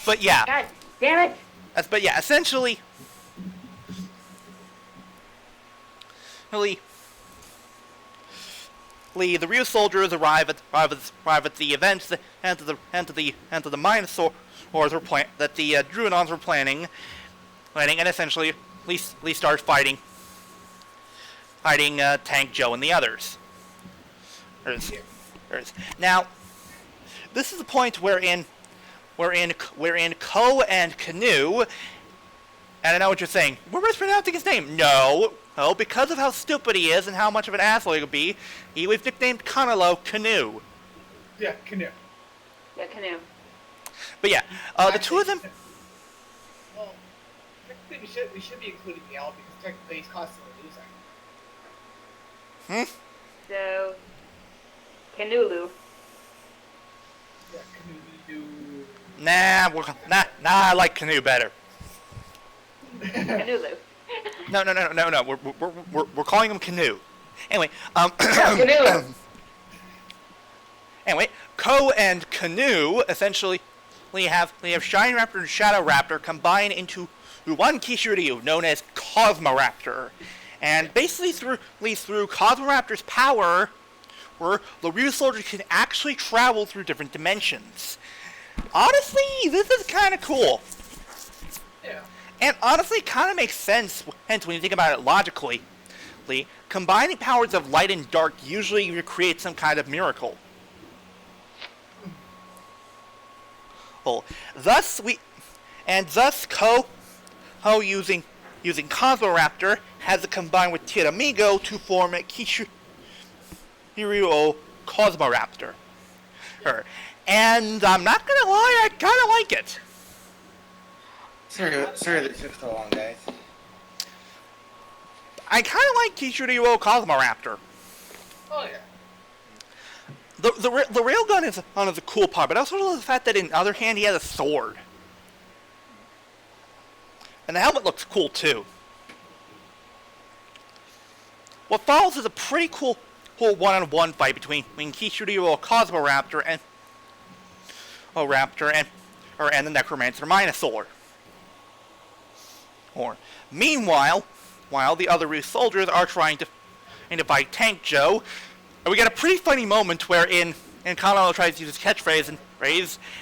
But yeah. God damn it! But yeah, essentially, the Ryusoulgers arrive at the events that the Minosaurs that the Druidons were planning, and essentially start fighting Tank Joe and the others. Now, this is the point wherein Ko and Canoe, and I know what you're saying, we're mispronouncing his name. No, because of how stupid he is and how much of an asshole he could be, he was nicknamed Kanalo Canoe. Yeah, Canoe. Yeah, Canoe. But yeah, the two of them... Well, technically we should be including the L because technically he's constantly losing. So, Canoolu. Yeah, Canoe. Nah, I like Canoe better. Canoolu. No. We're calling him Canoe. Anyway, Canoe. Anyway, Ko and Canoe essentially have Shine Raptor and Shadow Raptor combine into one Kishiryu known as Cosmoraptor, and basically through Cosmoraptor's power, where the Ryusoulger can actually travel through different dimensions. Honestly, this is kind of cool. Yeah. And honestly, it kind of makes sense, hence when you think about it logically. Combining powers of light and dark usually creates some kind of miracle. Thus Ko using Cosmoraptor has to combine with Tiramigo to form a Kishiryu Cosmoraptor. And I'm not gonna lie, I kind of like it. Sorry that took so long, guys. I kind of like Kishiryu Cosmoraptor. Oh yeah. The railgun is a cool part, but I also love the fact that in the other hand he has a sword. And the helmet looks cool too. What follows is a pretty cool one-on-one fight between Kishiryu Cosmoraptor and the Necromancer Minosaur. Meanwhile, while the other Ryusoulgers are trying to fight Tank Joe, we get a pretty funny moment wherein and Kanano tries to use his catchphrase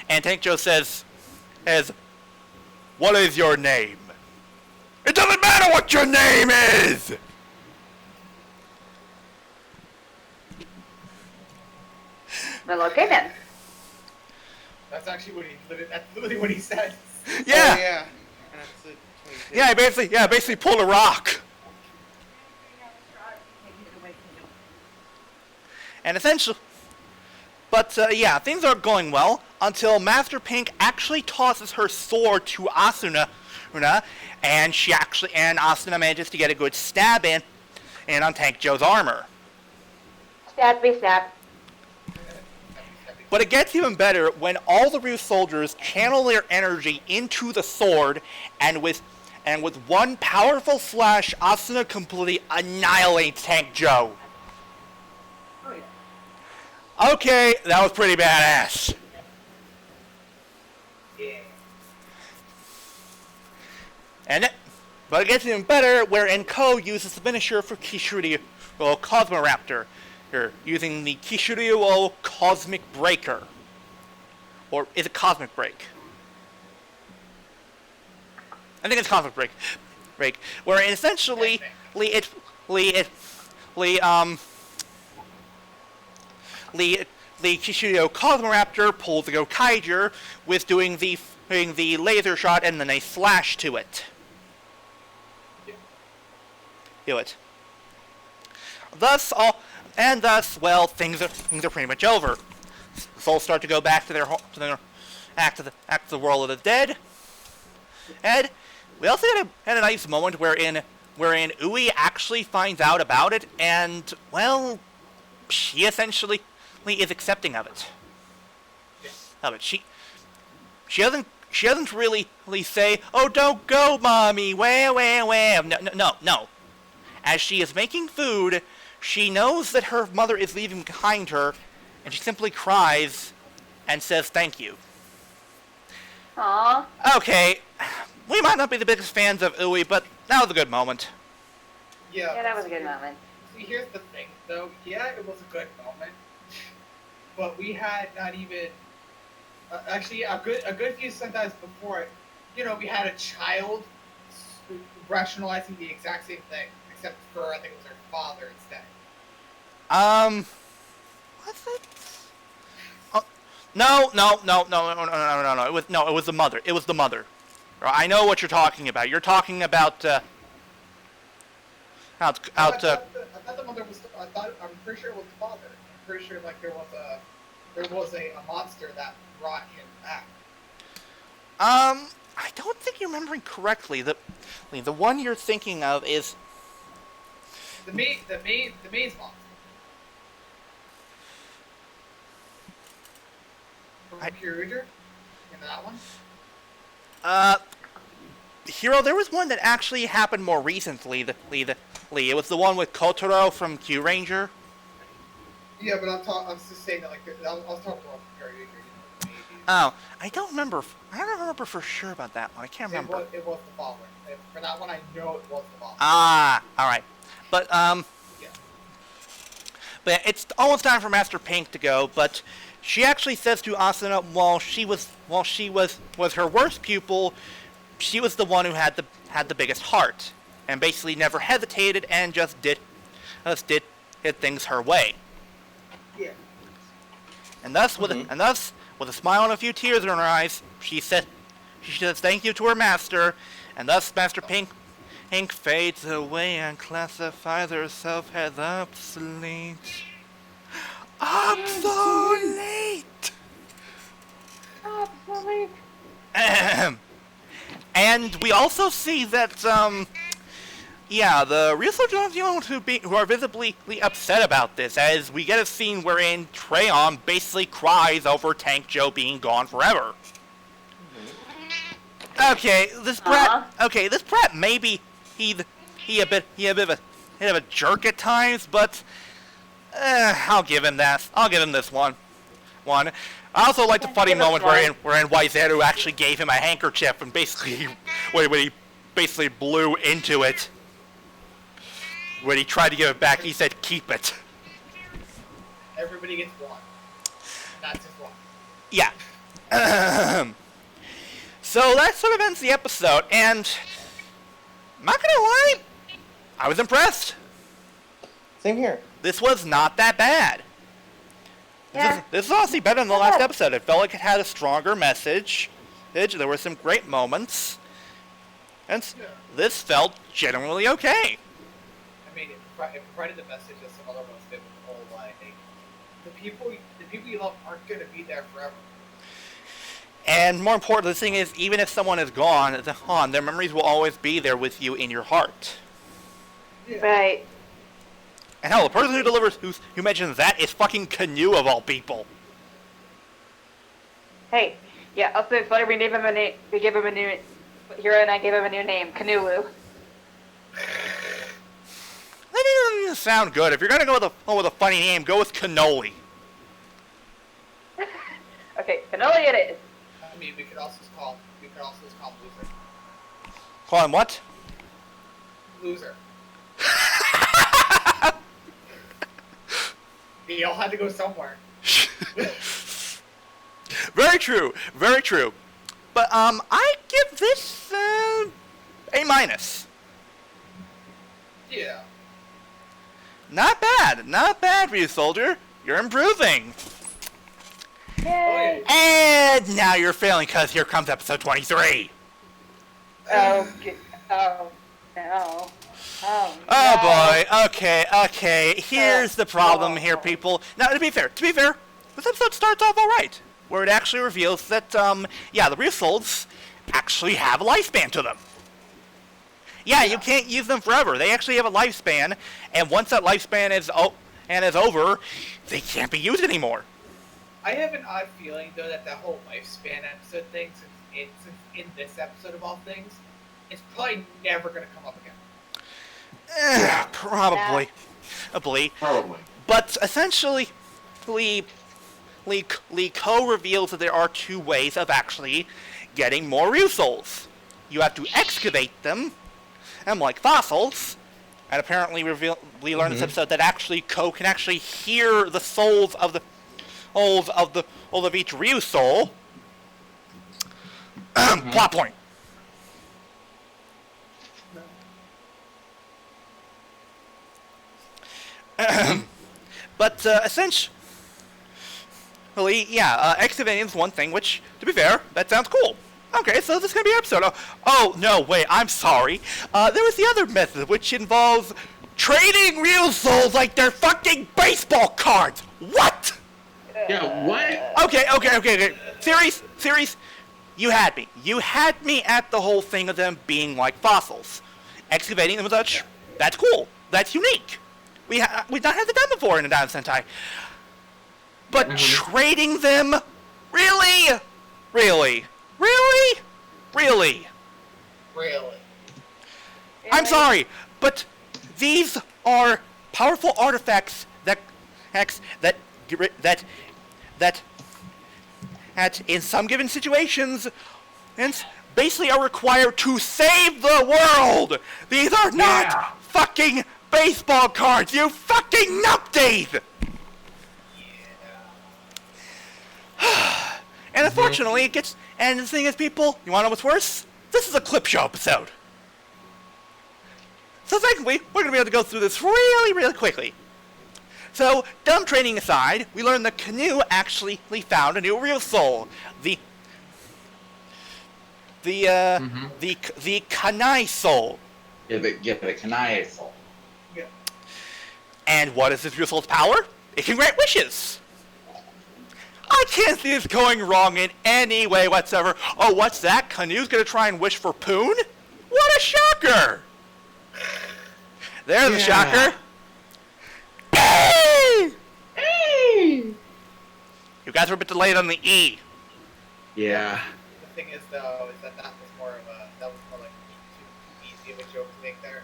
and Tank Joe says, "What is your name?" "It doesn't matter what your name is!" Well, okay then. That's actually that's literally what he said. Yeah. Oh, yeah. And that's it, 22. Yeah, he basically pulled a rock. And essentially, but yeah, things aren't going well until Master Pink actually tosses her sword to Asuna, and Asuna manages to get a good stab in on Tank Joe's armor. Stab me, stab. But it gets even better when all the Ryusoulgers channel their energy into the sword, and with one powerful slash, Asuna completely annihilates Tank Joe. Okay, that was pretty badass. Yeah. But it gets even better wherein Ko uses the finisher for Kishiryu Cosmoraptor, using the Kishiryu Cosmic Breaker. Or is it Cosmic Break? I think it's Cosmic Break. Wherein essentially the Kishiryu Cosmoraptor pulls the Gokaiger with doing the laser shot and then a slash to it. Thus, well, things are pretty much over. Souls start to go back to their world of the dead. And we also had a nice moment wherein Ui actually finds out about it, and well, she essentially is accepting of it. She doesn't really say, "Oh, don't go, mommy, where." No. As she is making food, she knows that her mother is leaving behind her, and she simply cries and says thank you. Aww. Okay, we might not be the biggest fans of Ui, but that was a good moment. Yeah, that was a good moment. See, here's the thing, though. Yeah, it was a good moment, but we had not even actually a good few sentences before it. We had a child rationalizing the exact same thing, except for I think it was her father instead. Was it? Oh, no. It was the mother. It was the mother. I know what you're talking about. You're talking about I thought the mother was. I'm pretty sure it was the father. I'm pretty sure there was a monster that brought him back. I don't think you're remembering correctly. The one you're thinking of is the maze monster. From Kyuger in that one. Hero, there was one that actually happened more recently. It was the one with Kotaro from Q Ranger. Yeah, but I'm just saying that I was talking about Kyuger. Oh, I don't remember for sure about that one. I can't remember. It was the father. For that one, I know it was the father. Ah, all right. But Yeah. But it's almost time for Master Pink to go. But she actually says to Asuna, while she was her worst pupil, she was the one who had the biggest heart, and basically never hesitated and just did things her way. Yeah. And thus, with a smile and a few tears in her eyes, she says thank you to her master, and thus Master Pink fades away and classifies herself as obsolete. Obsolete! Obsolete. And we also see that, the Ryusoulgers who are visibly upset about this, as we get a scene wherein Treon basically cries over Tank Joe being gone forever. Okay, this brat maybe he a bit of a jerk at times, but I'll give him that. I'll give him this one. I also like the funny moment wherein Waizeru actually gave him a handkerchief and basically when he basically blew into it. When he tried to give it back, he said, "Keep it." Everybody gets one. That's his one. Yeah. So that sort of ends the episode, and I'm not gonna lie, I was impressed. Same here. This was not that bad. Yeah. This is honestly better than the last episode. It felt like it had a stronger message. There were some great moments. And this felt generally okay. I mean, it provided the message that some other ones did with the whole, like, the people you love aren't going to be there forever. And more important, the thing is, even if someone is gone, their memories will always be there with you in your heart. Yeah. Right. And hell, the person who mentions that is fucking Canoe of all people. Hey, yeah, also it's funny we gave him a new, Hiro and I gave him a new name, Canoolu. That doesn't even sound good. If you're gonna go with a funny name, go with Cannoli. Okay, Cannoli it is. I mean, we could also just call him Loser. Call him what? Loser. They all had to go somewhere. Very true, very true. But I give this A-. Yeah. Not bad, Ryusoulger. You're improving. Yay! And now you're failing because here comes episode 23. Oh, no. Oh, Oh no. boy. Okay. Here's the problem here, people. Now, to be fair, this episode starts off all right, where it actually reveals that, the Ryusouls actually have a lifespan to them. Yeah, you can't use them forever. They actually have a lifespan, and once that lifespan is over, they can't be used anymore. I have an odd feeling, though, that whole lifespan episode thing, since in this episode of all things, it's probably never going to come up again. Probably. But essentially, Lee Ko reveals that there are two ways of actually getting more Ryusouls. You have to excavate them, and like fossils, and apparently we learned this episode that actually Ko can actually hear the souls of each Ryusoul. Plot point. But essentially, excavating is one thing, which, to be fair, that sounds cool. Okay, so this is going to be an episode. Oh, no, wait, I'm sorry. There was the other method, which involves trading Ryusouls like they're fucking baseball cards. What? Yeah, what? Okay. Series, you had me. You had me at the whole thing of them being like fossils. Excavating them and such, that's cool. That's unique. We've not had that done before in a Dive Sentai. But trading them? Really? I'm sorry, but these are powerful artifacts that in some given situations basically are required to save the world. These are not fucking baseball cards, you fucking nupties! And unfortunately, it gets. And the thing is, people, you wanna know what's worse? This is a clip show episode. So thankfully, we're gonna be able to go through this really quickly. So, dumb training aside, we learned that Canoe actually found a new Ryusoul. The Kanai soul. Yeah, the Kanai soul. Yeah. And what is this Ryusoul's power? It can grant wishes. I can't see this going wrong in any way whatsoever. Oh, what's that? Canoe's gonna try and wish for Poon? What a shocker! There's a shocker. Hey! You guys were a bit delayed on the E. Yeah. The thing is, though, is that was more like too easy of a joke to make there.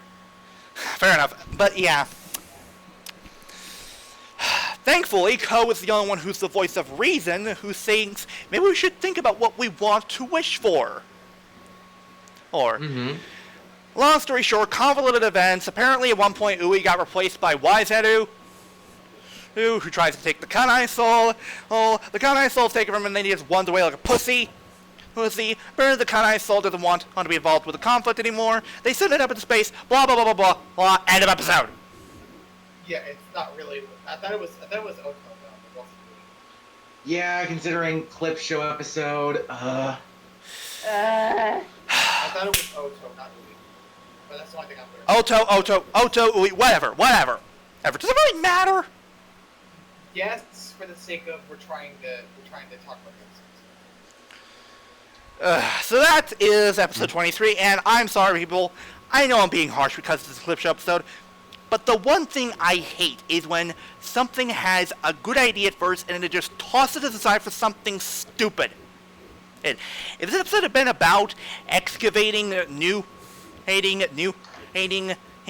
Fair enough. But yeah. Thankfully, Ko is the only one who's the voice of reason, who thinks maybe we should think about what we want to wish for. Or, long story short, convoluted events. Apparently, at one point, Ui got replaced by Wiseru. who tries to take the Kanai soul. Oh, the Kanai soul's taken from him, and then he just runs away like a pussy. Pussy. But the Kanai soul doesn't want to be involved with the conflict anymore. They send it up into space. Blah blah blah blah blah blah. End of episode. Yeah, it's not really. I thought it was Oto though. But wasn't Yeah, considering clip show episode. I thought it was Oto, not Ui. But that's the only thing I'm putting. Oto, Ui, whatever. Does it really matter? Yes, for the sake of we're trying to talk about this. So that is episode 23, and I'm sorry, people. I know I'm being harsh because it's a clip show episode, but the one thing I hate is when something has a good idea at first and then it just tosses it aside for something stupid. And if this episode had been about excavating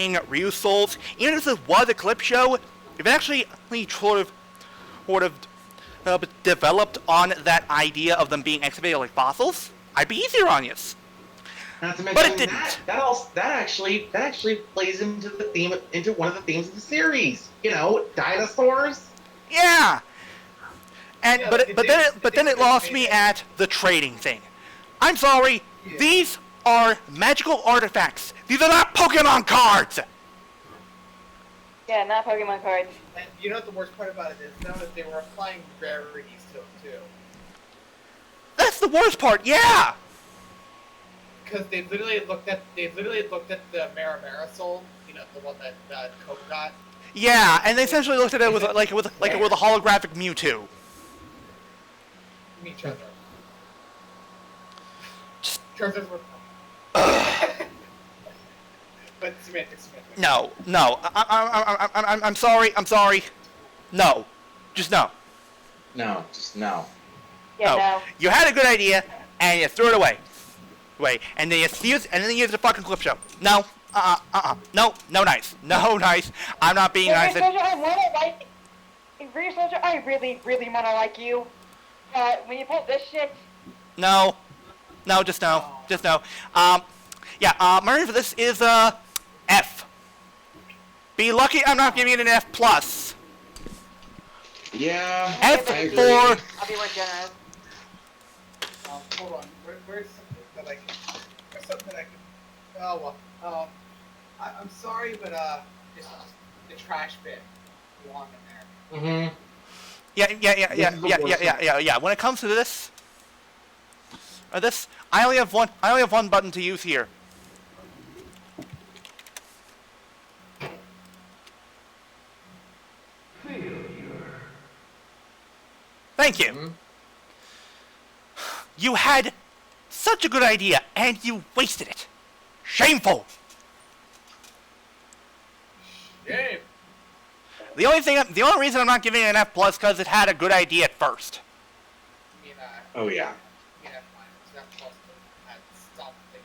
Ryusouls, even if this was a clip show, if it actually sort of developed on that idea of them being excavated like fossils, I'd be easier on you. Not to mention But it didn't. that actually plays into one of the themes of the series. You know, dinosaurs. Yeah. And Yeah, but then it lost me at the trading thing. I'm sorry. Yeah. These are magical artifacts. These are not Pokemon cards. Yeah, not Pokemon cards. And you know what the worst part about it is? Now that they were applying rarities to them too. That's the worst part. Yeah. Because they literally looked at the Maramara soul, you know, the one that Coke got. Yeah, and they essentially looked at it with a holographic Mewtwo. Each other. Charizards were. But semantics. No. I'm sorry. No. Just no. No, just no. Yeah, no. You had a good idea and you threw it away. And then you used the fucking clip show. No. No nice. No nice. I'm not being nice. Ryusoulger, I wanna like. Ryusoulger, I really wanna like you. When you pull this shit. No, just no. My rating for this is F. Be lucky I'm not giving it an F plus. Yeah. F I agree. for. I'll be more generous. Hold on. Where's something that I can? Oh well. I'm sorry, but just the trash bin belong in there. Mm-hmm. Yeah. When it comes to this, I only have one button to use here. Thank you. Mm-hmm. You had such a good idea and you wasted it. Shameful. Shame. The only reason I'm not giving it an F plus because it had a good idea at first. I mean, Oh yeah. yeah, fine. It's not plus to add something.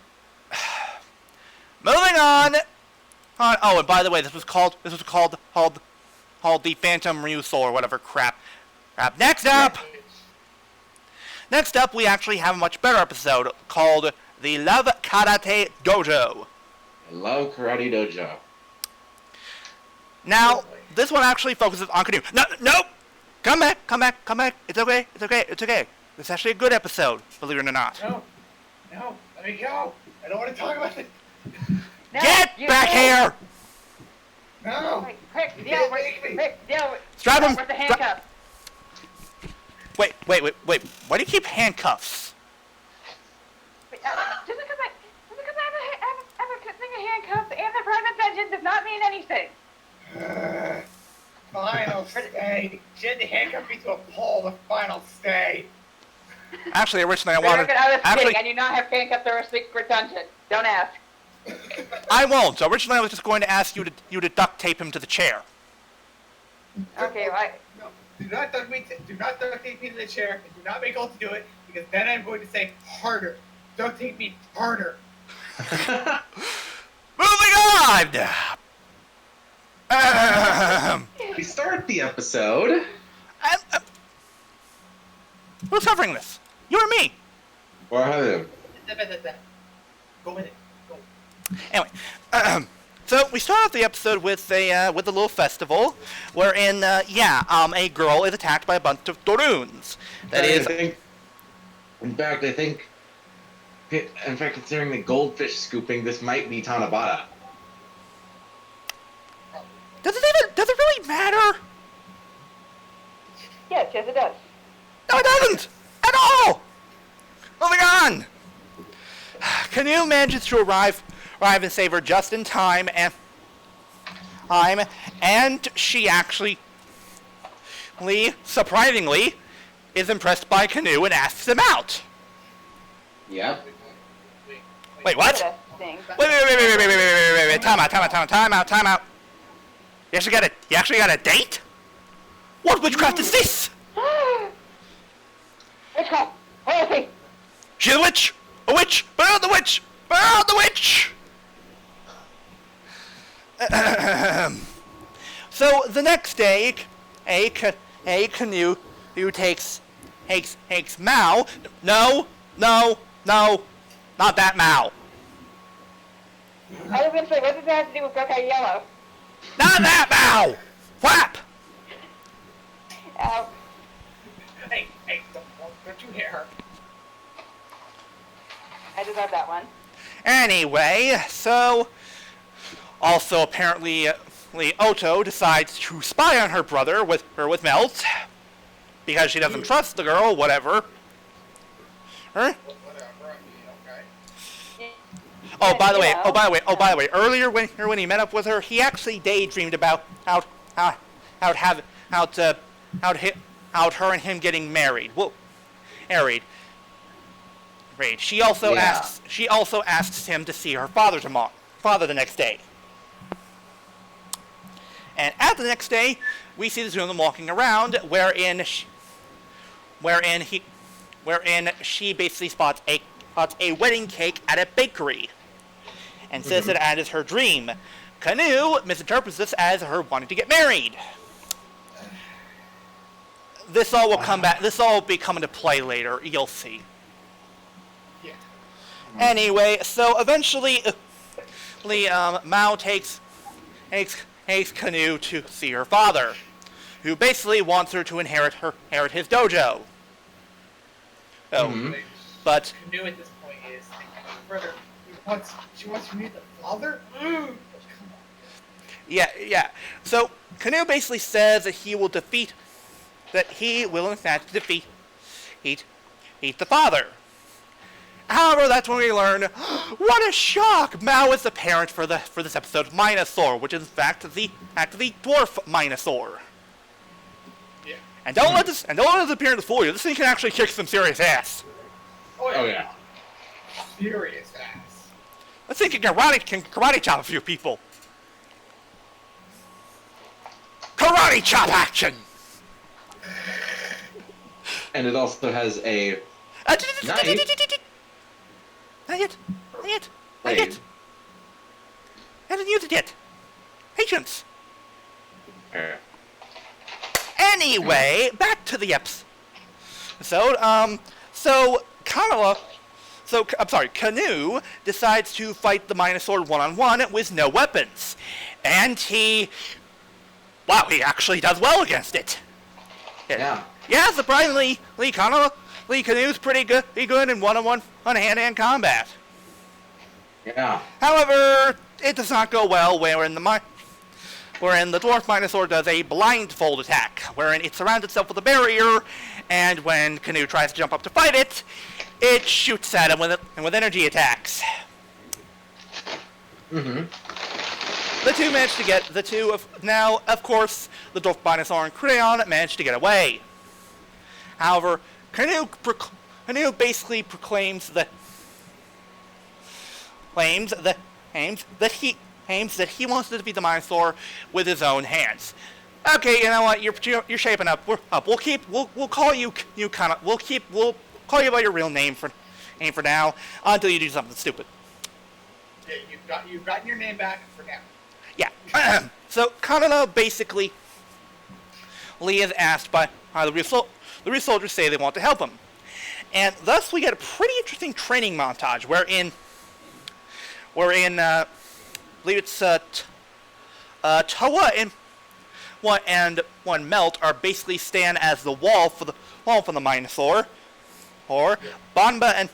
Moving on. Oh, and by the way, this was called the Phantom Ryusoul or whatever crap. Next up, we actually have a much better episode called the Love Karate Dojo. I love Karate Dojo. Now, this one actually focuses on Canoe. No! Come back. It's okay. It's actually a good episode, believe it or not. No, let me go. I don't want to talk about it. No, Get you back don't. here! No. Quick, You deal can't with make me. Rick, deal with. Strap him. With the handcuffs. Wait. Why do you keep handcuffs? Just because I have a thing of handcuffs and the private dungeon does not mean anything. Final stay. She had to handcuff me to a pole. The final stay. Actually, originally I Rick, wanted. I was Actually, kidding. I do not have handcuffs or a secret dungeon. Don't ask. I won't. So originally, I was just going to ask you to duct tape him to the chair. Okay, right. No, do not duct tape me to the chair, and do not make Ulti do it, because then I'm going to say harder. Duct tape me harder. Moving on. We start the episode. Who's covering this? You or me? Or him. Go with it. Go. Anyway, So we start off the episode with a little festival, wherein a girl is attacked by a bunch of Doroons. In fact, considering the goldfish scooping, this might be Tanabata. Does it really matter? Yes, it does. No, it doesn't! At all! Moving on! Canoe manages to arrive and save her just in time, and she actually, surprisingly, is impressed by Canoe and asks him out. Yep. Wait, what? Wait, time out. You actually got a date? What witchcraft is this? Witchcraft! Royalty! She's a witch! A witch! Burn out the witch! Burn out the witch! So the next day, a Canoe who takes Mao. No, not that Mao. I was gonna say, what does that have to do with Gokai Yellow? Not that Mao! Whap! Hey, don't you hit her. I deserve that one. Anyway, so also apparently Oto decides to spy on her brother with Melt because she doesn't trust the girl, whatever. Huh? Whatever, I mean, okay. Oh, by the way, earlier when he met up with her, he actually daydreamed about how her and him getting married. Well, married. She also asks him to see her father the next day. And at the next day, we see the two of them walking around, wherein she basically spots a wedding cake at a bakery, and says that is her dream. Canoe misinterprets this as her wanting to get married. This all will come back. This all will be coming to play later. You'll see. Yeah. Anyway, so eventually, Mao takes Canoe to see her father, who basically wants her to inherit his dojo. Oh, but Canoe at this point is thinking further. She wants to meet the father? yeah. So Canoe basically says that he will in fact defeat the father. However, that's when we learn, what a shock! Mao is the parent for this episode, Minosaur, which is in fact the dwarf Minosaur. Yeah. And don't let this appearance fool you. This thing can actually kick some serious ass. Oh yeah. Serious ass. This thing can karate chop a few people. Karate chop action! And it also has a knife. Not yet. Wait. Hasn't used it yet. Patience. Uh, Anyway, back to the episode. Canoe decides to fight the Minosaur one-on-one with no weapons. And he actually does well against it. yeah. Yeah, surprisingly, Canoe's pretty good in one-on-one hand-to-hand combat. Yeah. However, it does not go well wherein the dwarf Minosaur does a blindfold attack, wherein it surrounds itself with a barrier, and when Canoe tries to jump up to fight it, it shoots at him with energy attacks. Mm-hmm. Now, of course, the dwarf Minosaur and Crayon managed to get away. However, Canoe basically claims that he wants to defeat the Minosaur with his own hands. Okay, you know what? You're shaping up. We're up. We'll call you by your real name for now until you do something stupid. Yeah, you've gotten your name back for now. Yeah. So Kanata basically, Lee is asked by the Ryusoulgers say they want to help him, and thus we get a pretty interesting training montage wherein believe it's Toa and Melt are basically stand as the wall for the Minosaur, or Banba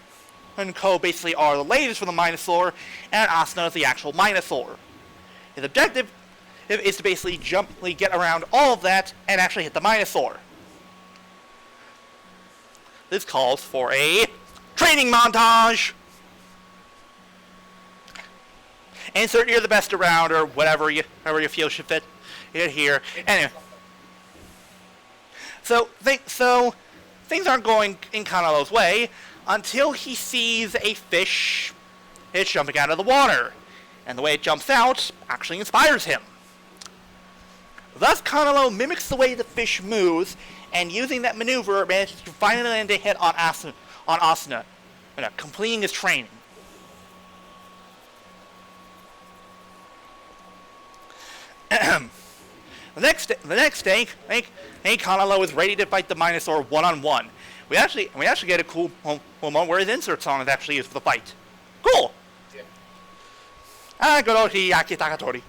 and Ko basically are the lasers for the Minosaur, and Asuna is the actual Minosaur. His objective is to basically get around all of that and actually hit the Minosaur. This calls for a training montage. Insert you're the best around, or whatever you feel should fit here. Anyway, so things aren't going in Kanalo's way until he sees a fish. It's jumping out of the water, and the way it jumps out actually inspires him. Thus, Kanalo mimics the way the fish moves, and using that maneuver, manages to finally land a hit on Asuna, completing his training. The next day, Kanalo is ready to fight the Minosaur one-on-one. We actually get a cool moment where his insert song is actually used for the fight. Cool. Yeah. Good old Hiaki Takatori.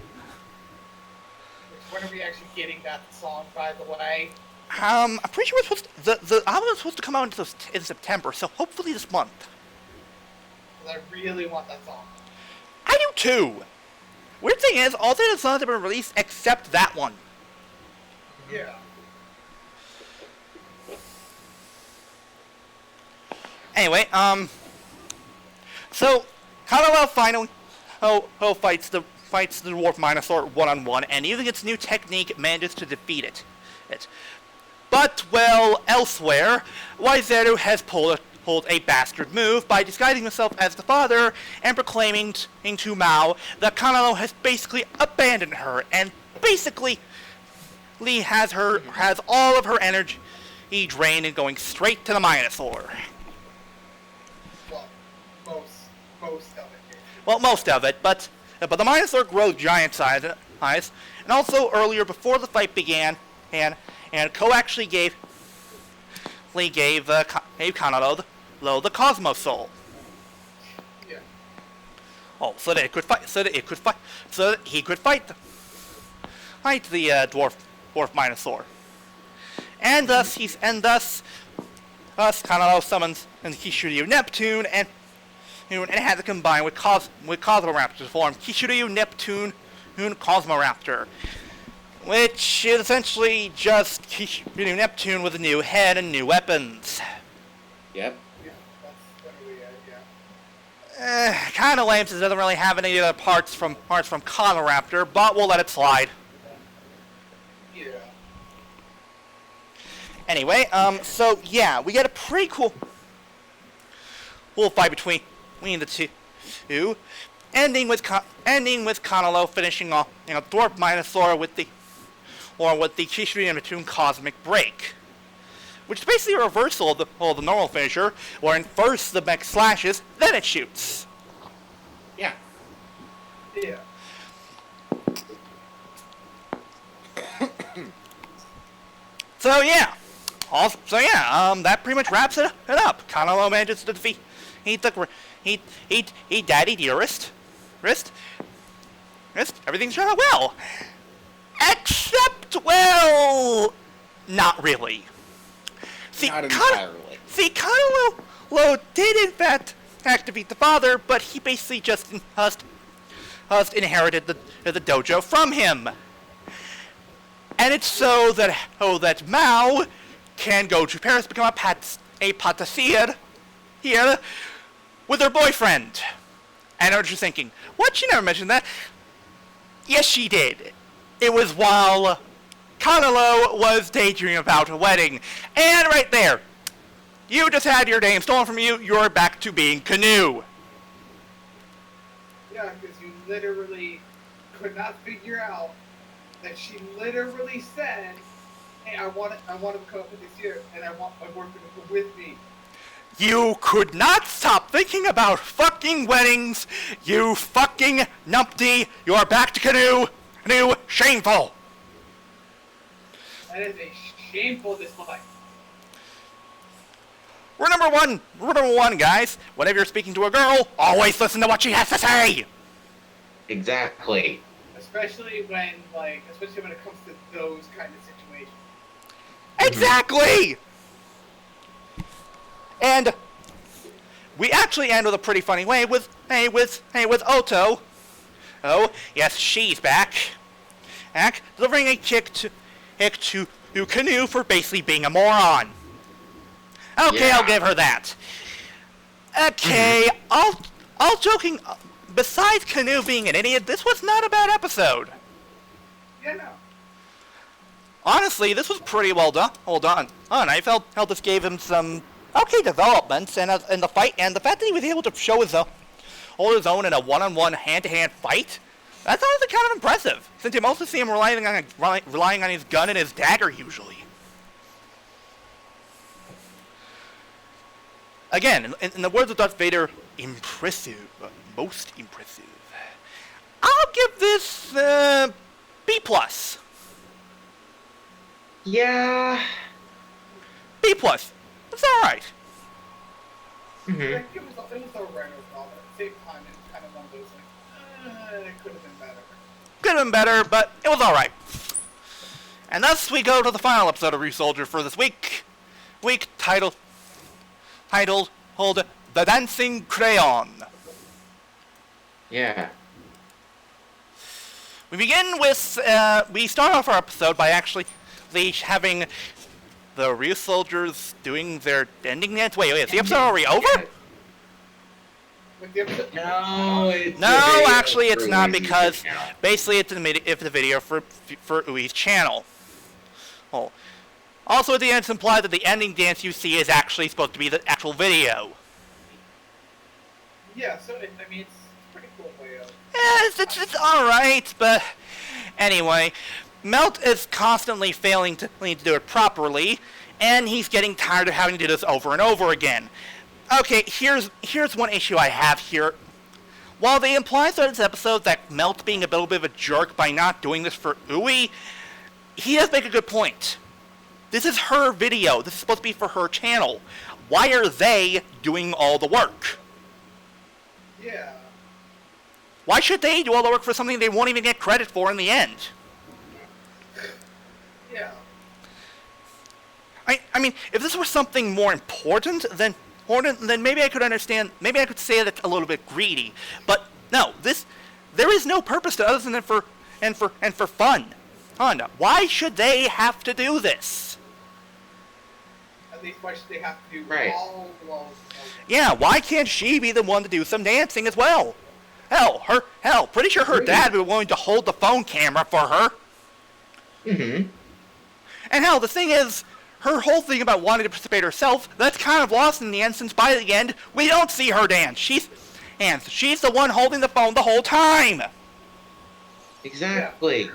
When are we actually getting that song, by the way? I'm pretty sure the album is supposed to come out in September, so hopefully this month. I really want that song. I do too. Weird thing is, all the songs have been released except that one. Yeah. Anyway, so Kanalo finally fights the dwarf Minosaur one-on-one, and using its new technique manages to defeat it. But, well, elsewhere, Waizeru has pulled a bastard move by disguising himself as the father and proclaiming to Mao that Kanalo has basically abandoned her and basically has all of her energy drained and going straight to the Minosaur. Well, most of it. Well, most of it, but the Minosaur grows giant size, and also earlier before the fight began, and Ko actually gave Kanalo the Cosmo Soul. Yeah. Oh, so that he could fight the dwarf Minosaur. And thus Kanalo summons Kishiryu Neptune and had to combine with Cosmoraptor to form Kishiryu Neptune Cosmoraptor, which is essentially just Kishiryu Neptune with a new head and new weapons. Yep. Yeah, that's literally it, yeah. Kind of lame since it doesn't really have any other parts from Cosmoraptor, but we'll let it slide. Yeah. Anyway, so yeah, we get a pretty cool fight between the two, ending with Kanalo finishing off Dwarf Minosaur with the Kishiryu Neptune Cosmic Break, which is basically a reversal of the normal finisher, wherein first the mech slashes, then it shoots. Yeah. Yeah. So yeah, that pretty much wraps it up. Kanalo manages to defeat Daddy Dearest. Everything's turned out well, except, well, not really. Not entirely. Kanalo did in fact defeat the father, but he basically just inherited the dojo from him. And it's so that Mao can go to Paris, become a patissier here with her boyfriend. And I know what you're thinking, what, she never mentioned that? Yes, she did. It was while Kanalo was daydreaming about a wedding. And right there, you just had your name stolen from you, you're back to being Canoe. Yeah, because you literally could not figure out that she literally said, "Hey, I want to become this year, and I want my boyfriend to come with me." You could not stop thinking about fucking weddings, you fucking numpty. You are back to Canoe. Canoe, shameful. That is a shameful display. Rule number one, guys. Whenever you're speaking to a girl, always listen to what she has to say. Exactly. Especially when it comes to those kind of situations. Exactly! And we actually end with a pretty funny way with Oto. Oh, yes, she's back. Delivering a kick to Canoe for basically being a moron. Okay, Yeah. I'll give her that. Okay, all joking, besides Canoe being an idiot, this was not a bad episode. Yeah, no. Honestly, this was pretty well done. I felt this gave him some okay developments and the fight, and the fact that he was able to hold his own in a one-on-one, hand-to-hand fight. That's honestly kind of impressive, since you mostly see him relying on his gun and his dagger usually. Again, in the words of Darth Vader, impressive, most impressive. I'll give this B+. Yeah. B+. It's alright. Mm-hmm. It was alright overall, but at the same time, it was kind of one of those, it could have been better. Could have been better, but it was alright. And thus we go to the final episode of Ryusoulger for this week. Titled The Dancing Crayon. Yeah. We begin with, we start off our episode by actually having the Ryusoulgers doing their ending dance. Wait, is the episode already over? With the episode, No, it's No, actually it's for not, Ui's because channel. basically it's the video for Ui's channel. Oh. Also at the end it's implied that the ending dance you see is actually supposed to be the actual video. yeah, so it's a pretty cool way of. Yeah, it's alright, but anyway, Melt is constantly failing to do it properly, and he's getting tired of having to do this over and over again. Okay, here's one issue I have here. While they imply throughout this episode that Melt's being a little bit of a jerk by not doing this for Ui, he does make a good point. This is her video. This is supposed to be for her channel. Why are they doing all the work? Yeah. Why should they do all the work for something they won't even get credit for in the end? Yeah. I mean, if this were something more important, then maybe I could understand. Maybe I could say that's a little bit greedy. But no, there is no purpose to other than for fun. Honda, why should they have to do this? At least why should they have to do Right. all Yeah, why can't she be the one to do some dancing as well? Pretty sure her dad would be willing to hold the phone camera for her. Mm-hmm. And hell, the thing is, her whole thing about wanting to participate herself, that's kind of lost in the end, since by the end, we don't see her dance. She's the one holding the phone the whole time. Exactly.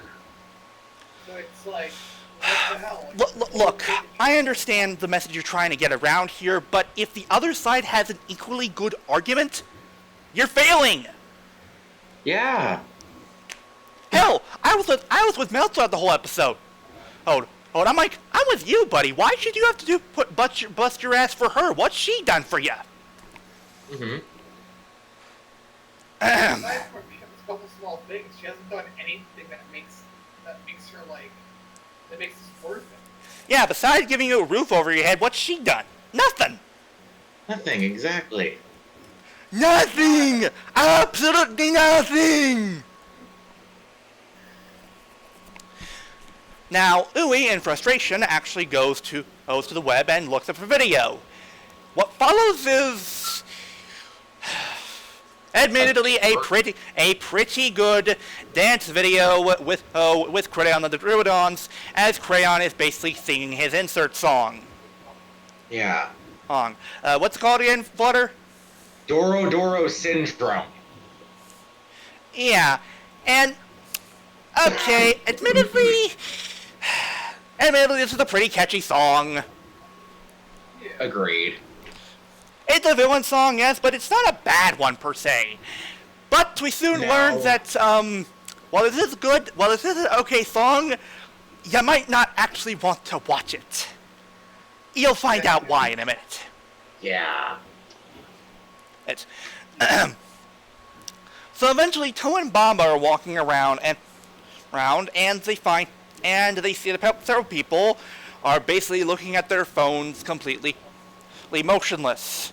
So it's like, what the hell? Look, I understand the message you're trying to get around here, but if the other side has an equally good argument, you're failing. Yeah. Hell, I was with Mel throughout the whole episode. Hold, I'm with you, buddy. Why should you have to bust your ass for her? What's she done for you? Mm-hmm. Aside from a couple small things, she hasn't done anything that makes her that makes this worth it. Yeah, besides giving you a roof over your head, what's she done? Nothing. Nothing, exactly. Nothing! Absolutely nothing! Now, Ui, in frustration, actually goes to the web and looks up a video. What follows is, admittedly, a pretty good dance video with Crayon and the Druidons, as Crayon is basically singing his insert song. Yeah. What's it called again, Flutter? Doro Doro Syndrome. Yeah, and okay, admittedly, this is a pretty catchy song. Agreed. It's a villain song, yes, but it's not a bad one per se. But we soon learn that while this is an okay song, you might not actually want to watch it. You'll find out why in a minute. Yeah. It's So eventually, Toe and Bamba are walking around, and they see that several people are basically looking at their phones completely motionless.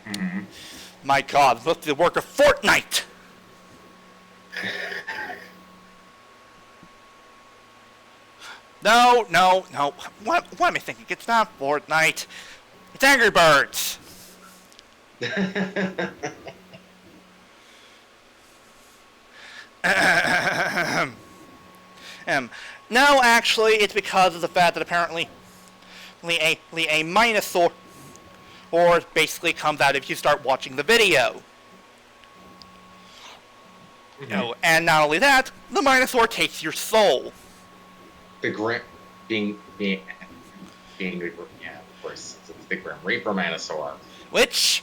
Mhm. My God, this must be the work of Fortnite! No. What am I thinking? It's not Fortnite. It's Angry Birds. No, actually, it's because of the fact that apparently a Minosaur basically comes out if you start watching the video. Mhm. Oh, and not only that, the Minosaur takes your soul. The Grim being yeah, of course, it's the Grim Reaper Manosaur. Which,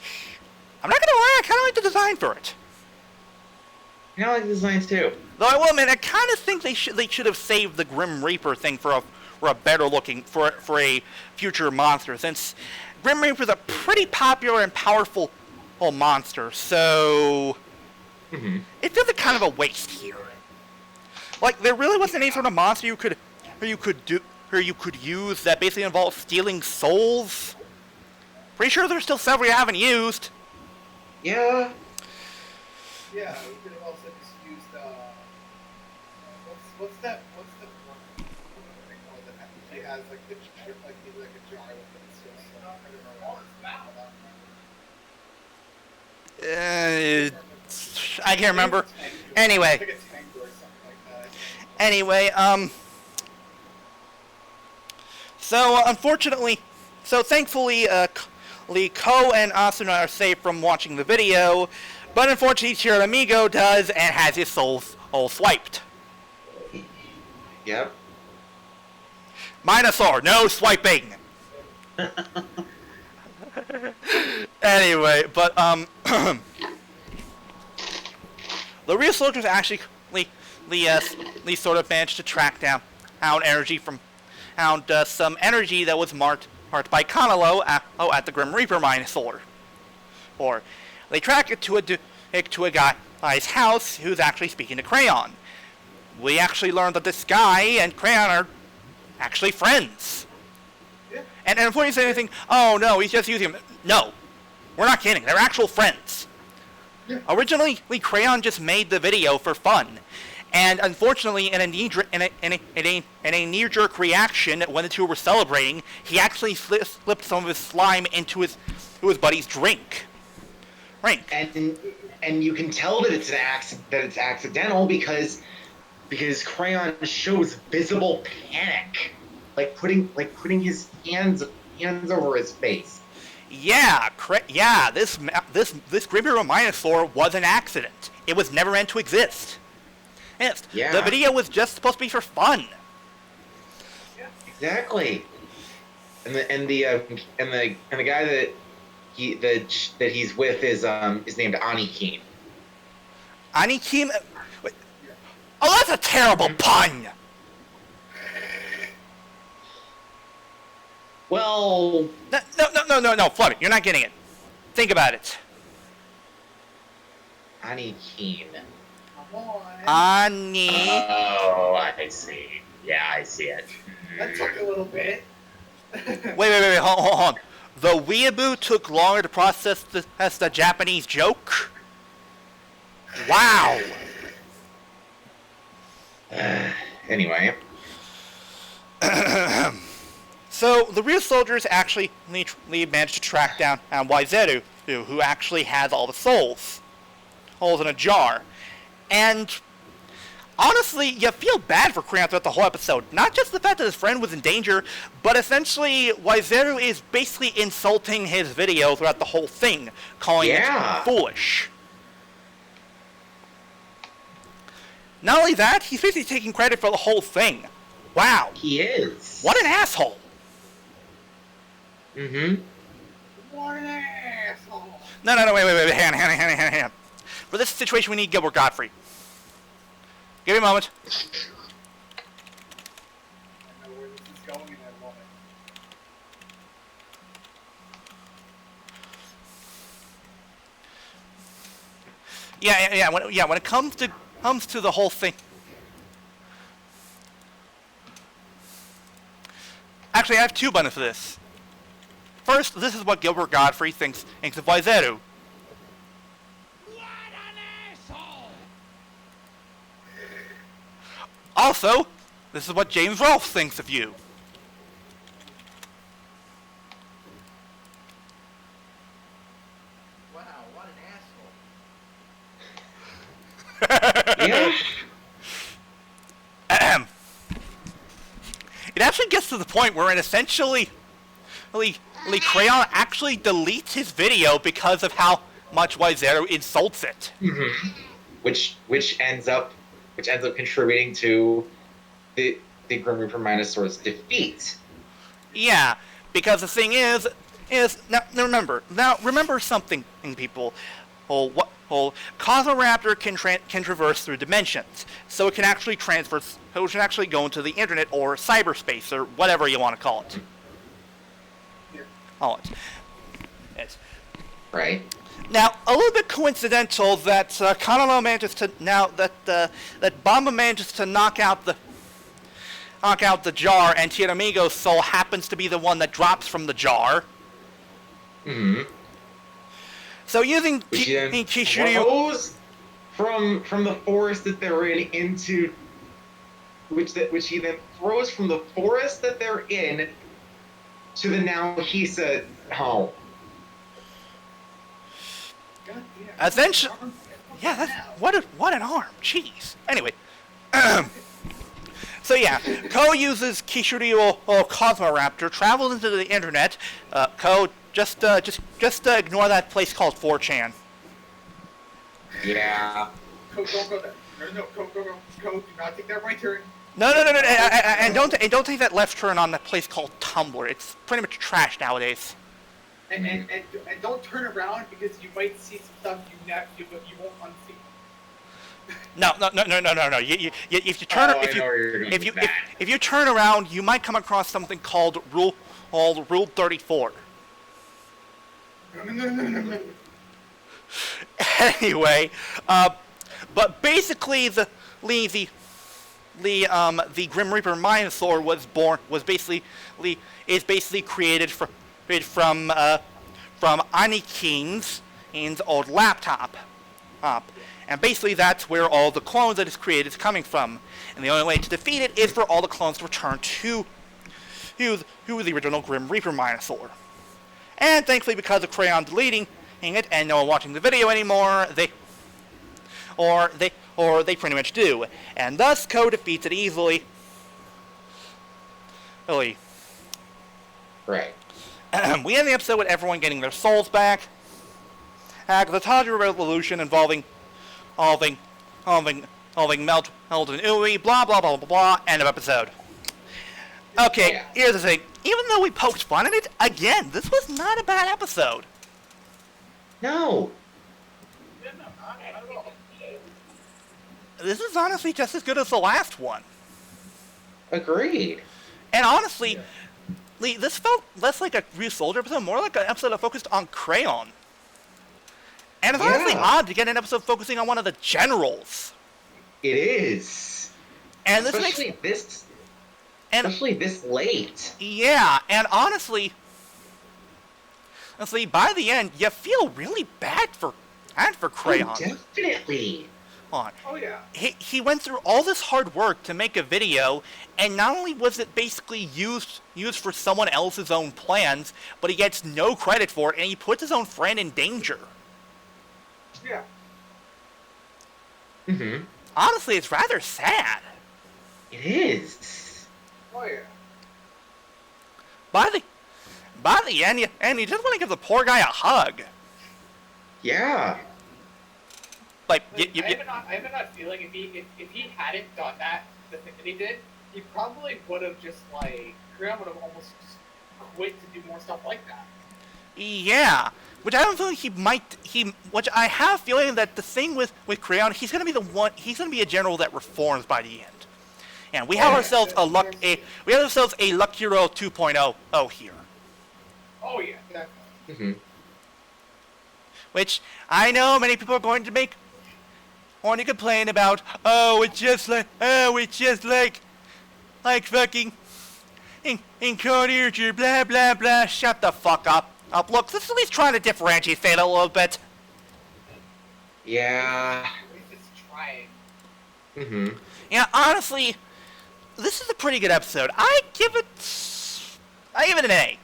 I'm not gonna lie, I kind of like the design for it. I like the design too. Though I will admit, I kind of think they should have saved the Grim Reaper thing for a better looking for a future monster, since Grim Reaper's a pretty popular and powerful monster. So Mm-hmm. it's just a kind of a waste here. Like there really wasn't any sort of monster you could use that basically involves stealing souls. Pretty sure there's still several you haven't used. Yeah. Yeah, we could have also just used what's the one thing that she has like the like he's like a jar with it. So I don't know what it's I can't remember. I Anyway, think it's Tango or something like that. anyway, so unfortunately, thankfully, Ko and Asuna are safe from watching the video, but unfortunately, Chiramigo does and has his soul all swiped. Yep. Minosaur, no swiping. Anyway, but the Ryusoulgers actually sort of managed to track down some energy that was marked by Kanalo at the Grim Reaper Minosaur. Or they track it to a guy's house who's actually speaking to Crayon. We actually learned that this guy and Crayon are actually friends. Yeah. And before you say anything, oh no, he's just using him. No, we're not kidding. They're actual friends. Yeah. Originally, Crayon just made the video for fun, and unfortunately, in a knee-jerk reaction when the two were celebrating, he actually slipped some of his slime into his buddy's drink. And you can tell that it's accidental because Crayon shows visible panic, like putting his hands over his face. Yeah, this Grim Reaper Minosaur was an accident. It was never meant to exist. Yes, Yeah. the video was just supposed to be for fun. Exactly. And the guy that he's with is named Anikin. Anikim. Oh, that's a terrible pun. Well, No, Flutter, you're not getting it. Think about it. Anikin. Come on. Ani. Oh, I see. Yeah, I see it. That took a little bit. Wait, hold on. The weeaboo took longer to process the Japanese joke? Wow. Anyway. So, the Ryusoulgers actually managed to track down Zedd, who actually has all the souls. Holes in a jar. And honestly, you feel bad for Crayon throughout the whole episode. Not just the fact that his friend was in danger, but essentially, Waizeru is basically insulting his video throughout the whole thing, calling it foolish. Not only that, he's basically taking credit for the whole thing. Wow. He is. What an asshole. Mm-hmm. What an asshole. No, wait, hang on. For this situation, we need Gilbert Godfrey. Give me a moment. I know where this is going in a moment. When it comes to the whole thing. Actually, I have two benefits for this. First, this is what Gilbert Godfrey thinks of Waizeru. What an asshole! Also, this is what James Rolfe thinks of you. Wow, what an asshole. Yeah. Ahem. It actually gets to the point where it essentially, Crayon actually deletes his video because of how much Waizeru insults it. Mm-hmm. Which ends up contributing to the Grim Reaper Minosaur's defeat. Yeah, because the thing is now remember something, people. Cosmoraptor can traverse through dimensions, so it can actually go into the internet or cyberspace or whatever you want to call it. Yes. Right. Now, a little bit coincidental that Kanano manages to that Bomba manages to knock out the jar, and Tianamigo's soul happens to be the one that drops from the jar. Mm-hmm. So using Which he then throws from the forest that they're in into which he then throws from the forest that they're in to the Naohisa home. Essentially, yeah, that's what an arm. Jeez. Anyway, so yeah, Ko uses Kishiryu Cosmoraptor, travels into the internet. Ko, just ignore that place called 4chan. Yeah. Go there. No, go. Do not take that right turn. No, and don't take that left turn on that place called Tumblr. It's pretty much trash nowadays. And don't turn around because you might see some stuff you won't unsee. No. If you turn around, you might come across something called Rule 34. No. Anyway, but basically the Grim Reaper Minosaur was basically created from Anikin's old laptop. And basically that's where all the clones that it's created is coming from. And the only way to defeat it is for all the clones to return to the original Grim Reaper Minosaur. And thankfully, because of Crayon deleting it and no one watching the video anymore, they pretty much do. And thus Ko defeats it easily. Really. Right. We end the episode with everyone getting their souls back. The Tadra Revolution involving Melt and Ui, blah blah blah blah blah, end of episode. Okay, Yeah. Here's the thing. Even though we poked fun at it, again, this was not a bad episode. No. Not at all. This is honestly just as good as the last one. Agreed. And honestly, this felt less like a Ryusoulger episode, more like an episode that focused on Crayon. And it's honestly odd to get an episode focusing on one of the generals. It is. And this especially this late. Yeah, and honestly, by the end, you feel really bad for Crayon. Oh, definitely. On. Oh yeah. He went through all this hard work to make a video, and not only was it basically used for someone else's own plans, but he gets no credit for it, and he puts his own friend in danger. Yeah. Mm-hmm. Honestly, it's rather sad. It is. Oh yeah. By the end, you just want to give the poor guy a hug. Yeah. Like, I have an odd feeling if he hadn't done that, the thing that he did, he probably would have just Crayon would have almost just quit to do more stuff like that. Yeah, which I don't feel like which I have a feeling that the thing with Crayon, he's gonna be a general that reforms by the end. And we have ourselves a Luckiro 2.0 here. Oh yeah, definitely. Mm-hmm. Which I know many people are going to make when you complain about, it's just like fucking encourage blah blah blah. Shut the fuck up. Look, this is at least trying to differentiate it a little bit. Yeah. At least it's trying. Mm-hmm. Yeah, honestly, this is a pretty good episode. I give it an A.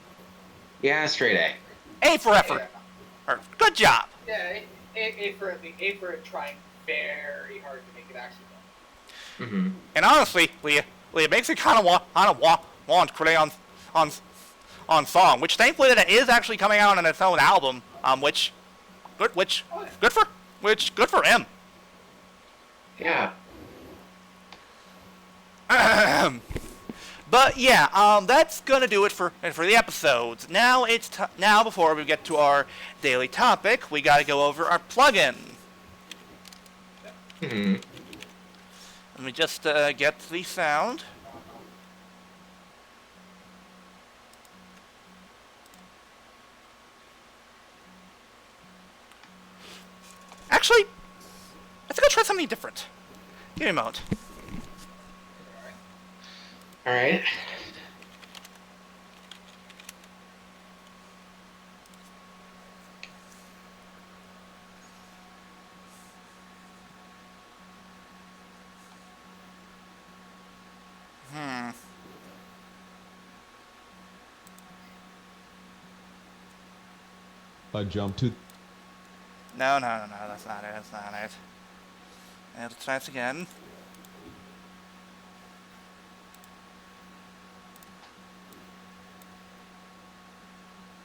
Yeah, straight A. A for effort. Or, good job. Yeah, A for it trying very hard to make it actually done. Mm-hmm. And honestly, it makes it kind of want Cray on song, which thankfully that it is actually coming out on its own album. Good for him. Yeah. But yeah, that's gonna do it for the episodes. Now now before we get to our daily topic, we gotta go over our plugin. Mm-hmm. Let me just get the sound. Actually, I think I'll try something different. Give me a moment. All right. A jump to No, that's not it. Let's try this again.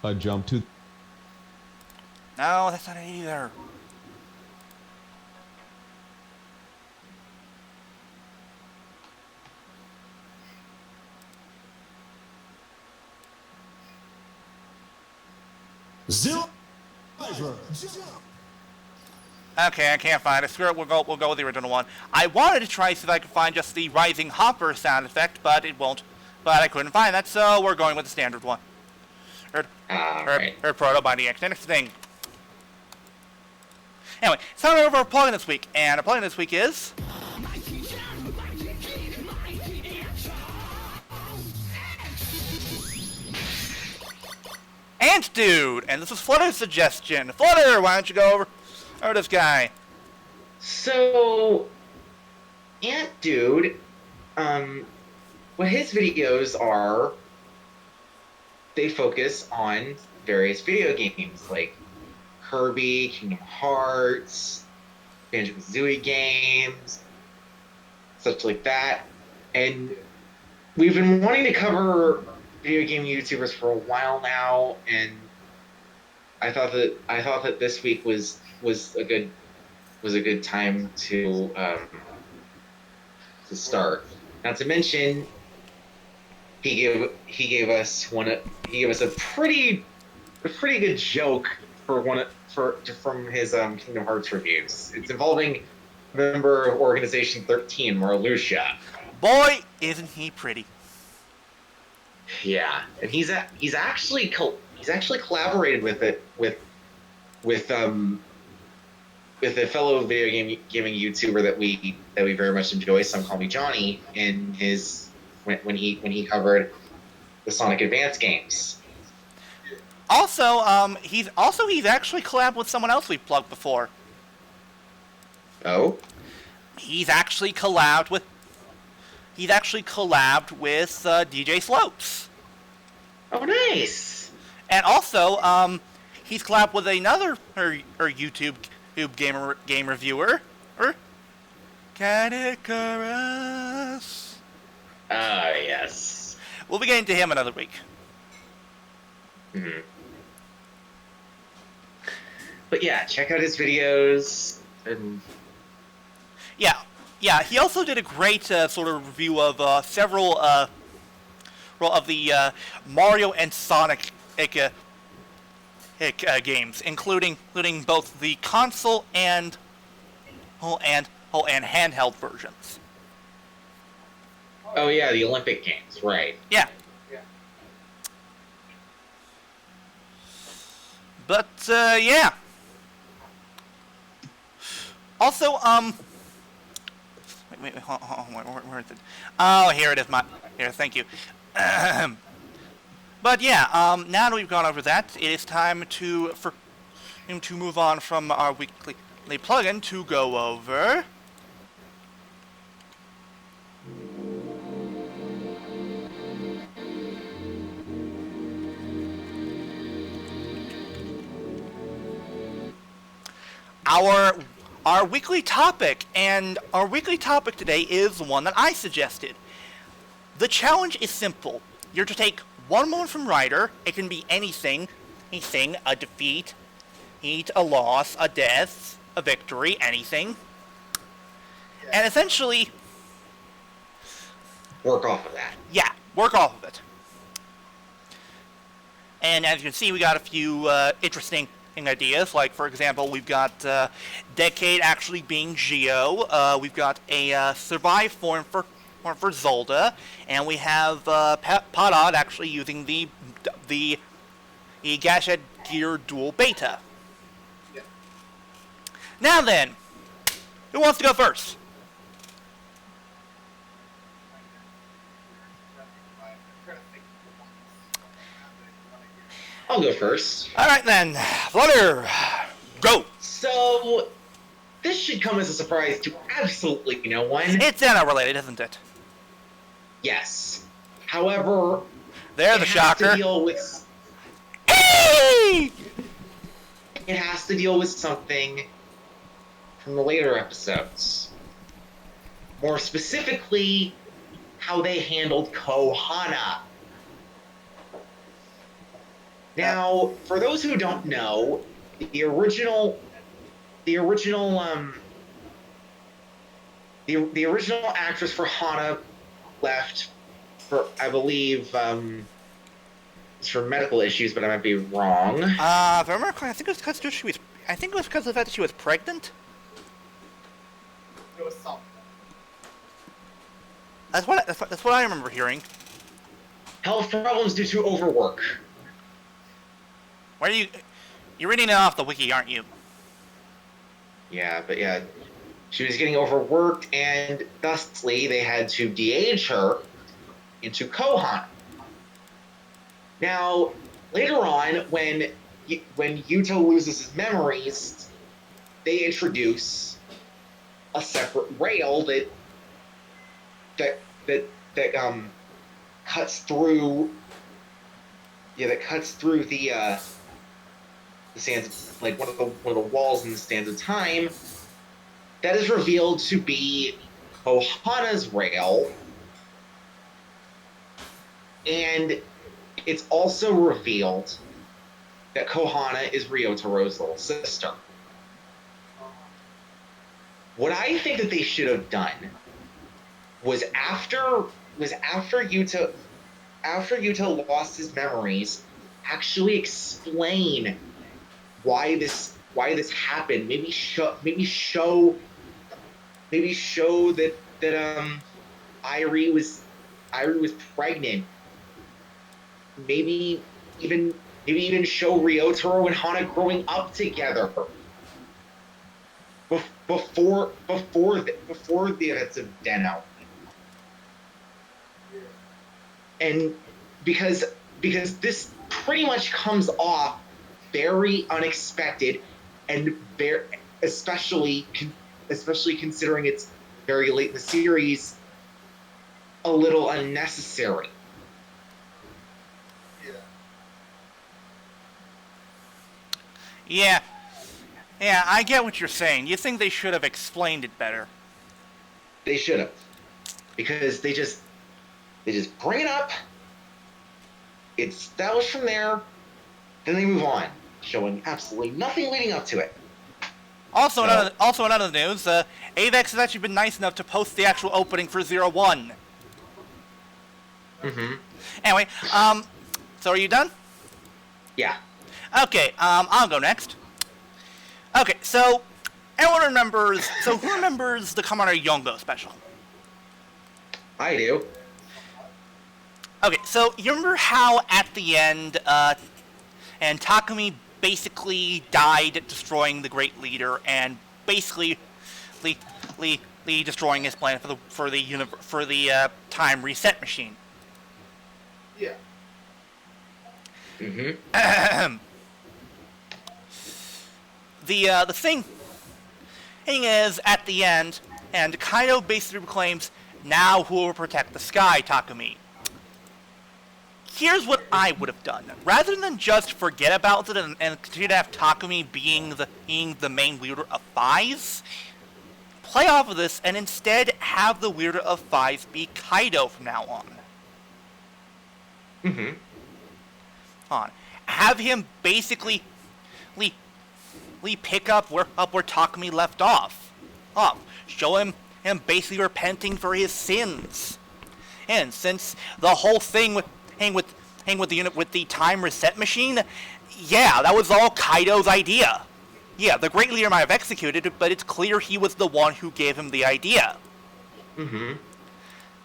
a jump to No, that's not it either. zero. Okay, I can't find it. Screw it. We'll go with the original one. I wanted to try see if I could find just the rising hopper sound effect, but it won't. But I couldn't find that, so we're going with the standard one. Or proto by the next thing. Anyway, it's time to go over our plugin this week, and our plugin this week is Ant Dude, and this was Flutter's suggestion. Flutter, why don't you go over this guy? So, Ant Dude, what his videos are, they focus on various video games like Kirby, Kingdom Hearts, Banjo-Kazooie games, such like that. And we've been wanting to cover video game YouTubers for a while now, and I thought that this week was a good time to start. Not to mention, he gave us a pretty good joke from his Kingdom Hearts reviews. It's involving a member of Organization 13, Marluxia. Boy, isn't he pretty? Yeah, and he's actually collaborated with a fellow video gaming YouTuber that we very much enjoy. Some call me Johnny. In his when he covered the Sonic Advance games. Also, he's actually collabed with someone else we've plugged before. Oh. He's actually collabed with DJ Slopes. Oh, nice. And also, he's collabed with another YouTube game reviewer, Cadicarus. Ah, yes. We'll be getting to him another week. Mm-hmm. But yeah, check out his videos. And yeah. He also did a great sort of review of several of the Mario and Sonic games, including both the console and handheld versions. oh yeah, the Olympic Games, right? Yeah. Yeah. But yeah. Also, wait, hold on, where is it? Oh, here it is. Here, thank you. But yeah, now that we've gone over that, it is time to move on from our weekly plugin to go over our weekly topic. And our weekly topic today is one that I suggested. The challenge is simple. You're to take one moment from Ryder. It can be anything, a defeat, a loss, a death, a victory, anything. And essentially, Work off of that. yeah, work off of it. And as you can see, we got a few interesting ideas. Like, for example, we've got Decade actually being Geo. We've got a Survive form for Zelda, and we have Podod actually using the Gashad Gear Dual Beta. Yeah. Now then, who wants to go first? I'll go first. All right then, Flutter, go. So, this should come as a surprise to absolutely no one. It's Anna-related, isn't it? Yes. However, There's the it has shocker. to deal with Hey! it has to deal with something from the later episodes. More specifically, how they handled Kohana. Now, for those who don't know, the original actress for Hana left for, I believe, it's for medical issues, but I might be wrong. If I remember correctly, I think it was because of the fact that she was pregnant. It was something. That's what I remember hearing. Health problems due to overwork. Where you're reading it off the wiki, aren't you? Yeah, but yeah, she was getting overworked, and thusly they had to de-age her into Kohan. Now, later on, when Yuto loses his memories, they introduce a separate rail that cuts through. Yeah, that cuts through the sands, like one of the walls in the Sands of Time. That is revealed to be Kohana's rail, and it's also revealed that Kohana is Ryotaro's little sister. What I think that they should have done was after Yuta lost his memories, actually explain why this happened. Maybe show that Irie was pregnant. Maybe even show Ryotaro and Hana growing up together before the events of Deno. And because this pretty much comes off very unexpected, and especially considering it's very late in the series, a little unnecessary. Yeah, I get what you're saying. You think they should have explained it better? They should have, because they just bring it up, it's established from there, then they move on, showing absolutely nothing leading up to it. Also, in other news, Avex has actually been nice enough to post the actual opening for 01. Mm-hmm. Anyway, so are you done? Yeah. Okay, I'll go next. Okay, so everyone remembers. So who remembers the Commander Yongo special? I do. Okay, so you remember how at the end, and Takumi basically died destroying the Great Leader, and basically destroying his plan for the time reset machine. Yeah. Mm-hmm. The thing is, at the end, and Kaido basically proclaims, "Now who will protect the sky, Takumi?" Here's what I would have done. Rather than just forget about it and continue to have Takumi being the main leader of Fives, play off of this and instead have the leader of Fives be Kaido from now on. Mm-hmm. Have him basically pick up where Takumi left off. Show him basically repenting for his sins. And since the whole thing with the time reset machine, yeah, that was all Kaido's idea. Yeah, the Great Leader might have executed it, but it's clear he was the one who gave him the idea. Mm-hmm.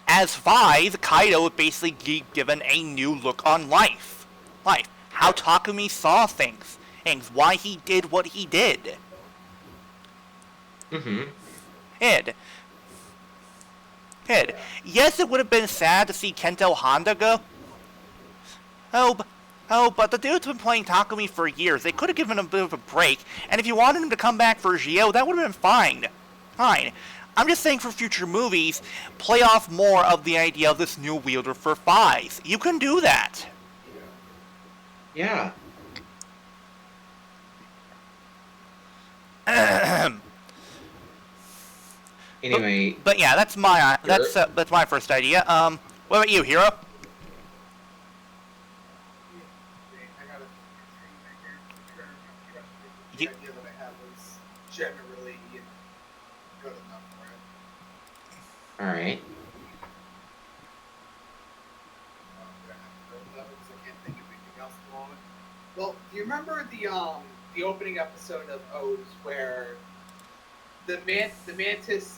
As Five, Kaido was basically given a new look on life. How Takumi saw things, why he did what he did. Mm-hmm. Ed, yes, it would have been sad to see Kento Honda go. But the dude's been playing Takumi for years. They could have given him a bit of a break, and if you wanted him to come back for Gio, that would have been fine. I'm just saying for future movies, play off more of the idea of this new wielder for Fives. You can do that. Yeah. Anyway. But yeah, that's my first idea. What about you, Hero? I gotta the idea that I had was generally good enough for it. All right. I can't think of anything else at the moment. Well, do you remember the opening episode of O's where the mantis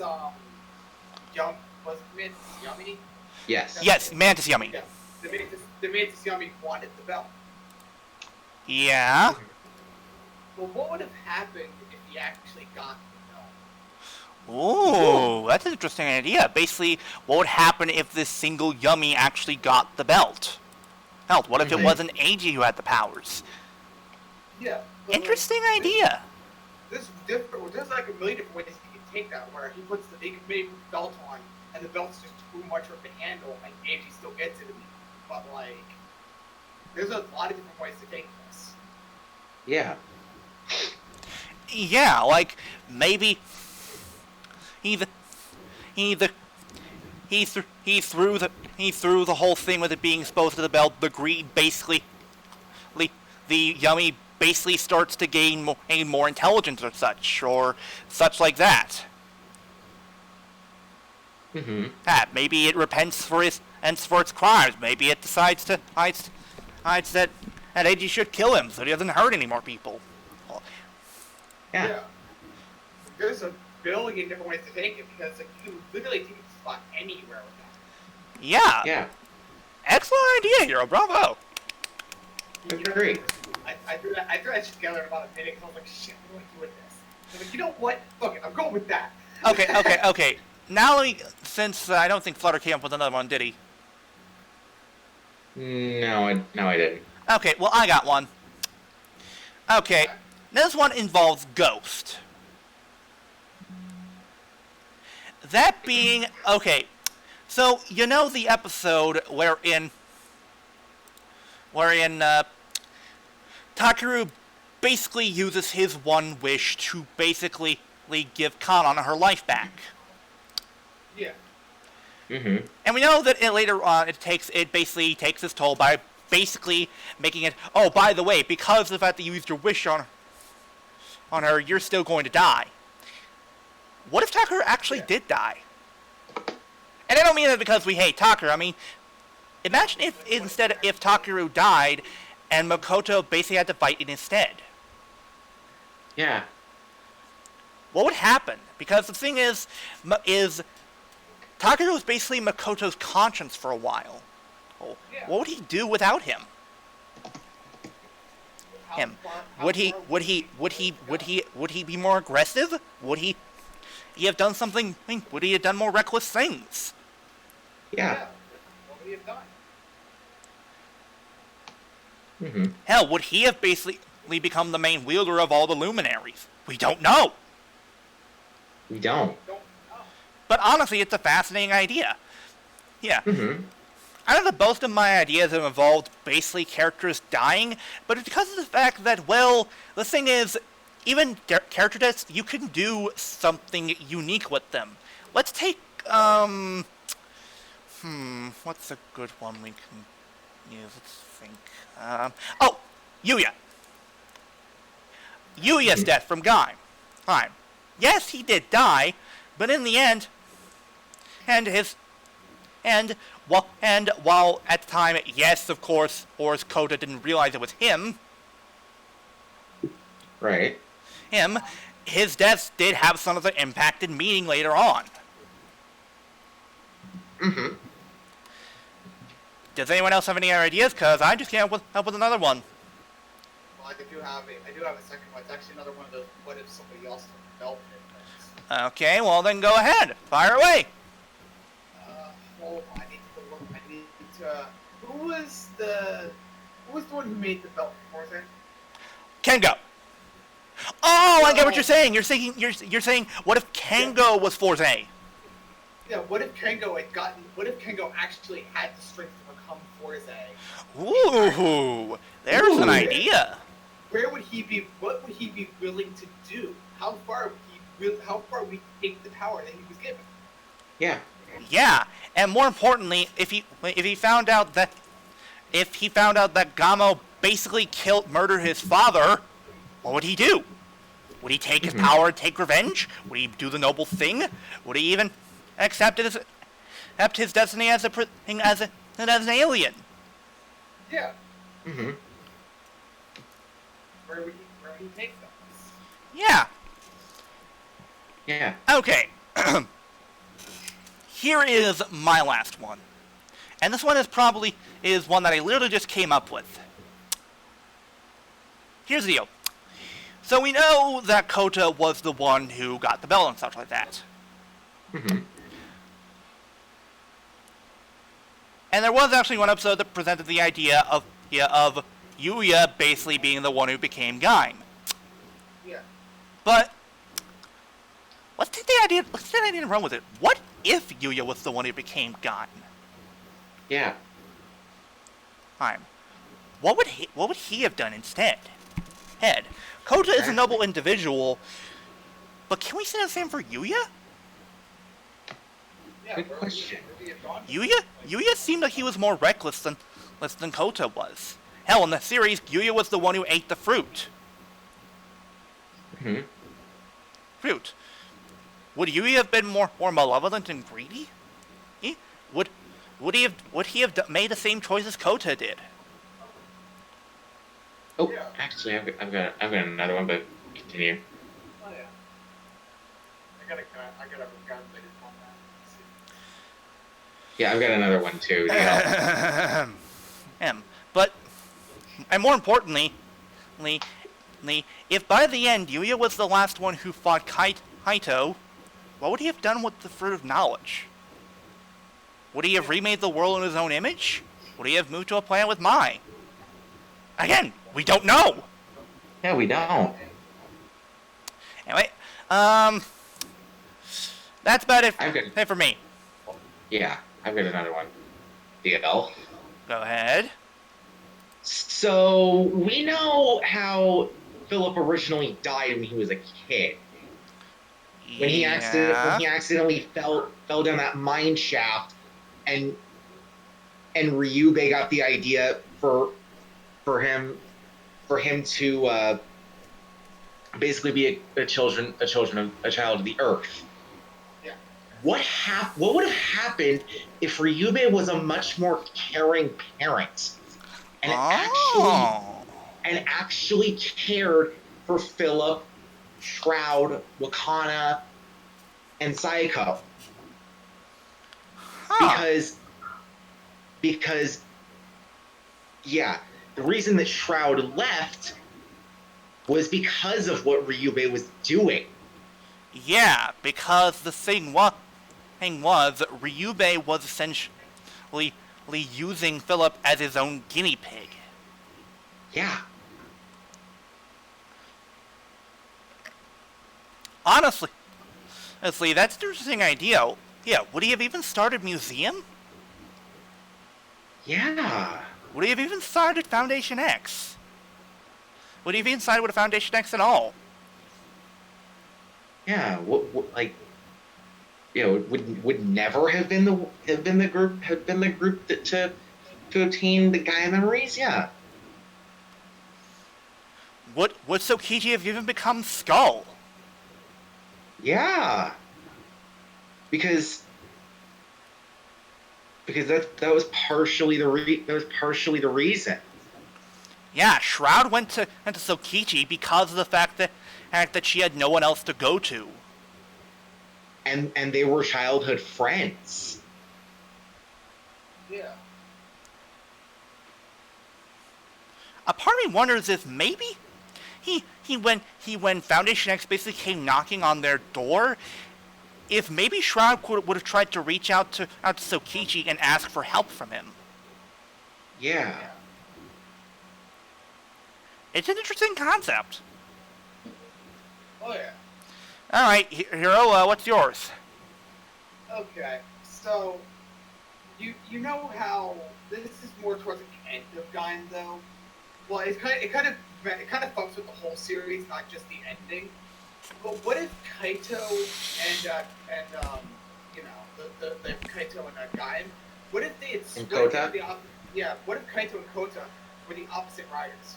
was it Mantis Yummy? Yes. Yes, Mantis Yummy. Yeah. The mantis Yummy wanted the belt. Yeah. Well, what would have happened if he actually got the belt? Ooh, that's an interesting idea. Basically, what would happen if this single Yummy actually got the belt? Hell, what if it wasn't Eiji who had the powers? Yeah. Interesting idea. There's like a million different ways he can take that, where he can maybe put the belt on, and the belt's just too much for him to handle, and Eiji still gets it. But like, there's a lot of different ways to take this. Yeah. Yeah, like maybe he threw the whole thing with it being exposed to the belt. The greed basically, the Yummy basically starts to gain more intelligence or such like that. Mm-hmm. Maybe it repents for its crimes. Maybe it decides that Eiji should kill him so he doesn't hurt any more people. Yeah. There's a billion different ways to take it, because like, you can literally take the spot anywhere with that. Yeah. Yeah. Excellent idea, Hero. Bravo. Agree. I threw that together in about a minute, because I was like, shit, what do I do with this? I was like, you know what? Fuck it, I'm going with that. Okay. Now since I don't think Flutter came up with another one, did he? No, I didn't. Okay, well, I got one. Okay, this one involves Ghost. That being, okay, so you know the episode wherein Takeru basically uses his one wish to basically give Kanon her life back. Yeah. Mm-hmm. And we know that later on it basically takes its toll by basically making it, oh, by the way, because of the fact that you used your wish on her, you're still going to die. What if Takeru actually did die? And I don't mean that because we hate Takeru. I mean, imagine if Takeru died and Makoto basically had to fight it instead. Yeah. What would happen? Because the thing is Takeru was basically Makoto's conscience for a while. Oh, Yeah. what would he do without him? Would he be more aggressive? Would he he have done something? Would he have done more reckless things? Yeah. What would he have done? Mm-hmm. Hell, would he have basically become the main wielder of all the luminaries? We don't know. We don't. Don't know. But honestly, it's a fascinating idea. Yeah. Mm-hmm. I know that most of my ideas have involved basically characters dying, but it's because of the fact that, well, the thing is, even character deaths, you can do something unique with them. Let's take, what's a good one we can use? Let's think. Yuya. Yuya's death from Gaim. Fine. Yes, he did die, but in the end, while at the time, yes, of course, Kota didn't realize it was him. Right. His death did have some of the impact and meaning later on. Mm-hmm. Does anyone else have any other ideas? Because I just came up with another one. Well, I do have a second one. It's actually another one of those what if somebody else developed it things. Okay, well then go ahead. Fire away. Hold on, I need to look. I need to. Who was the one who made the belt for it? Kengo. Oh, I get what you're saying. You're saying what if Kengo was Force A? Yeah, what if Kengo actually had the strength to become Forze? Ooh, there's an idea. Where would he be? What would he be willing to do? How far would he take the power that he was given? Yeah. Yeah, and more importantly, if he found out that Gamo basically murdered his father, what would he do? Would he take his power and take revenge? Would he do the noble thing? Would he even accept his destiny as an alien? Yeah. Mm-hmm. Where would he take them? Yeah. Yeah. Okay. Here is my last one. And this one is one that I literally just came up with. Here's the deal. So we know that Kota was the one who got the belt and stuff like that. Mm-hmm. And there was actually one episode that presented the idea of Yuya basically being the one who became Gaim. Yeah. But let's take the idea and run with it. What if Yuya was the one who became Gaim? Yeah. Fine. What would he have done instead? Kota is a noble individual, but can we say the same for Yuya? Yeah. Good question. Yuya seemed like he was more reckless than Kota was. Hell, in the series, Yuya was the one who ate the fruit. Mm-hmm. Fruit. Would Yuya have been more malevolent and greedy? Would he have made the same choice as Kota did? Oh, actually, I've got another one, but continue. Oh yeah. I got a calculated on that. Yeah, I've got another one too. But, and more importantly, if by the end Yuya was the last one who fought Kaito, what would he have done with the Fruit of Knowledge? Would he have remade the world in his own image? Would he have moved to a planet with Mai? Again, we don't know! Yeah, we don't. Anyway, that's about it for me. Yeah, I've got another one. DL. Go ahead. So, we know how Philip originally died when he was a kid. When he accidentally fell down that mine shaft, and Ryubei got the idea for him to basically be a child of the Earth. Yeah. What would have happened if Ryubei was a much more caring parent and actually cared for Philip, Shroud, Wakana, and Saiko? Because yeah, the reason that Shroud left was because of what Ryubei was doing. Yeah, because the thing was Ryubei was essentially using Philip as his own guinea pig. Yeah. Honestly, that's an interesting idea. Yeah, would he have even started Museum? Yeah. Would he have even started Foundation X? Would he have even started with a Foundation X at all? Yeah. What like, you know, would never have been the group that to obtain the Gaia memories? Yeah. Would Sokichi have even become Skull? Yeah. Because that was partially the reason. Yeah, Shroud went to Sokichi because of the fact that she had no one else to go to. And they were childhood friends. Yeah. A part of me wonders if maybe when Foundation X basically came knocking on their door, if maybe Shroud would have tried to reach out to Sokichi and ask for help from him. Yeah. It's an interesting concept. Oh yeah. All right, Hiro, what's yours? Okay. So, you know how this is more towards the end of Gain though. Well, it kind of fucks with the whole series, not just the ending. But what if Kaito and you know the Kaito and Gain? What if they had And split Kota? What if Kaito and Kota were the opposite riders?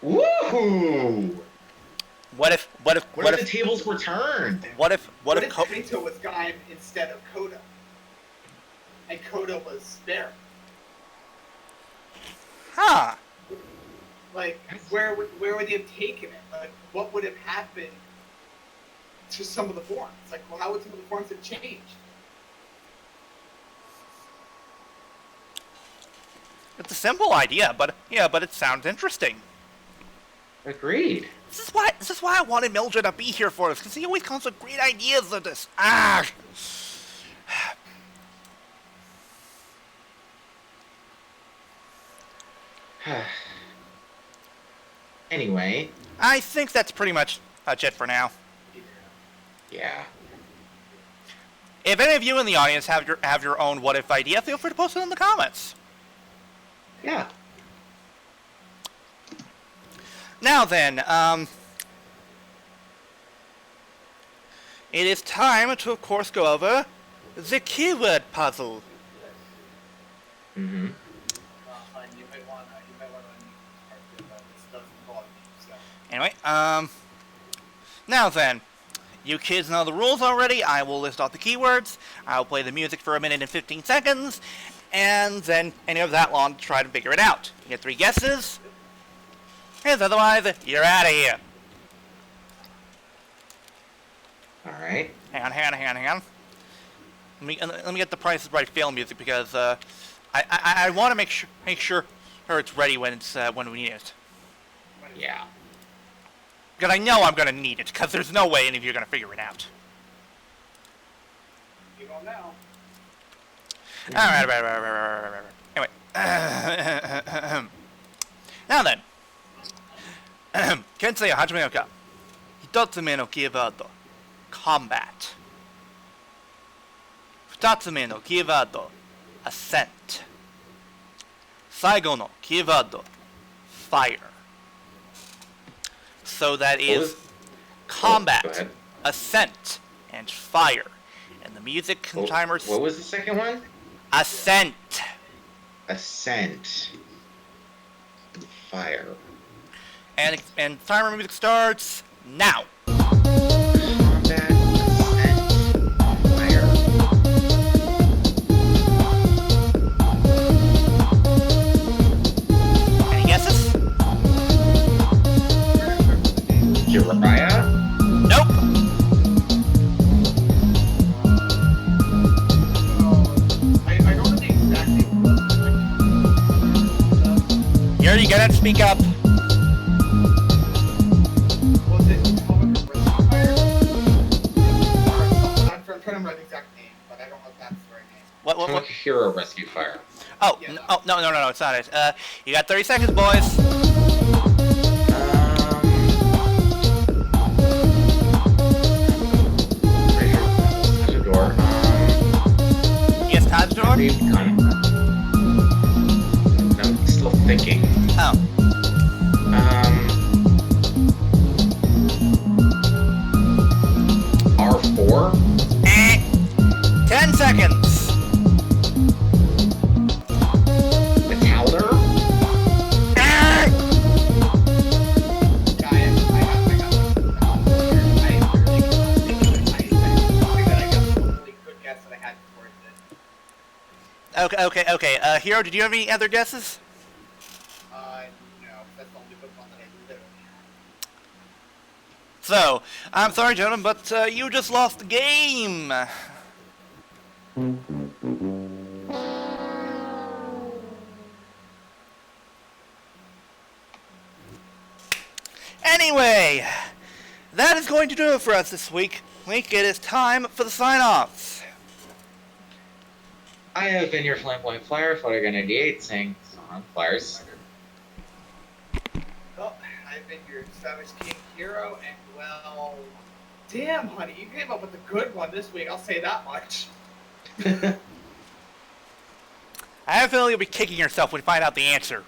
Woohoo! What if What if the tables were turned? What if Kaito was Gaim instead of Kota? And Kota was Bear. Huh? Like, where would they have taken it? Like, what would have happened to some of the forms? Like, well, how would some of the forms have changed? It's a simple idea, but it sounds interesting. Agreed. This is why I wanted Mildred to be here for us, because he always comes with great ideas of this. Anyway. I think that's pretty much it for now. Yeah. If any of you in the audience have your own what if idea, feel free to post it in the comments. Yeah. Now then, it is time to, of course, go over the keyword puzzle. Mm-hmm. You might want to this doesn't involve me, so. Anyway, now then, you kids know the rules already. I will list off the keywords. I'll play the music for 1 minute and 15 seconds, and then any of that long to try to figure it out. You get 3 guesses. Because otherwise, you're out of here. All right. Hang on. Let me get the Price is Right fail music because I want to make sure it's ready when we need it. Yeah. Because I know I'm gonna need it. Because there's no way any of you are gonna figure it out. You don't know. All right. Anyway. Now then. 検査を始めようか。1つ目のキーワード Combat。 2つ目のキーワード Ascent。 最後のキーワード Fire。 So that is Combat, go ahead. Ascent, and Fire. And the music timers... What was the second one? Ascent. Ascent. Fire. And timer music starts now. Combat. Ascent. Fire. Any guesses? Jiraiya? Nope. I don't know the exact name. You're gonna speak up. Was it Fire? Hero Rescue Fire. Oh, Yeah. No, it's not it. You got 30 seconds, boys. There's a door. Yes, Todd's door? I'm still thinking. Oh. R4? 10 seconds. The counter? Okay. Hero, did you have any other guesses? No, that's the only good one that I literally had. So, I'm sorry, gentlemen, but you just lost the game. Anyway, that is going to do it for us this week. It is time for the sign-offs. I have been your flamboyant flyer, Flutter 98, saying so on flyers. Well, I've been your Savage King Hero, and well, damn, honey, you came up with a good one this week. I'll say that much. I have a feeling you'll be kicking yourself when you find out the answer.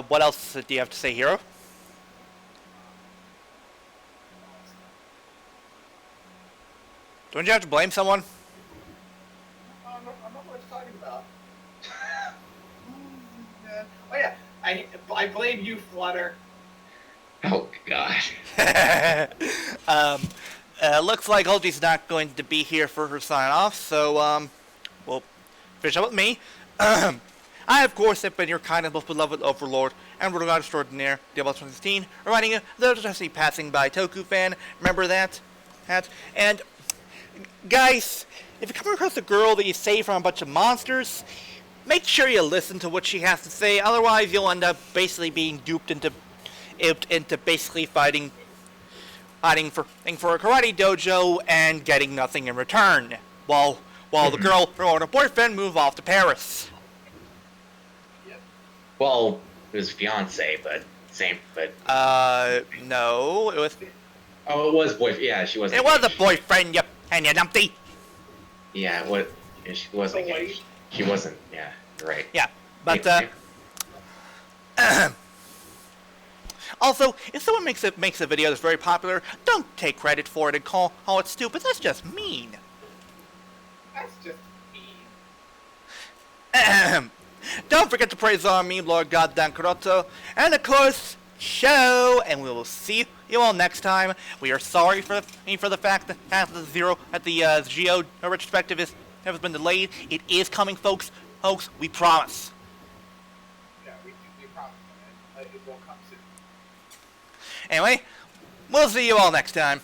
What else do you have to say, Hero? Don't you have to blame someone? I don't know what you're talking about. Oh yeah, I blame you, Flutter. Oh god. Looks like Ulti's not going to be here for her sign-off, so, we'll finish up with me. I, of course, have been your kind and most beloved overlord, and we're not extraordinaire, DLBot 2016, reminding you, there's just a passing by Toku fan, remember that? And, guys, if you come across a girl that you save from a bunch of monsters, make sure you listen to what she has to say, otherwise you'll end up basically being duped into basically fighting for a karate dojo and getting nothing in return, while the girl or her boyfriend move off to Paris. Well, it was fiance, but No, it was. Oh, it was boyfriend. Yeah, she wasn't. It was a engaged. boyfriend, you numpty. Yeah, what? Yeah, she wasn't engaged. She wasn't. Yeah, you're right. Yeah, but also, if someone makes a video that's very popular, don't take credit for it and call it stupid. That's just mean. That's just mean. Don't forget to praise our meme Lord Goddamn Karoto, and of course, show, and we will see you all next time. We are sorry for the fact that the Geo retrospective has been delayed. It is coming, folks, we promise. Yeah, we promise, man. It will come soon. Anyway, we'll see you all next time.